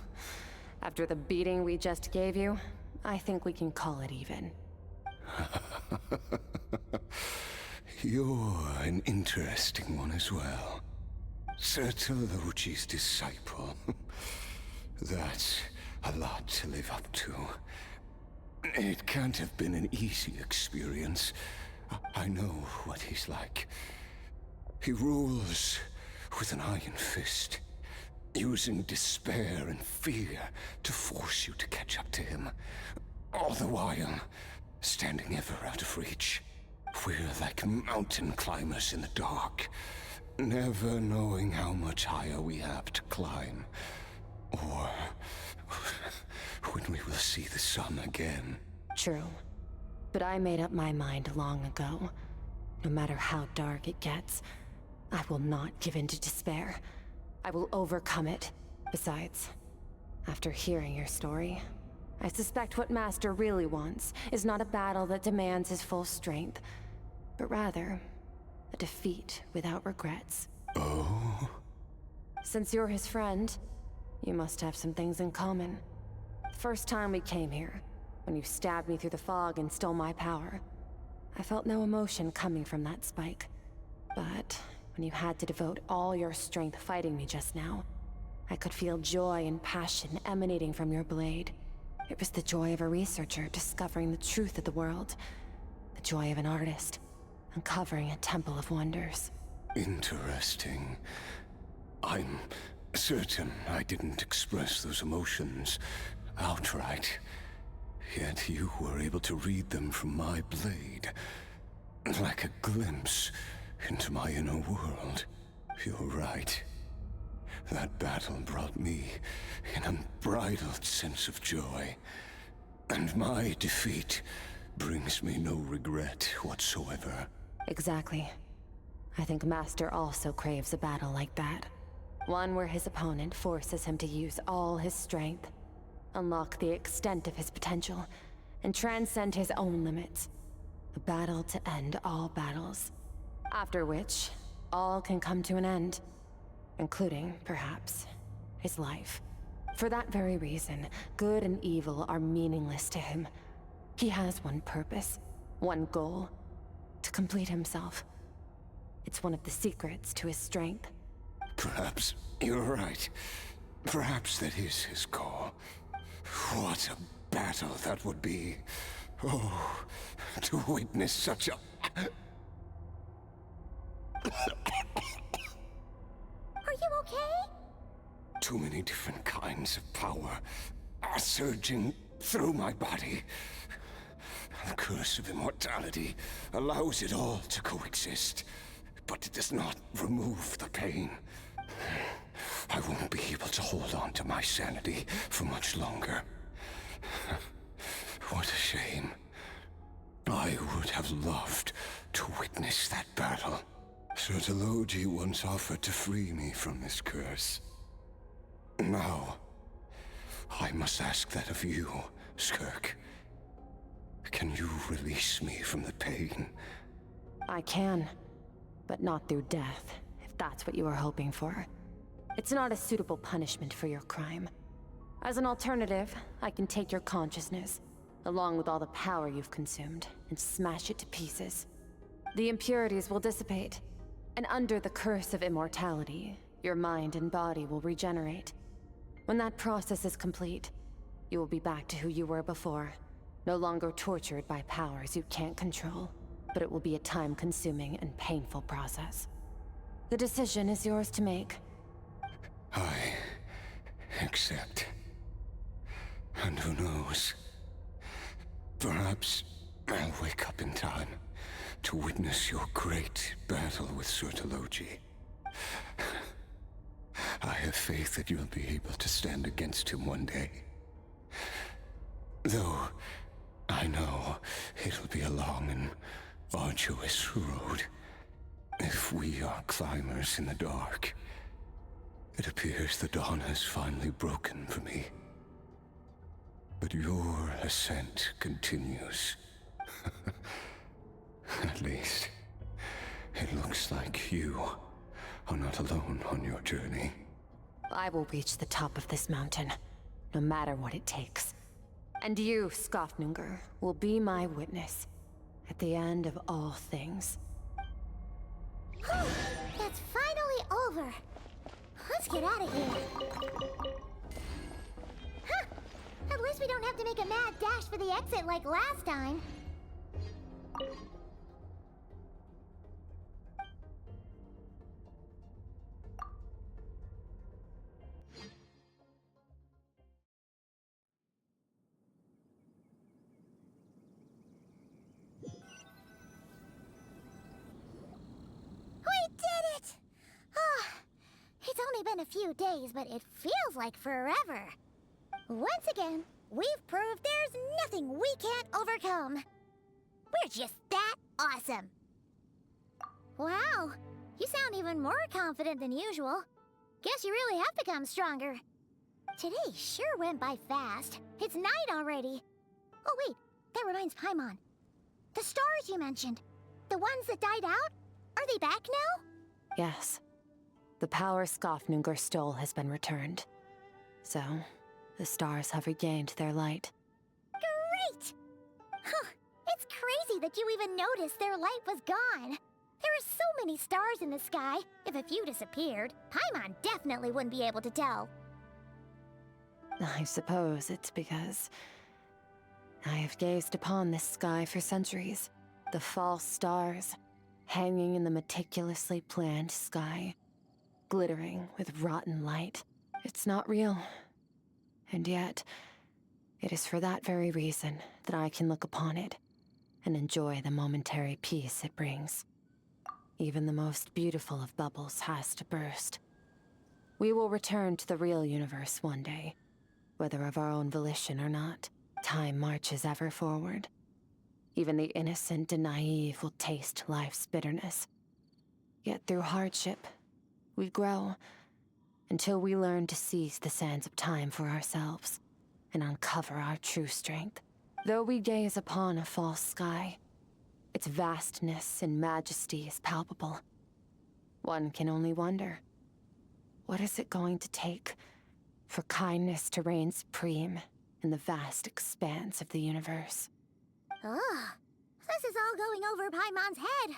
After the beating we just gave you, I think we can call it even. You're an interesting one as well. Sertologi's disciple. That's a lot to live up to. It can't have been an easy experience. I know what he's like. He rules with an iron fist, using despair and fear to force you to catch up to him. All the while, standing ever out of reach. We're like mountain climbers in the dark, never knowing how much higher we have to climb. Or when we will see the sun again. True. But I made up my mind long ago. No matter how dark it gets, I will not give in to despair. I will overcome it. Besides, after hearing your story, I suspect what Master really wants is not a battle that demands his full strength, but rather a defeat without regrets. Oh? Since you're his friend, you must have some things in common. The first time we came here, when you stabbed me through the fog and stole my power, I felt no emotion coming from that spike. But when you had to devote all your strength fighting me just now, I could feel joy and passion emanating from your blade. It was the joy of a researcher discovering the truth of the world. The joy of an artist uncovering a temple of wonders. Interesting. I'm certain I didn't express those emotions outright. Yet you were able to read them from my blade. Like a glimpse into my inner world. You're right. That battle brought me an unbridled sense of joy. And my defeat brings me no regret whatsoever. Exactly. I think Master also craves a battle like that. One where his opponent forces him to use all his strength, unlock the extent of his potential, and transcend his own limits. A battle to end all battles. After which, all can come to an end. Including, perhaps, his life. For that very reason, good and evil are meaningless to him. He has one purpose, one goal. To complete himself. It's one of the secrets to his strength. Perhaps you're right. Perhaps that is his goal. What a battle that would be. Oh, to witness such a... Are you okay? Too many different kinds of power are surging through my body. The curse of immortality allows it all to coexist, but it does not remove the pain. I won't be able to hold on to my sanity for much longer. What a shame. I would have loved to witness that battle. Sertologi once offered to free me from this curse. Now, I must ask that of you, Skirk. Can you release me from the pain? I can, but not through death, if that's what you were hoping for. It's not a suitable punishment for your crime. As an alternative, I can take your consciousness, along with all the power you've consumed, and smash it to pieces. The impurities will dissipate, and under the curse of immortality, your mind and body will regenerate. When that process is complete, you will be back to who you were before, no longer tortured by powers you can't control, but it will be a time-consuming and painful process. The decision is yours to make. I accept. And who knows? Perhaps I'll wake up in time to witness your great battle with Sortologi. I have faith that you'll be able to stand against him one day. Though I know it'll be a long and arduous road. If we are climbers in the dark, it appears the dawn has finally broken for me. But your ascent continues. At least, it looks like you are not alone on your journey. I will reach the top of this mountain, no matter what it takes. And you, Skofnunger, will be my witness at the end of all things. That's finally over. Let's get out of here. Huh! At least we don't have to make a mad dash for the exit like last time. We did it! It's only been a few days, but it feels like forever. Once again, we've proved there's nothing we can't overcome. We're just that awesome. Wow, you sound even more confident than usual. Guess you really have become stronger. Today sure went by fast. It's night already. Oh wait, that reminds Paimon. The stars you mentioned, the ones that died out, are they back now? Yes. The power Skofnunger stole has been returned. So, the stars have regained their light. Great! Huh, it's crazy that you even noticed their light was gone. There are so many stars in the sky. If a few disappeared, Paimon definitely wouldn't be able to tell. I suppose it's because I have gazed upon this sky for centuries. The false stars, hanging in the meticulously planned sky, glittering with rotten light. It's not real. And yet, it is for that very reason that I can look upon it and enjoy the momentary peace it brings. Even the most beautiful of bubbles has to burst. We will return to the real universe one day, whether of our own volition or not. Time marches ever forward. Even the innocent and naive will taste life's bitterness. Yet through hardship, we grow until we learn to seize the sands of time for ourselves and uncover our true strength. Though we gaze upon a false sky, its vastness and majesty is palpable. One can only wonder, what is it going to take for kindness to reign supreme in the vast expanse of the universe? Ugh, this is all going over Paimon's head.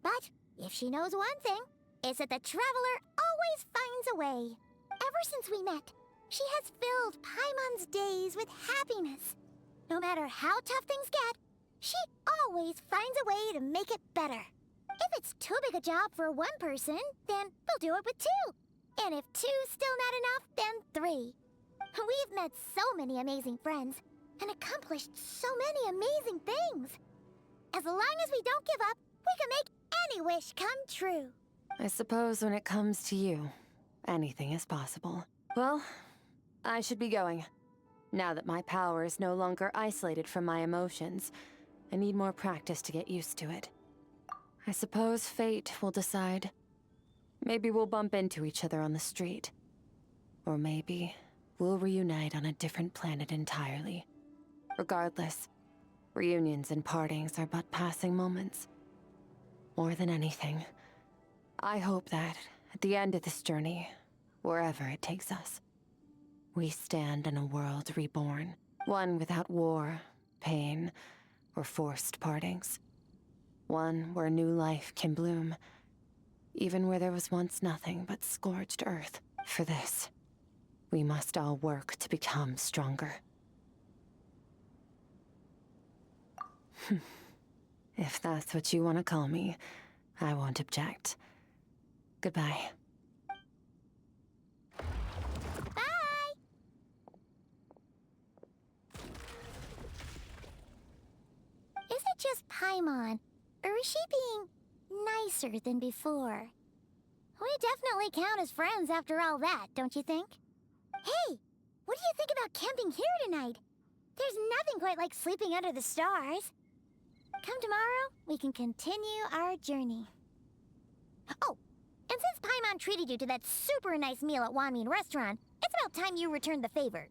But if she knows one thing, it's that the Traveler always finds a way. Ever since we met, she has filled Paimon's days with happiness. No matter how tough things get, she always finds a way to make it better. If it's too big a job for one person, then we'll do it with two. And if two's still not enough, then three. We've met so many amazing friends and accomplished so many amazing things. As long as we don't give up, we can make any wish come true. I suppose when it comes to you, anything is possible. Well, I should be going. Now that my power is no longer isolated from my emotions, I need more practice to get used to it. I suppose fate will decide. Maybe we'll bump into each other on the street. Or maybe we'll reunite on a different planet entirely. Regardless, reunions and partings are but passing moments. More than anything, I hope that, at the end of this journey, wherever it takes us, we stand in a world reborn. One without war, pain, or forced partings. One where new life can bloom. Even where there was once nothing but scorched earth. For this, we must all work to become stronger. If that's what you want to call me, I won't object. Goodbye. Bye! Is it just Paimon, or is she being nicer than before? We definitely count as friends after all that, don't you think? Hey, what do you think about camping here tonight? There's nothing quite like sleeping under the stars. Come tomorrow, we can continue our journey. Oh, and since Paimon treated you to that super nice meal at Wanmin Restaurant, it's about time you returned the favor.